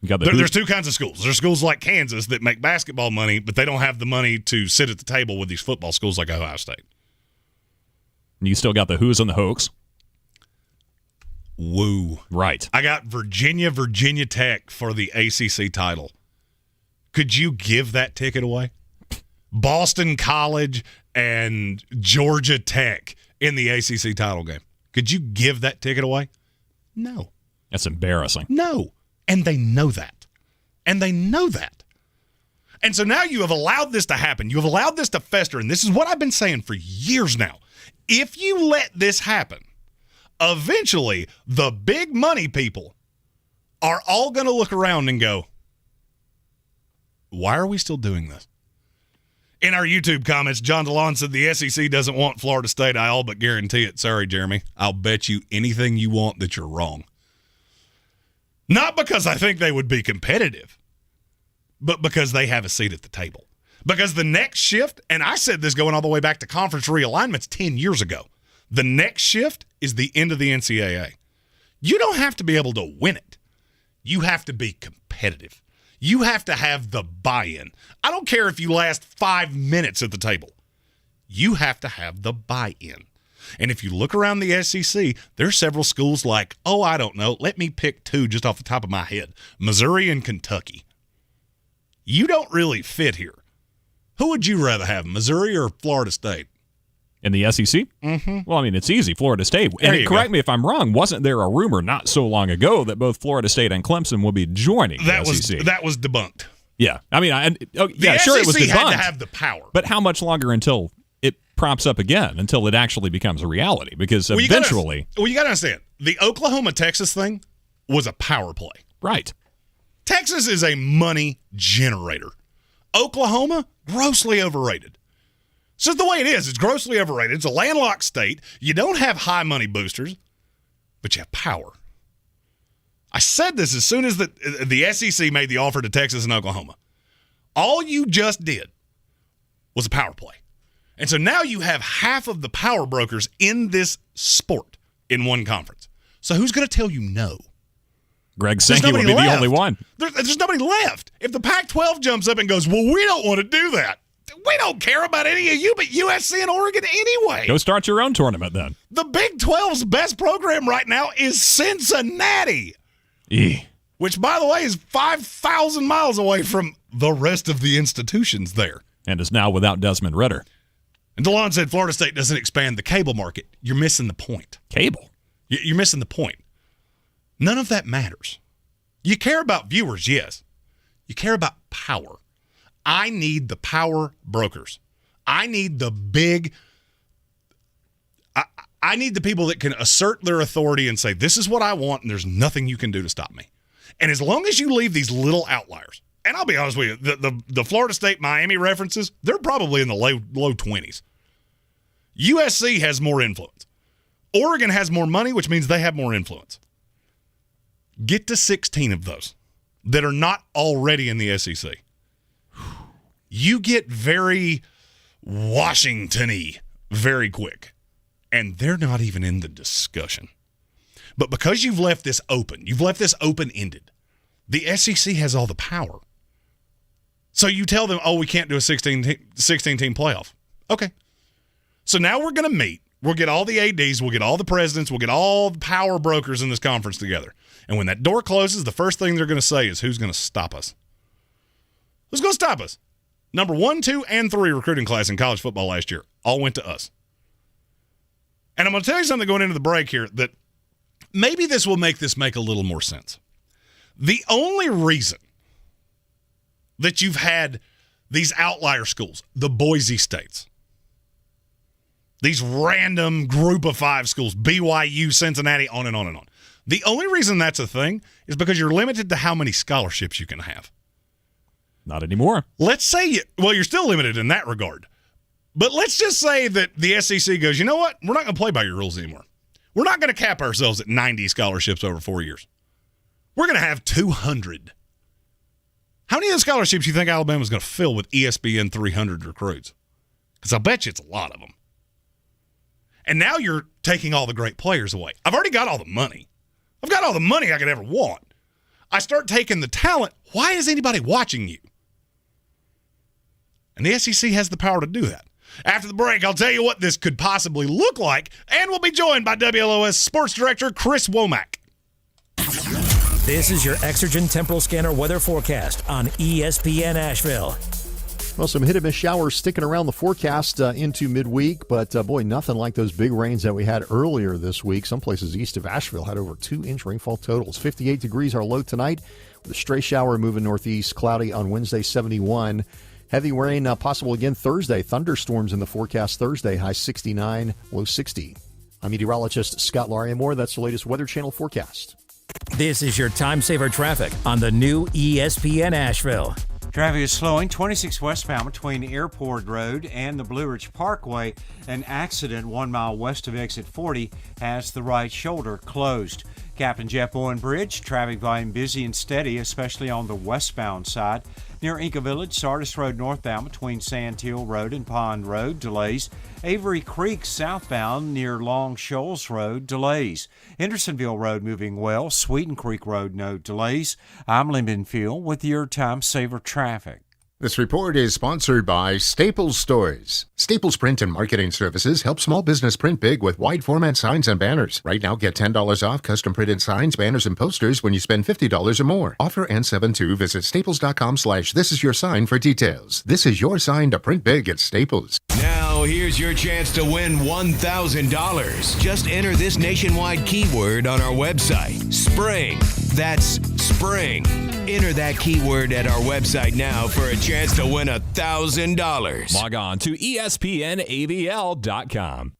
There's two kinds of schools. There's schools like Kansas that make basketball money, but they don't have the money to sit at the table with these football schools like Ohio State. You still got the Who's and the Hoax. Woo. Right. I got Virginia Tech for the ACC title. Could you give that ticket away? Boston College and Georgia Tech in the ACC title game. Could you give that ticket away? No. That's embarrassing. No. And they know that. And so now you have allowed this to happen. You have allowed this to fester. And this is what I've been saying for years now. If you let this happen, eventually the big money people are all going to look around and go, why are we still doing this? In our YouTube comments, John DeLon said the SEC doesn't want Florida State. I all but guarantee it. Sorry, Jeremy. I'll bet you anything you want that you're wrong. Not because I think they would be competitive, but because they have a seat at the table. Because the next shift, and I said this going all the way back to conference realignments 10 years ago, the next shift is the end of the NCAA. You don't have to be able to win it. You have to be competitive. You have to have the buy-in. I don't care if you last 5 minutes at the table. You have to have the buy-in. And if you look around the SEC, there's several schools like, I don't know, let me pick two just off the top of my head. Missouri and Kentucky. You don't really fit here. Who would you rather have, Missouri or Florida State? In the SEC? Mm-hmm. Well, I mean, it's easy. Florida State. And correct me if I'm wrong. Wasn't there a rumor not so long ago that both Florida State and Clemson will be joining the SEC? That was debunked. Yeah. I mean, the sure, SEC it was debunked. had to have the power. But how much longer until it props up again, until it actually becomes a reality? Because eventually... you got to understand, the Oklahoma-Texas thing was a power play. Right. Texas is a money generator. Oklahoma, grossly overrated. It's just the way it is. It's grossly overrated. It's a landlocked state. You don't have high money boosters, but you have power. I said this as soon as the SEC made the offer to Texas and Oklahoma. All you just did was a power play. And so now you have half of the power brokers in this sport in one conference. So who's going to tell you no? Greg Sankey will be the only one. There's nobody left. If the Pac-12 jumps up and goes, well, we don't want to do that. We don't care about any of you but USC and Oregon anyway. Go start your own tournament then. The Big 12's best program right now is Cincinnati. Which, by the way, is 5,000 miles away from the rest of the institutions there. And is now without Desmond Ridder. And DeLon said Florida State doesn't expand the cable market. You're missing the point. Cable? You're missing the point. None of that matters. You care about viewers, yes. You care about power. I need the power brokers. I need the big... I need the people that can assert their authority and say, this is what I want, and there's nothing you can do to stop me. And as long as you leave these little outliers, and I'll be honest with you, the Florida State-Miami references, they're probably in the low 20s. USC has more influence. Oregon has more money, which means they have more influence. Get to 16 of those that are not already in the SEC. You get very Washington-y very quick. And they're not even in the discussion. But because you've left this open, you've left this open-ended, the SEC has all the power. So you tell them, oh, we can't do a 16-team playoff. Okay. So now we're going to meet. We'll get all the ADs, we'll get all the presidents, we'll get all the power brokers in this conference together. And when that door closes, the first thing they're going to say is, who's going to stop us? Who's going to stop us? Number 1, 2, and 3 recruiting class in college football last year all went to us. And I'm going to tell you something going into the break here that maybe this will make a little more sense. The only reason that you've had these outlier schools, the Boise States, these random group of 5 schools, BYU, Cincinnati, on and on and on. The only reason that's a thing is because you're limited to how many scholarships you can have. Not anymore. Let's say, you're still limited in that regard. But let's just say that the SEC goes, you know what? We're not going to play by your rules anymore. We're not going to cap ourselves at 90 scholarships over 4 years. We're going to have 200. How many of the scholarships do you think Alabama's going to fill with ESPN 300 recruits? Because I'll bet you it's a lot of them. And now you're taking all the great players away. I've already got all the money. I've got all the money I could ever want. I start taking the talent. Why is anybody watching you? And the SEC has the power to do that. After the break, I'll tell you what this could possibly look like, and we'll be joined by WLOS Sports Director Chris Womack. This is your Exergen Temporal Scanner weather forecast on ESPN Asheville. Well, some hit-and-miss showers sticking around the forecast into midweek, but boy, nothing like those big rains that we had earlier this week. Some places east of Asheville had over 2-inch rainfall totals. 58 degrees our low tonight, with a stray shower moving northeast, cloudy on Wednesday, 71. Heavy rain possible again Thursday. Thunderstorms in the forecast Thursday, high 69, low 60. I'm meteorologist Scott Larimore. That's the latest Weather Channel forecast. This is your time saver traffic on the new ESPN Asheville. Traffic is slowing 26 westbound between Airport Road and the Blue Ridge Parkway. An accident 1 mile west of exit 40 has the right shoulder closed. Captain Jeff Bowen Bridge, traffic volume busy and steady, especially on the westbound side. Near Inca Village, Sardis Road northbound between Sandhill Road and Pond Road, delays. Avery Creek southbound near Long Shoals Road, delays. Hendersonville Road moving well. Sweeten Creek Road, no delays. I'm Lyndon Field with your Time Saver traffic. This report is sponsored by Staples Stores. Staples Print and Marketing Services help small business print big with wide format signs and banners. Right now, get $10 off custom printed signs, banners, and posters when you spend $50 or more. Offer ends 7/2. Visit staples.com/thisisyoursign for details. This is your sign to print big at Staples. Now, here's your chance to win $1,000. Just enter this nationwide keyword on our website. Spring. That's spring. Enter that keyword at our website now for a chance to win $1,000. Log on to ESPNABL.com.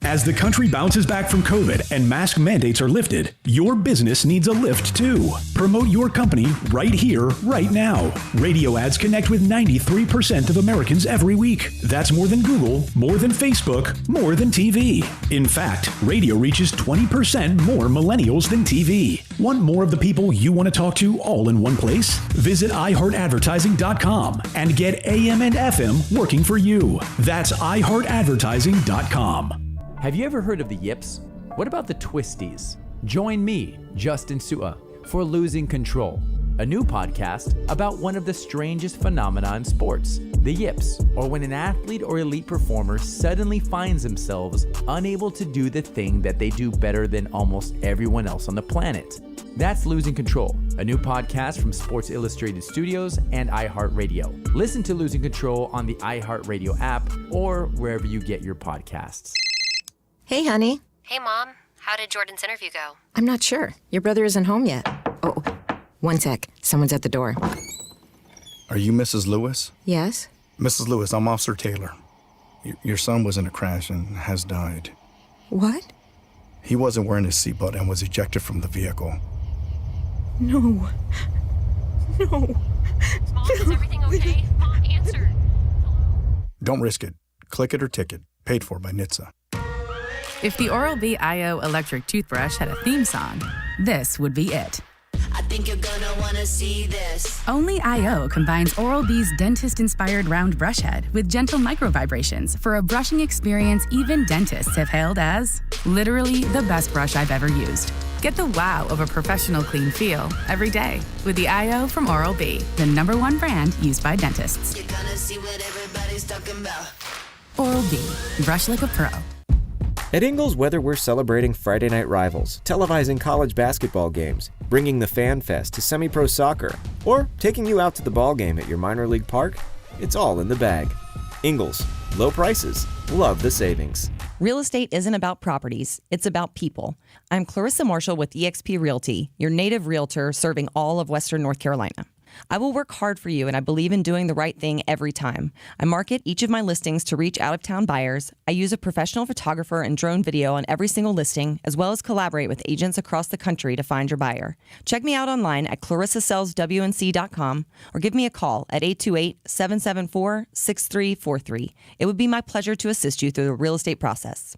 As the country bounces back from COVID and mask mandates are lifted, your business needs a lift too. Promote your company right here, right now. Radio ads connect with 93% of Americans every week. That's more than Google, more than Facebook, more than TV. In fact, radio reaches 20% more millennials than TV. Want more of the people you want to talk to all in one place? Visit iHeartAdvertising.com and get AM and FM working for you. That's iHeartAdvertising.com. Have you ever heard of the Yips? What about the Twisties? Join me, Justin Sua, for Losing Control, a new podcast about one of the strangest phenomena in sports, the Yips, or when an athlete or elite performer suddenly finds themselves unable to do the thing that they do better than almost everyone else on the planet. That's Losing Control, a new podcast from Sports Illustrated Studios and iHeartRadio. Listen to Losing Control on the iHeartRadio app or wherever you get your podcasts. Hey, honey. Hey, Mom. How did Jordan's interview go? I'm not sure. Your brother isn't home yet. Oh, one sec. Someone's at the door. Are you Mrs. Lewis? Yes? Mrs. Lewis, I'm Officer Taylor. Your son was in a crash and has died. What? He wasn't wearing his seatbelt and was ejected from the vehicle. No. No. Mom, is everything okay? Mom, answer. Don't risk it. Click it or ticket. Paid for by NHTSA. If the Oral-B IO electric toothbrush had a theme song, this would be it. I think you're gonna wanna see this. Only IO combines Oral-B's dentist-inspired round brush head with gentle micro vibrations for a brushing experience even dentists have hailed as literally the best brush I've ever used. Get the wow of a professional clean feel every day with the IO from Oral-B, the #1 brand used by dentists. You're gonna see what everybody's talking about. Oral-B, brush like a pro. At Ingles, whether we're celebrating Friday night rivals, televising college basketball games, bringing the Fan Fest to semi-pro soccer, or taking you out to the ball game at your minor league park, it's all in the bag. Ingles, low prices, love the savings. Real estate isn't about properties, it's about people. I'm Clarissa Marshall with eXp Realty, your native realtor serving all of Western North Carolina. I will work hard for you, and I believe in doing the right thing every time. I market each of my listings to reach out-of-town buyers. I use a professional photographer and drone video on every single listing, as well as collaborate with agents across the country to find your buyer. Check me out online at clarissasellswnc.com or give me a call at 828-774-6343. It would be my pleasure to assist you through the real estate process.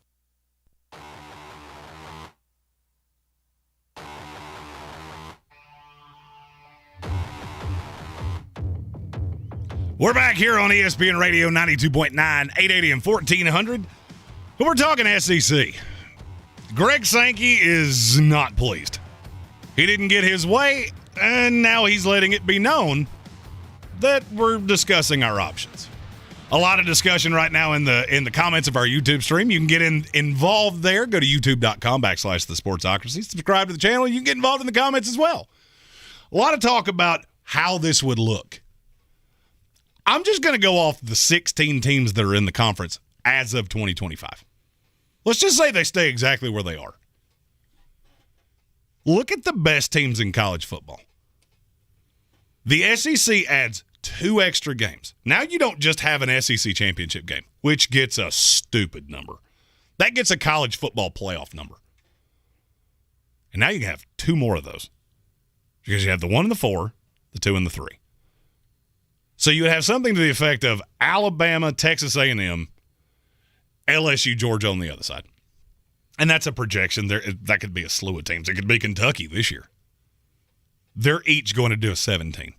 We're back here on ESPN Radio 92.9, 880 and 1400. But we're talking SEC. Greg Sankey is not pleased. He didn't get his way, and now he's letting it be known that we're discussing our options. A lot of discussion right now in the comments of our YouTube stream. You can get involved there. Go to youtube.com/the Sportsocracy. Subscribe to the channel. You can get involved in the comments as well. A lot of talk about how this would look. I'm just going to go off the 16 teams that are in the conference as of 2025. Let's just say they stay exactly where they are. Look at the best teams in college football. The SEC adds 2 extra games. Now you don't just have an SEC championship game, which gets a stupid number. That gets a college football playoff number. And now you have 2 more of those. Because you have the 1 and the 4, the 2 and the 3. So you would have something to the effect of Alabama, Texas A&M, LSU, Georgia on the other side. And that's a projection. That could be a slew of teams. It could be Kentucky this year. They're each going to do a 17.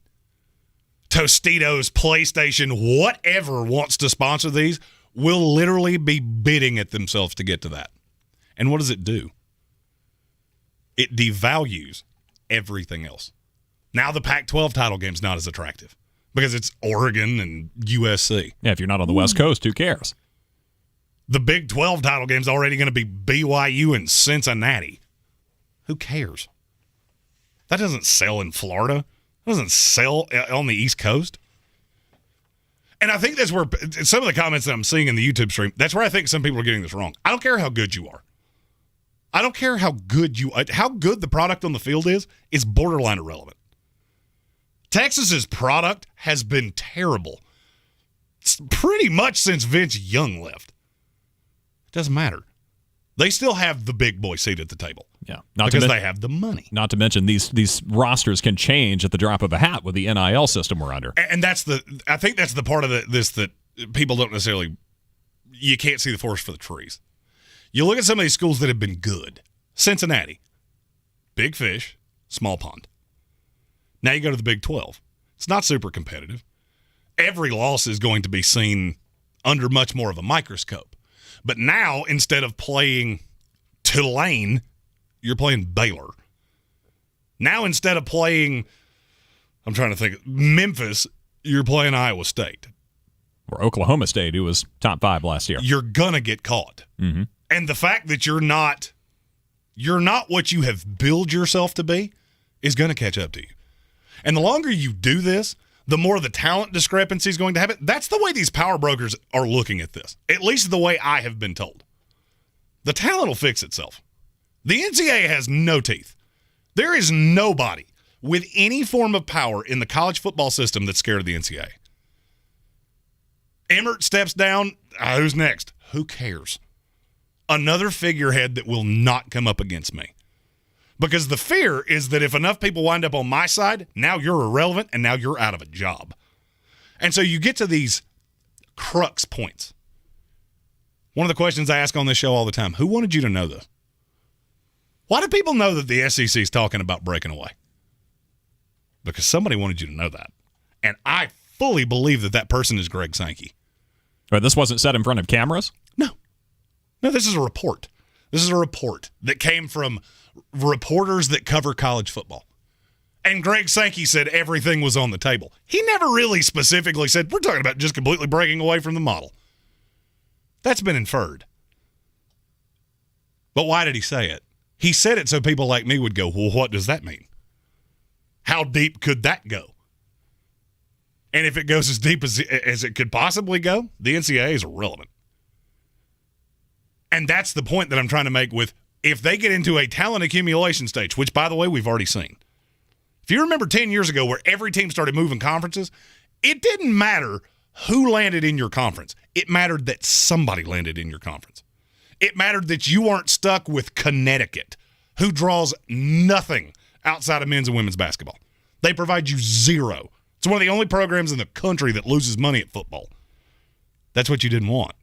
Tostitos, PlayStation, whatever wants to sponsor these will literally be bidding at themselves to get to that. And what does it do? It devalues everything else. Now the Pac-12 title game's not as attractive. Because it's Oregon and USC. Yeah, if you're not on the West Coast, who cares? The Big 12 title game's already going to be BYU and Cincinnati. Who cares? That doesn't sell in Florida. It doesn't sell on the East Coast. And I think that's where some of the comments that I'm seeing in the YouTube stream, that's where I think some people are getting this wrong. I don't care how good you are. I don't care how good the product on the field is borderline irrelevant. Texas's product has been terrible pretty much since Vince Young left. It doesn't matter. They still have the big boy seat at the table. Yeah, because they have the money. Not to mention these rosters can change at the drop of a hat with the NIL system we're under. And I think that's the part of this that people don't necessarily, you can't see the forest for the trees. You look at some of these schools that have been good. Cincinnati, big fish, small pond. Now you go to the Big 12. It's not super competitive. Every loss is going to be seen under much more of a microscope. But now, instead of playing Tulane, you're playing Baylor. Now, instead of playing, I'm trying to think, Memphis, you're playing Iowa State. Or Oklahoma State, who was top 5 last year. You're going to get caught. Mm-hmm. And the fact that you're not what you have billed yourself to be is going to catch up to you. And the longer you do this, the more the talent discrepancy is going to happen. That's the way these power brokers are looking at this, at least the way I have been told. The talent will fix itself. The NCAA has no teeth. There is nobody with any form of power in the college football system that's scared of the NCAA. Emmert steps down. Who's next? Who cares? Another figurehead that will not come up against me. Because the fear is that if enough people wind up on my side, now you're irrelevant and now you're out of a job. And so you get to these crux points. One of the questions I ask on this show all the time, who wanted you to know this? Why do people know that the SEC is talking about breaking away? Because somebody wanted you to know that. And I fully believe that person is Greg Sankey. But this wasn't said in front of cameras? No, this is a report. This is a report that came from reporters that cover college football. And Greg Sankey said everything was on the table. He never really specifically said, we're talking about just completely breaking away from the model. That's been inferred. But why did he say it? He said it so people like me would go, well, what does that mean? How deep could that go? And if it goes as deep as it could possibly go, the NCAA is irrelevant. And that's the point that I'm trying to make with, if they get into a talent accumulation stage, which, by the way, we've already seen. If you remember 10 years ago where every team started moving conferences, it didn't matter who landed in your conference. It mattered that somebody landed in your conference. It mattered that you weren't stuck with Connecticut, who draws nothing outside of men's and women's basketball. They provide you zero. It's one of the only programs in the country that loses money at football. That's what you didn't want.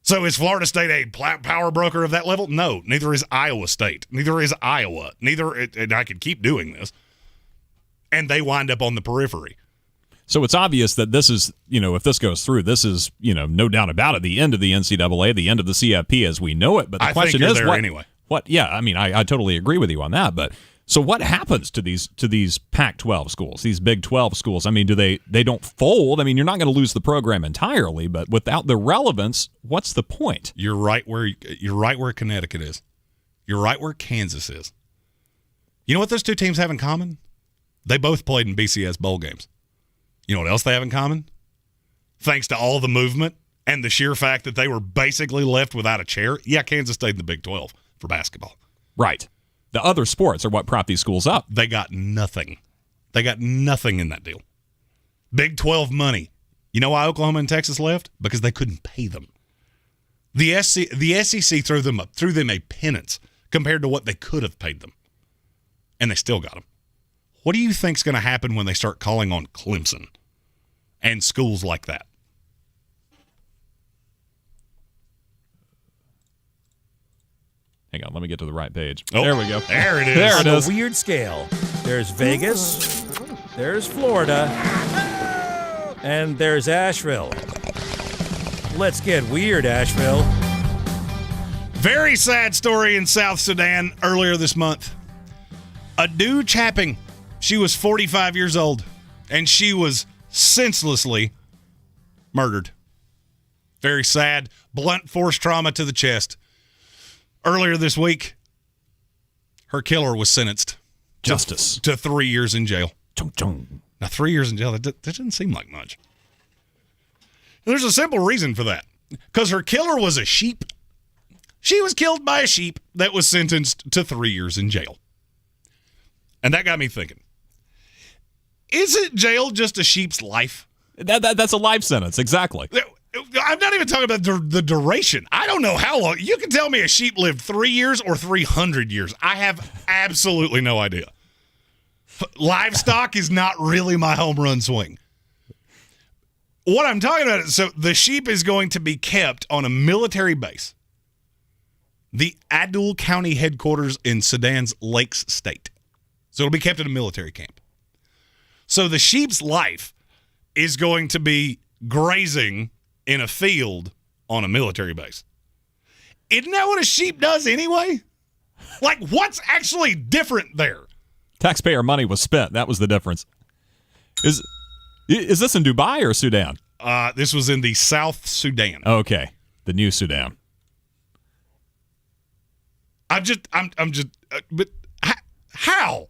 So is Florida State a power broker of that level? No, neither is Iowa State. Neither is Iowa. And I could keep doing this. And they wind up on the periphery. So it's obvious that this is, if this goes through, this is, no doubt about it, the end of the NCAA, the end of the CFP as we know it. But the question is, what? Yeah, I mean, I totally agree with you on that. But so what happens to these Pac-12 schools, these Big 12 schools? I mean, they don't fold? I mean, you're not going to lose the program entirely, but without the relevance, what's the point? You're right where Connecticut is. You're right where Kansas is. You know what those two teams have in common? They both played in BCS bowl games. You know what else they have in common? Thanks to all the movement and the sheer fact that they were basically left without a chair. Yeah, Kansas stayed in the Big 12 for basketball. Right. The other sports are what prop these schools up. They got nothing. They got nothing in that deal. Big 12 money. You know why Oklahoma and Texas left? Because they couldn't pay them. The SEC threw them a penance compared to what they could have paid them. And they still got them. What do you think's going to happen when they start calling on Clemson and schools like that? Hang on, let me get to the right page. Oh, there we go. There it is. There it is. On a weird scale, there's Vegas, there's Florida, and there's Asheville. Let's get weird, Asheville. Very sad story in South Sudan earlier this month. Adu Chapping. She was 45 years old, and she was senselessly murdered. Very sad. Blunt force trauma to the chest. Earlier this week, her killer was sentenced to 3 years in jail. Now, 3 years in jail, that doesn't seem like much. There's a simple reason for that. Because her killer was a sheep. She was killed by a sheep that was sentenced to 3 years in jail. And that got me thinking. Isn't jail just a sheep's life? That's a life sentence, exactly. I'm not even talking about the duration. I don't know how long. You can tell me a sheep lived 3 years or 300 years. I have absolutely no idea. Livestock is not really my home run swing. What I'm talking about is, so the sheep is going to be kept on a military base, the Adul County headquarters in Sudan's Lakes State. So it'll be kept at a military camp. So the sheep's life is going to be grazing in a field on a military base. Isn't that what a sheep does anyway? Like, what's actually different there? Taxpayer money was spent. That was the difference. Is this in Dubai or Sudan? This was in the South Sudan. Okay, the new Sudan. But how?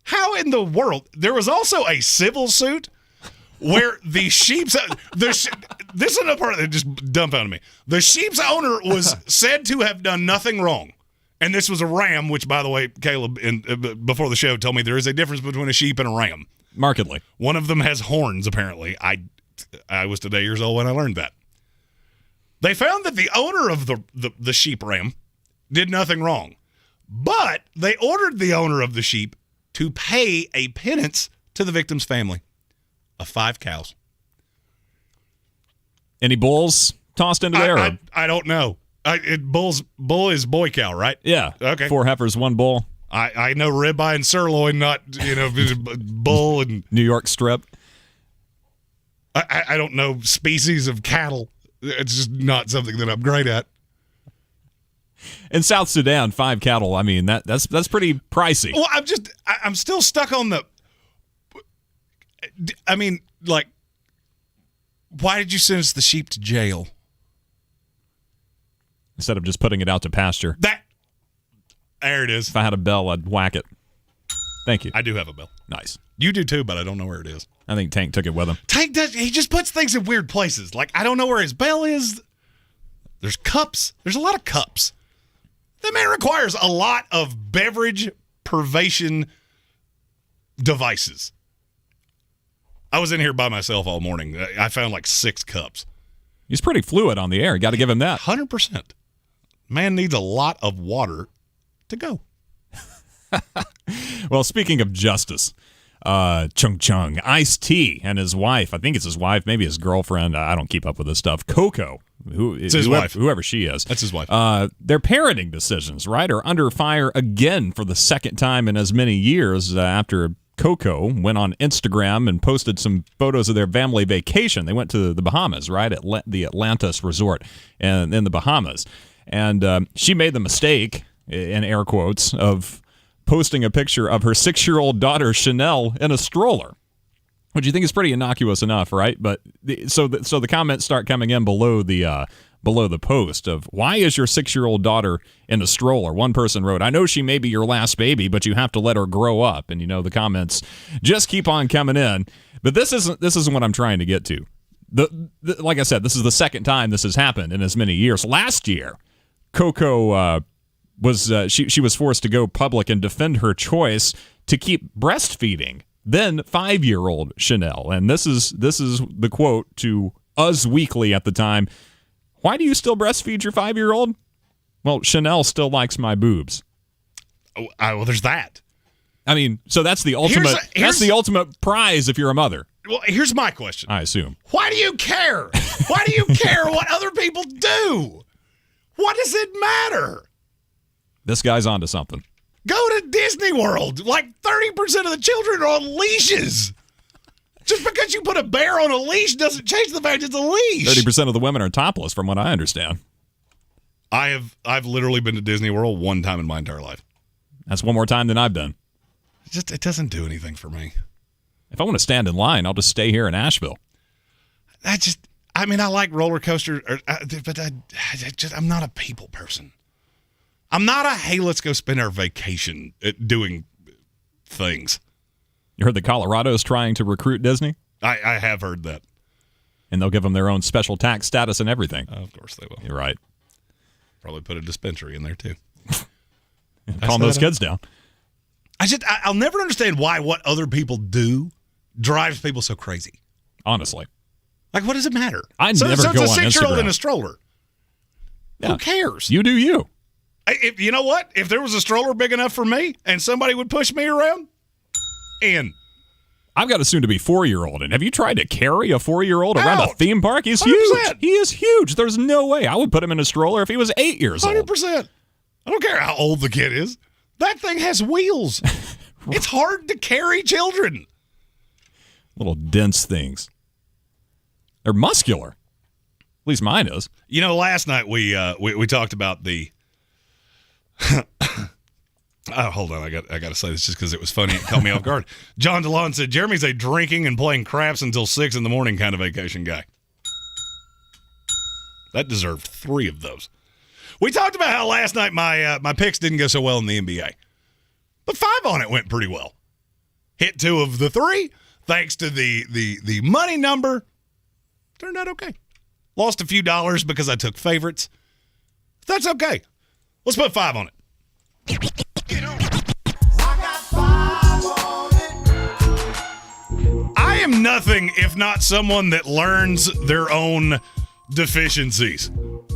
How in the world? There was also a civil suit where the sheep's this is the part that just dumbfounded me. The sheep's owner was said to have done nothing wrong, and this was a ram. Which, by the way, Caleb before the show told me there is a difference between a sheep and a ram. Markedly, one of them has horns. Apparently, I was today years old when I learned that. They found that the owner of the sheep ram did nothing wrong, but they ordered the owner of the sheep to pay a pittance to the victim's family of 5 cows. Any bulls tossed into there? I don't know. Bull is boy cow, right? Yeah. Okay. 4 heifers, 1 bull. I know ribeye and sirloin, not bull and New York strip. I don't know species of cattle. It's just not something that I'm great at. In South Sudan, 5 cattle. I mean, that's pretty pricey. Well, I'm still stuck on the. I mean, like, why did you sentence the sheep to jail instead of just putting it out to pasture? There it is. If I had a bell, I'd whack it. Thank you. I do have a bell. Nice. You do too, but I don't know where it is. I think Tank took it with him. Tank does. He just puts things in weird places. Like, I don't know where his bell is. There's cups. There's a lot of cups. That man requires a lot of beverage privation devices. I was in here by myself all morning. I found like 6 cups. He's pretty fluid on the air. Got to give him that. 100%. Man needs a lot of water to go. Well, speaking of justice, Chung Ice-T and his wife, I think it's his wife, maybe his girlfriend, I don't keep up with this stuff, Coco, it's his wife. Whoever she is. That's his wife. Their parenting decisions, right, are under fire again for the second time in as many years after Coco went on Instagram and posted some photos of their family vacation. They went to the Bahamas, right, at the Atlantis Resort in the Bahamas. And she made the mistake, in air quotes, of posting a picture of her 6-year-old daughter, Chanel, in a stroller, which you think is pretty innocuous enough, right? But so the comments start coming in below the post of, why is your 6-year-old daughter in a stroller? One person wrote, I know she may be your last baby, but you have to let her grow up. And, the comments just keep on coming in. But this isn't what I'm trying to get to. Like I said, this is the second time this has happened in as many years. Last year, Coco she was forced to go public and defend her choice to keep breastfeeding then 5-year-old Chanel. And this is the quote to Us Weekly at the time. Why do you still breastfeed your 5-year-old? Well, Chanel still likes my boobs. Oh, well, there's that. I mean, so that's the ultimate. That's the ultimate prize if you're a mother. Well, here's my question. I assume. Why do you care? Why do you care what other people do? What does it matter? This guy's onto something. Go to Disney World. Like 30% of the children are on leashes. Just because you put a bear on a leash doesn't change the fact it's a leash. 30% of the women are topless, from what I understand. I've literally been to Disney World one time in my entire life. That's one more time than I've done. It doesn't do anything for me. If I want to stand in line, I'll just stay here in Asheville. I like roller coasters, but I'm not a people person. I'm not a, hey, let's go spend our vacation doing things. You heard that Colorado's trying to recruit Disney? I have heard that. And they'll give them their own special tax status and everything. Of course they will. You're right. Probably put a dispensary in there, too. Calm those kids down. I'll never understand why what other people do drives people so crazy. Honestly. Like, what does it matter? I never go on Instagram. It's a 6-year-old in a stroller. Yeah. Who cares? You do you. You know what? If there was a stroller big enough for me and somebody would push me around, I've got a soon-to-be 4-year-old, and have you tried to carry a 4-year-old around a theme park? He's 100%. huge. He is huge. There's no way I would put him in a stroller if he was 8 years old. 100%. I don't care how old the kid is. That thing has wheels. It's hard to carry children. Little dense things. They're muscular. At least mine is. Last night we talked about the. Hold on, I got to say this just because it was funny. It caught me off guard. John DeLon said Jeremy's a drinking and playing craps until 6 in the morning kind of vacation guy. That deserved 3 of those. We talked about how last night my picks didn't go so well in the NBA, but 5 on it went pretty well. Hit 2 of the 3 thanks to the money number. Turned out okay. Lost a few dollars because I took favorites. That's okay. Let's put 5 on it. I am nothing if not someone that learns their own deficiencies.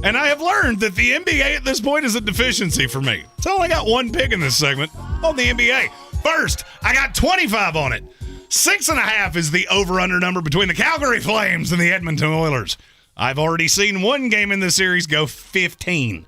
And I have learned that the NBA at this point is a deficiency for me. So I only got one pick in this segment on the NBA. First, I got 25 on it. 6.5 is the over-under number between the Calgary Flames and the Edmonton Oilers. I've already seen one game in this series go 15.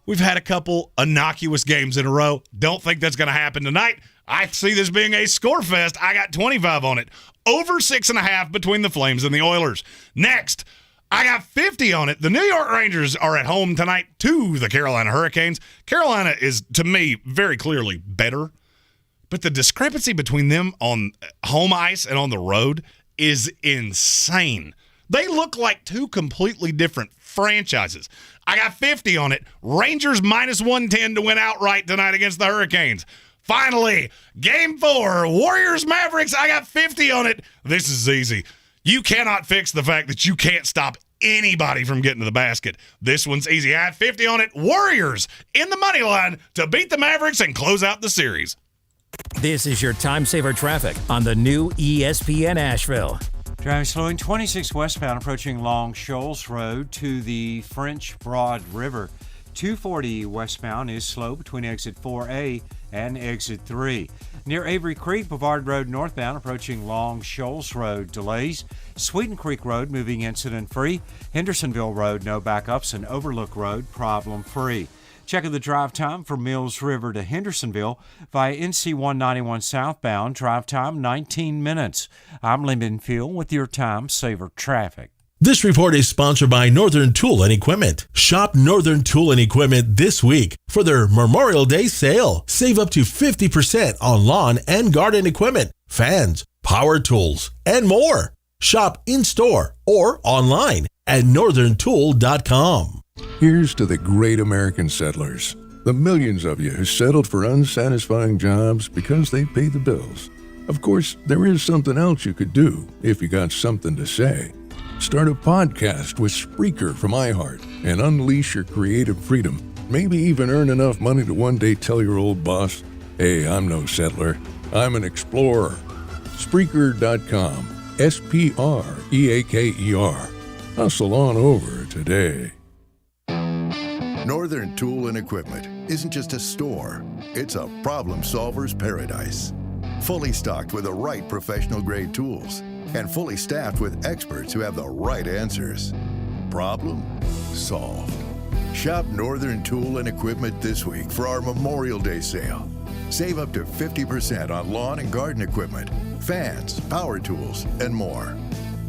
We've had a couple innocuous games in a row. Don't think that's going to happen tonight. I see this being a score fest. I got 25 on it. Over 6.5 between the Flames and the Oilers. Next, I got 50 on it. The New York Rangers are at home tonight to the Carolina Hurricanes. Carolina is, to me, very clearly better. But the discrepancy between them on home ice and on the road is insane. They look like two completely different franchises. I got 50 on it. Rangers minus 110 to win outright tonight against the Hurricanes. Finally, Game 4, Warriors-Mavericks. I got 50 on it. This is easy. You cannot fix the fact that you can't stop anybody from getting to the basket. This one's easy. I had 50 on it. Warriors in the money line to beat the Mavericks and close out the series. This is your time saver traffic on the new ESPN Asheville. Driving slow in 26 westbound approaching Long Shoals Road to the French Broad River. 240 westbound is slow between exit 4A and exit 3. Near Avery Creek, Bavard Road northbound approaching Long Shoals Road. Delays. Sweeten Creek Road moving incident-free. Hendersonville Road no backups and Overlook Road problem-free. Checking the drive time for Mills River to Hendersonville via NC 191 southbound. Drive time 19 minutes. I'm Lyndon Field with your Time Saver Traffic. This report is sponsored by Northern Tool and Equipment. Shop Northern Tool and Equipment this week for their Memorial Day sale. Save up to 50% on lawn and garden equipment, fans, power tools, and more. Shop in-store or online at northerntool.com. Here's to the great American settlers, the millions of you who settled for unsatisfying jobs because they pay the bills. Of course, there is something else you could do if you got something to say. Start a podcast with Spreaker from iHeart and unleash your creative freedom. Maybe even earn enough money to one day tell your old boss, "Hey, I'm no settler, I'm an explorer." Spreaker.com, Spreaker. Hustle on over today. Northern Tool and Equipment isn't just a store, it's a problem solver's paradise. Fully stocked with the right professional grade tools and fully staffed with experts who have the right answers. Problem solved. Shop Northern Tool and Equipment this week for our Memorial Day sale. Save up to 50% on lawn and garden equipment, fans, power tools, and more.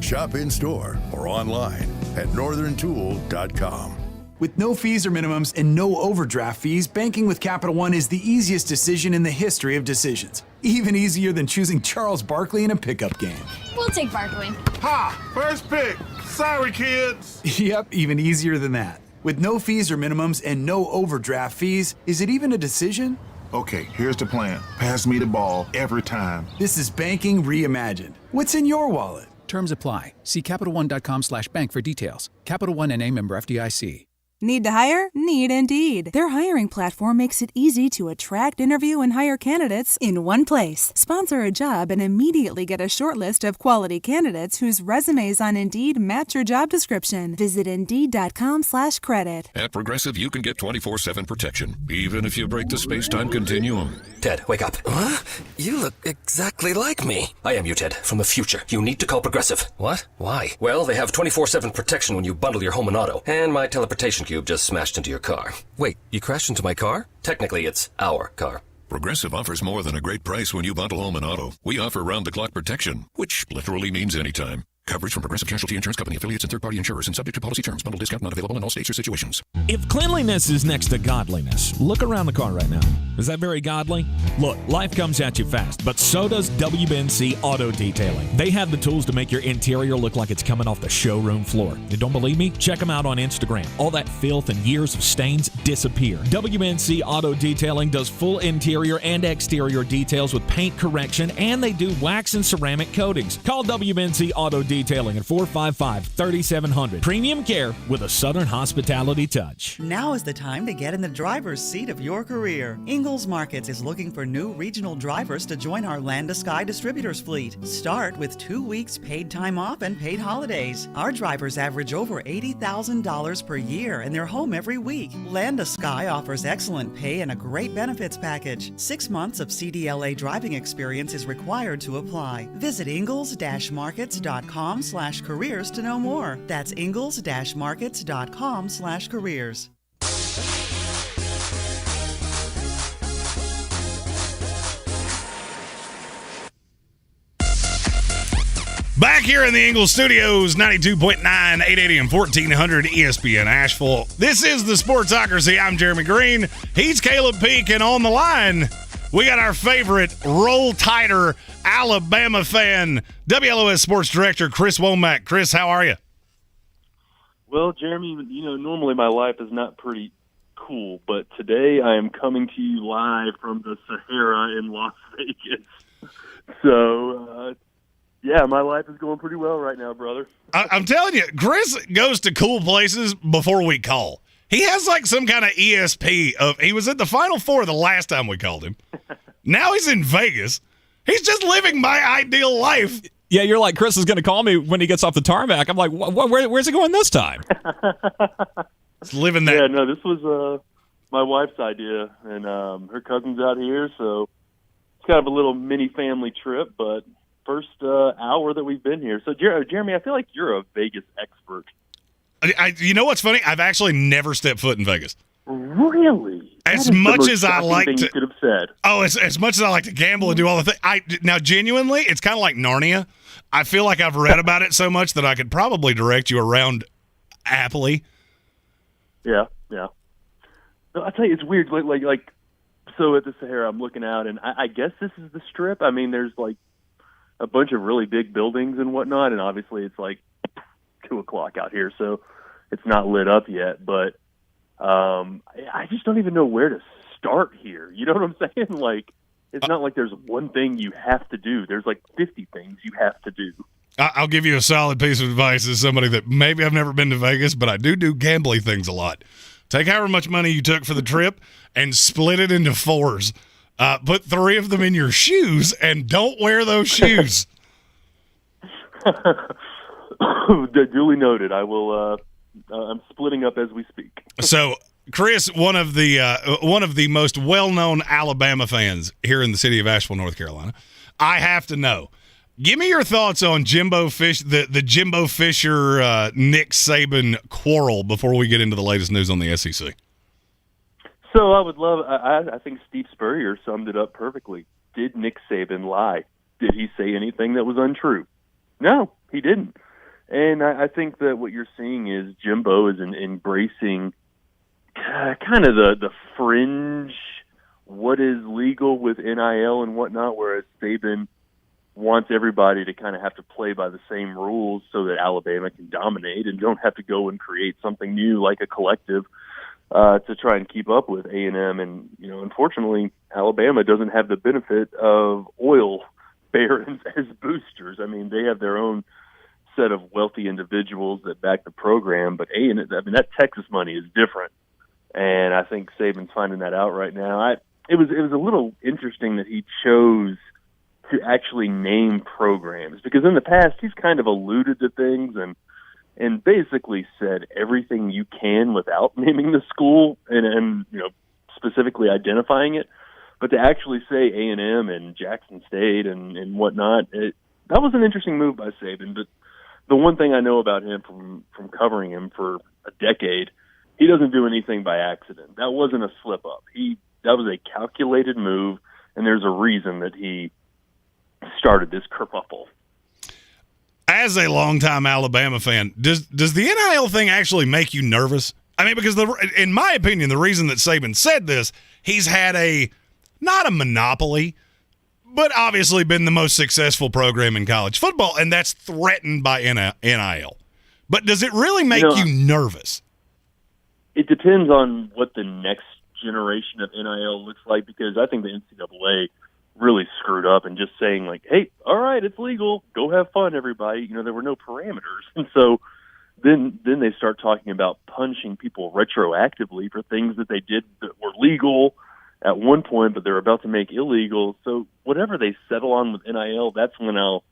Shop in-store or online at northerntool.com. With no fees or minimums and no overdraft fees, banking with Capital One is the easiest decision in the history of decisions. Even easier than choosing Charles Barkley in a pickup game. We'll take Barkley. Ha! First pick. Sorry, kids. Yep, even easier than that. With no fees or minimums and no overdraft fees, is it even a decision? Okay, here's the plan. Pass me the ball every time. This is banking reimagined. What's in your wallet? Terms apply. See CapitalOne.com/bank for details. Capital One NA member FDIC. Need to hire? Need Indeed. Their hiring platform makes it easy to attract, interview, and hire candidates in one place. Sponsor a job and immediately get a short list of quality candidates whose resumes on Indeed match your job description. Visit Indeed.com/credit. At Progressive, you can get 24/7 protection, even if you break the space-time continuum. Ted, wake up. Huh? You look exactly like me. I am you, Ted, from the future. You need to call Progressive. What? Why? Well, they have 24/7 protection when you bundle your home and auto, and my teleportation cube just smashed into your car. Wait, you crashed into my car? Technically, it's our car. Progressive offers more than a great price when you bundle home and auto. We offer round-the-clock protection, which literally means anytime. Coverage from Progressive Casualty Insurance Company, affiliates, and third-party insurers, and subject to policy terms. Bundle discount not available in all states or situations. If cleanliness is next to godliness, look around the car right now. Is that very godly? Look, life comes at you fast, but so does WBNC Auto Detailing. They have the tools to make your interior look like it's coming off the showroom floor. You don't believe me? Check them out on Instagram. All that filth and years of stains disappear. WBNC Auto Detailing does full interior and exterior details with paint correction, and they do wax and ceramic coatings. Call WBNC Auto Detailing at 455-3700. Premium care with a Southern hospitality touch. Now is the time to get in the driver's seat of your career. Ingles Markets is looking for for new regional drivers to join our Land to Sky distributors fleet. Start with 2 weeks paid time off and paid holidays. Our drivers average over $80,000 per year and they're home every week. Land to Sky offers excellent pay and a great benefits package. 6 months of CDLA driving experience is required to apply. Visit ingles-markets.com/careers to know more. That's ingles-markets.com/careers. Back here in the Ingles Studios, 92.9, 880 and 1400 ESPN Asheville. This is the Sportsocracy. I'm Jeremy Greene. He's Caleb Peak, and on the line, we got our favorite Roll Tighter Alabama fan, WLOS Sports Director Chris Womack. Chris, how are you? Well, Jeremy, normally my life is not pretty cool, but today I am coming to you live from the Sahara in Las Vegas. So, yeah, my life is going pretty well right now, brother. I'm telling you, Chris goes to cool places before we call. He has like some kind of ESP he was at the Final Four the last time we called him. Now he's in Vegas. He's just living my ideal life. Yeah, you're like, Chris is going to call me when he gets off the tarmac. I'm like, where's he going this time? He's living that. Yeah, no, this was my wife's idea, and her cousin's out here, so it's kind of a little mini family trip, but first hour that we've been here. So, Jeremy, I feel like you're a Vegas expert. You know what's funny? I've actually never stepped foot in Vegas. Really? As much as I like to, you could have said. Oh, as much as I like to gamble and do all the things. Now, genuinely, it's kind of like Narnia. I feel like I've read about it so much that I could probably direct you around happily. Yeah. No, I tell you, it's weird. Like, so at the Sahara, I'm looking out, and I guess this is the Strip. I mean, there's like a bunch of really big buildings and whatnot, and obviously it's like 2:00 out here, so it's not lit up yet. But I just don't even know where to start here. You know what I'm saying? Like, it's not like there's one thing you have to do. There's like 50 things you have to do. I'll give you a solid piece of advice as somebody that maybe I've never been to Vegas, but I do gambling things a lot. Take however much money you took for the trip and split it into 4s. Put 3 of them in your shoes and don't wear those shoes. Duly noted. I will. I'm splitting up as we speak. So, Chris, one of the most well-known Alabama fans here in the city of Asheville, North Carolina, I have to know. Give me your thoughts on the Jimbo Fisher Nick Saban quarrel before we get into the latest news on the SEC. So I would love. I think Steve Spurrier summed it up perfectly. Did Nick Saban lie? Did he say anything that was untrue? No, he didn't. And I think that what you're seeing is Jimbo is embracing kind of the fringe, what is legal with NIL and whatnot, whereas Saban wants everybody to kind of have to play by the same rules so that Alabama can dominate and don't have to go and create something new like a collective to try and keep up with A&M. And, unfortunately, Alabama doesn't have the benefit of oil barons as boosters. I mean, they have their own set of wealthy individuals that back the program, but that Texas money is different. And I think Saban's finding that out right now. It was a little interesting that he chose to actually name programs, because in the past he's kind of alluded to things and basically said everything you can without naming the school and specifically identifying it. But to actually say A&M and Jackson State and whatnot, that was an interesting move by Saban. But the one thing I know about him from covering him for a decade, he doesn't do anything by accident. That wasn't a slip up. That was a calculated move, and there's a reason that he started this kerfuffle. As a longtime Alabama fan, does the NIL thing actually make you nervous? I mean, because in my opinion, the reason that Saban said this, he's had not a monopoly, but obviously been the most successful program in college football, and that's threatened by NIL. But does it really make you nervous? It depends on what the next generation of NIL looks like, because I think the NCAA really screwed up and just saying like, hey, all right, it's legal, go have fun, everybody. There were no parameters. And so then they start talking about punishing people retroactively for things that they did that were legal. at one point, but they're about to make illegal. So whatever they settle on with NIL, that's when I'll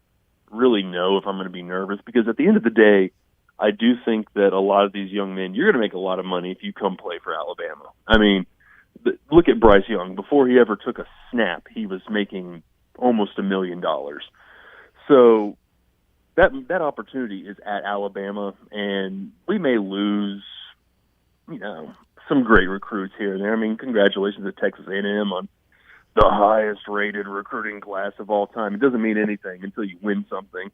really know if I'm going to be nervous, because at the end of the day, I do think that a lot of these young men, you're going to make a lot of money if you come play for Alabama. I mean, look at Bryce Young. Before he ever took a snap, he was making almost $1 million. So that opportunity is at Alabama, and we may lose, some great recruits here and there. I mean, congratulations to Texas A&M on the highest-rated recruiting class of all time. It doesn't mean anything until you win something.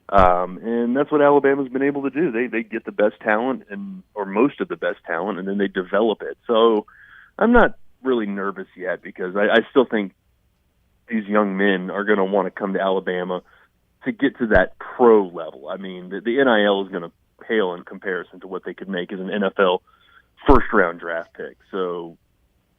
And that's what Alabama's been able to do. They get the best talent, or most of the best talent, and then they develop it. So I'm not really nervous yet, because I still think these young men are going to want to come to Alabama to get to that pro level. I mean, the NIL is going to pale in comparison to what they could make as an NFL first-round draft pick. So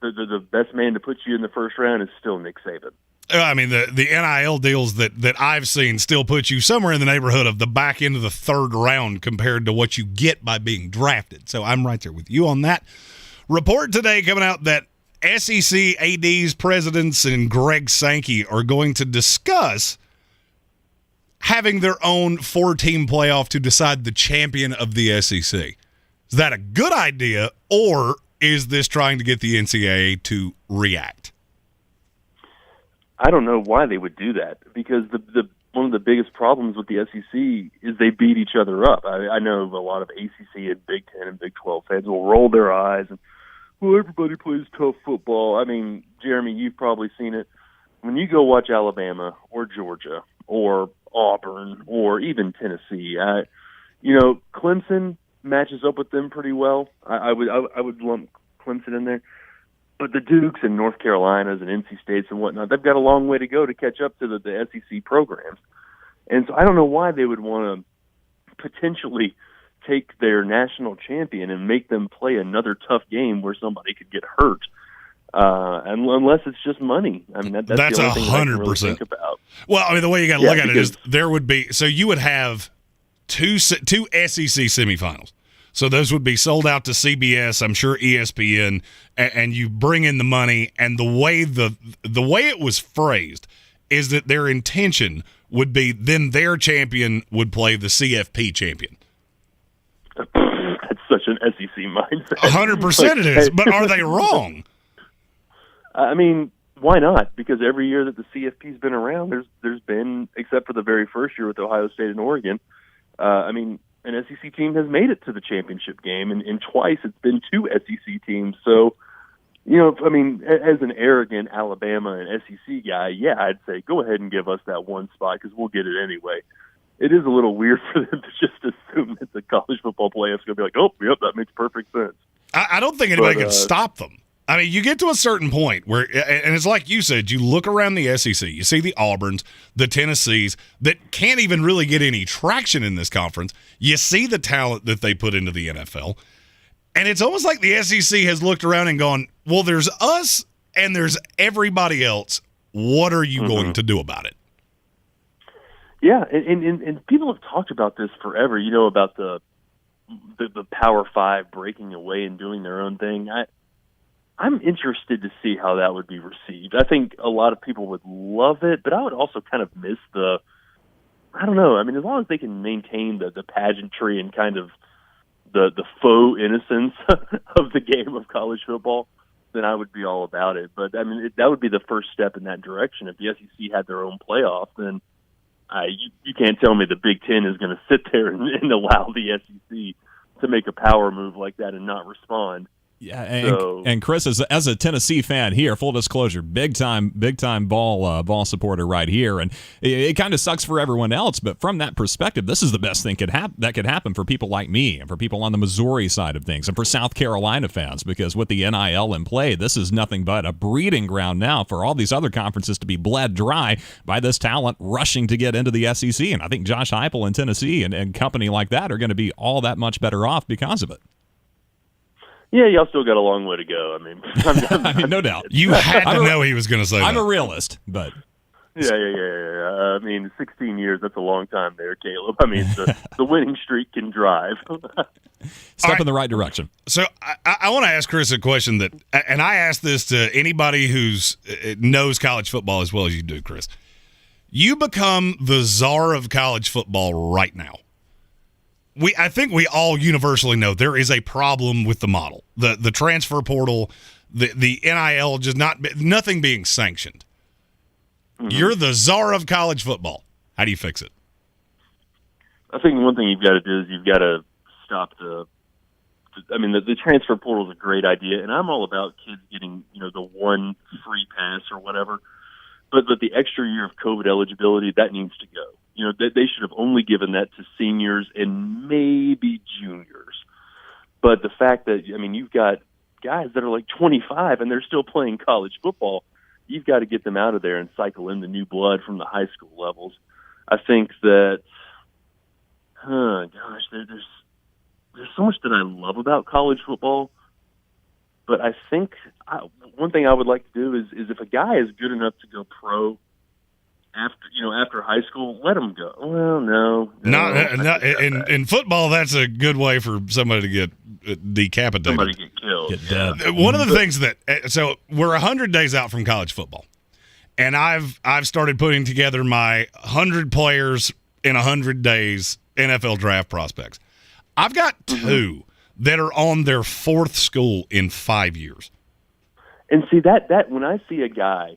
the best man to put you in the first round is still Nick Saban. I mean, the NIL deals that I've seen still put you somewhere in the neighborhood of the back end of the third round compared to what you get by being drafted. So I'm right there with you on that. Report today coming out that SEC ADs, presidents, and Greg Sankey are going to discuss having their own 4-team playoff to decide the champion of the SEC. Is that a good idea, or is this trying to get the NCAA to react? I don't know why they would do that, because the one of the biggest problems with the SEC is they beat each other up. I know a lot of ACC and Big Ten and Big 12 fans will roll their eyes and, well, everybody plays tough football. I mean, Jeremy, you've probably seen it. When you go watch Alabama or Georgia or Auburn or even Tennessee, Clemson matches up with them pretty well. I would lump Clemson in there. But the Dukes and North Carolinas and NC States and whatnot, they've got a long way to go to catch up to the SEC programs. And so I don't know why they would want to potentially take their national champion and make them play another tough game where somebody could get hurt. Unless it's just money. I mean, that's the only thing I can really think about. Well, I mean, the way you got to look at it is there would be, so you would have two SEC semifinals. So those would be sold out to CBS, I'm sure ESPN, and you bring in the money. And the way it was phrased is that their intention would be then their champion would play the CFP champion. That's such an SEC mindset. 100% it is. But are they wrong? I mean, why not? Because every year that the CFP's been around, there's been, except for the very first year with Ohio State and Oregon, an SEC team has made it to the championship game, and twice it's been 2 SEC teams. So, as an arrogant Alabama and SEC guy, yeah, I'd say go ahead and give us that one spot because we'll get it anyway. It is a little weird for them to just assume that the college football playoff's going to be like, oh, yep, that makes perfect sense. I don't think anybody can stop them. I mean, you get to a certain point where, and it's like you said, you look around the SEC, you see the Auburns, the Tennessees that can't even really get any traction in this conference. You see the talent that they put into the NFL. And it's almost like the SEC has looked around and gone, well, there's us and there's everybody else. What are you going to do about it? Yeah, and people have talked about this forever, about the Power Five breaking away and doing their own thing. I'm interested to see how that would be received. I think a lot of people would love it, but I would also kind of miss I don't know. I mean, as long as they can maintain the pageantry and kind of the faux innocence of the game of college football, then I would be all about it. But, I mean, that would be the first step in that direction. If the SEC had their own playoff, then you can't tell me the Big Ten is going to sit there and allow the SEC to make a power move like that and not respond. Yeah, and Chris, as a Tennessee fan here, full disclosure, big time ball supporter right here, and it kind of sucks for everyone else. But from that perspective, this is the best thing that could happen for people like me and for people on the Missouri side of things, and for South Carolina fans, because with the NIL in play, this is nothing but a breeding ground now for all these other conferences to be bled dry by this talent rushing to get into the SEC. And I think Josh Heupel in Tennessee and company like that are going to be all that much better off because of it. Yeah, y'all still got a long way to go. I mean, no doubt. You had to know he was going to say that. I'm a realist, but Yeah. I mean, 16 years, that's a long time there, Caleb. I mean, the winning streak can drive. Step in the right direction. So I want to ask Chris a question that, and I ask this to anybody who's knows college football as well as you do, Chris. You become the czar of college football right now. I think we all universally know there is a problem with the model, the transfer portal, the NIL, just nothing being sanctioned. Mm-hmm. You're the czar of college football. How do you fix it? I think one thing you've got to do is you've got to stop the transfer portal is a great idea, and I'm all about kids getting, the one free pass or whatever. But the extra year of COVID eligibility, that needs to go. They should have only given that to seniors and maybe juniors. But the fact that, you've got guys that are like 25 and they're still playing college football, you've got to get them out of there and cycle in the new blood from the high school levels. I think that, there's so much that I love about college football, but I think one thing I would like to do is if a guy is good enough to go pro after high school, let him go. Well, no. In football, that's a good way for somebody to get decapitated. Somebody get killed. Get dead. One of the things so we're 100 days out from college football, and I've started putting together my 100 players in 100 days NFL draft prospects. I've got two that are on their fourth school in 5 years. And see that when I see a guy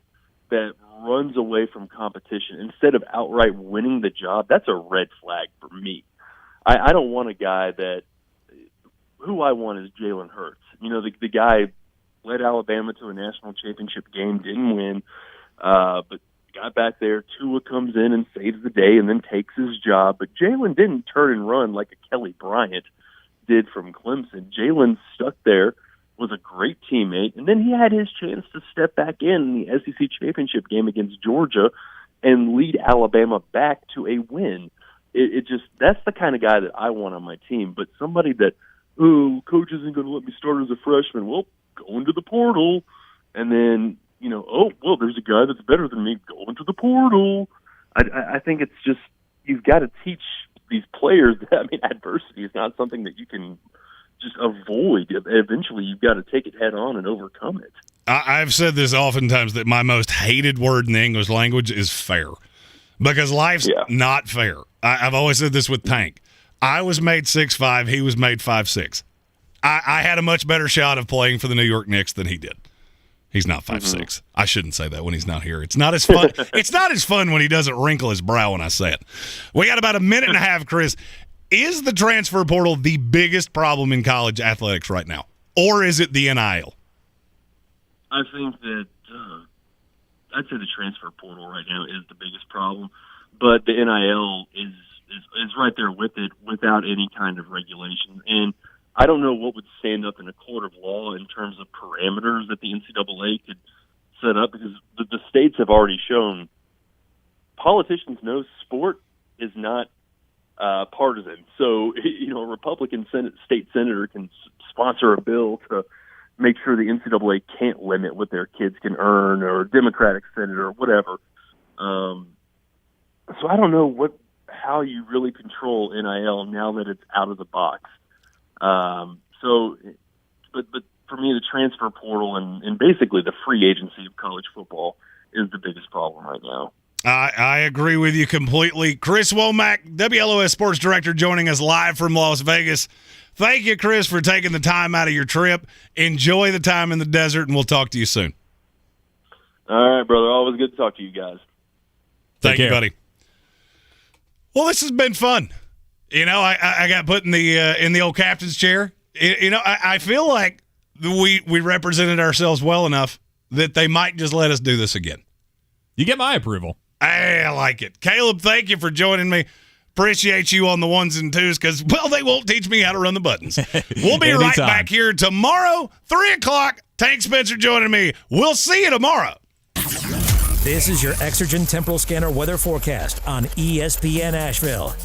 that runs away from competition instead of outright winning the job, that's a red flag for me. I don't want a guy who I want is Jalen Hurts. The guy led Alabama to a national championship game, didn't win, but got back there. Tua comes in and saves the day and then takes his job. But Jalen didn't turn and run like a Kelly Bryant did from Clemson. Jalen stuck there, was a great teammate, and then he had his chance to step back in the SEC championship game against Georgia and lead Alabama back to a win. That's the kind of guy that I want on my team. But somebody that, coach isn't going to let me start as a freshman. Well, go into the portal, and then there's a guy that's better than me. Go into the portal. I think it's just you've got to teach these players that adversity is not something that you can just avoid. Eventually, you've got to take it head on and overcome it. I've said this oftentimes that my most hated word in the English language is fair, because life's not fair. I've always said this with Tank. I was made 6'5", he was made 5'6". I had a much better shot of playing for the New York Knicks than he did. He's not 5'6". I shouldn't say that when he's not here. It's not as fun. It's not as fun when he doesn't wrinkle his brow when I say it. We got about a minute and a half, Chris. Is the transfer portal the biggest problem in college athletics right now, or is it the NIL? I think that I'd say the transfer portal right now is the biggest problem, but the NIL is right there with it without any kind of regulation. And I don't know what would stand up in a court of law in terms of parameters that the NCAA could set up, because the states have already shown politicians know sport is not partisan. So, a Republican state senator can sponsor a bill to make sure the NCAA can't limit what their kids can earn, or a Democratic senator or whatever. So I don't know how you really control NIL now that it's out of the box. But for me, the transfer portal and basically the free agency of college football is the biggest problem right now. I agree with you completely. Chris Womack, WLOS Sports Director, joining us live from Las Vegas. Thank you, Chris, for taking the time out of your trip. Enjoy the time in the desert, and we'll talk to you soon. All right, brother. Always good to talk to you guys. Thank you, buddy. Well, this has been fun. I got put in the old captain's chair. I feel like we represented ourselves well enough that they might just let us do this again. You get my approval. Hey, I like it. Caleb, thank you for joining me. Appreciate you on the ones and twos because, they won't teach me how to run the buttons. We'll be right back here tomorrow, 3 o'clock. Tank Spencer joining me. We'll see you tomorrow. This is your Exergen Temporal Scanner weather forecast on ESPN Asheville.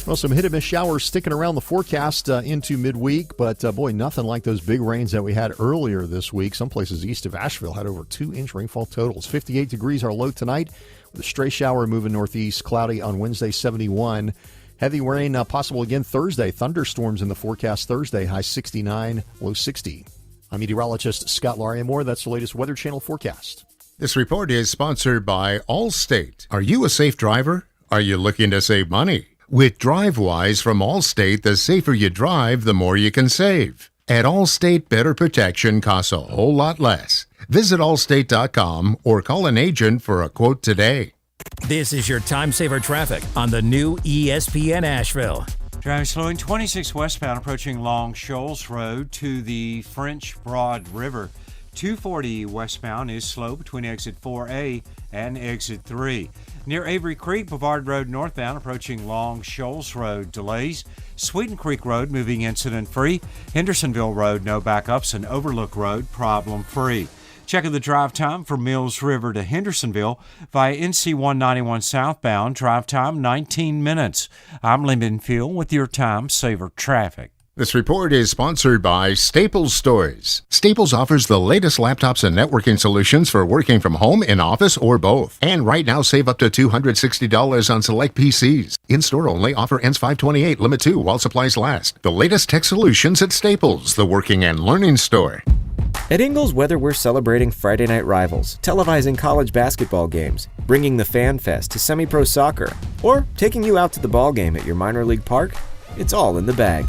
Well, some hit-and-miss showers sticking around the forecast into midweek, but boy, nothing like those big rains that we had earlier this week. Some places east of Asheville had over 2-inch rainfall totals. 58 degrees our low tonight, with a stray shower moving northeast. Cloudy on Wednesday, 71. Heavy rain possible again Thursday. Thunderstorms in the forecast Thursday, high 69, low 60. I'm meteorologist Scott Larimore. That's the latest Weather Channel forecast. This report is sponsored by Allstate. Are you a safe driver? Are you looking to save money? With DriveWise from Allstate, the safer you drive, the more you can save. At Allstate, better protection costs a whole lot less. Visit allstate.com or call an agent for a quote today. This is your time saver traffic on the new ESPN Asheville. Driving slow in 26 westbound approaching Long Shoals Road to the French Broad River. 240 westbound is slow between exit 4A and exit 3. Near Avery Creek, Brevard Road northbound approaching Long Shoals Road. Delays. Sweeten Creek Road moving incident-free. Hendersonville Road no backups, and Overlook Road problem-free. Checking the drive time for Mills River to Hendersonville via NC 191 southbound. Drive time 19 minutes. I'm Lyndon Field with your Time Saver Traffic. This report is sponsored by Staples Stores. Staples offers the latest laptops and networking solutions for working from home, in office, or both. And right now, save up to $260 on select PCs. In-store only. Offer ends 5/28. Limit 2 while supplies last. The latest tech solutions at Staples, the working and learning store. At Ingles, whether we're celebrating Friday night rivals, televising college basketball games, bringing the Fan Fest to semi-pro soccer, or taking you out to the ball game at your minor league park, it's all in the bag.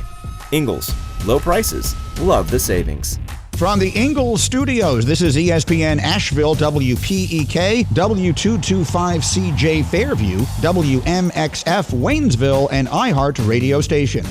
Ingles, low prices, love the savings. From the Ingles Studios, this is ESPN Asheville, WPEK, W225CJ Fairview, WMXF Waynesville, and iHeart radio station.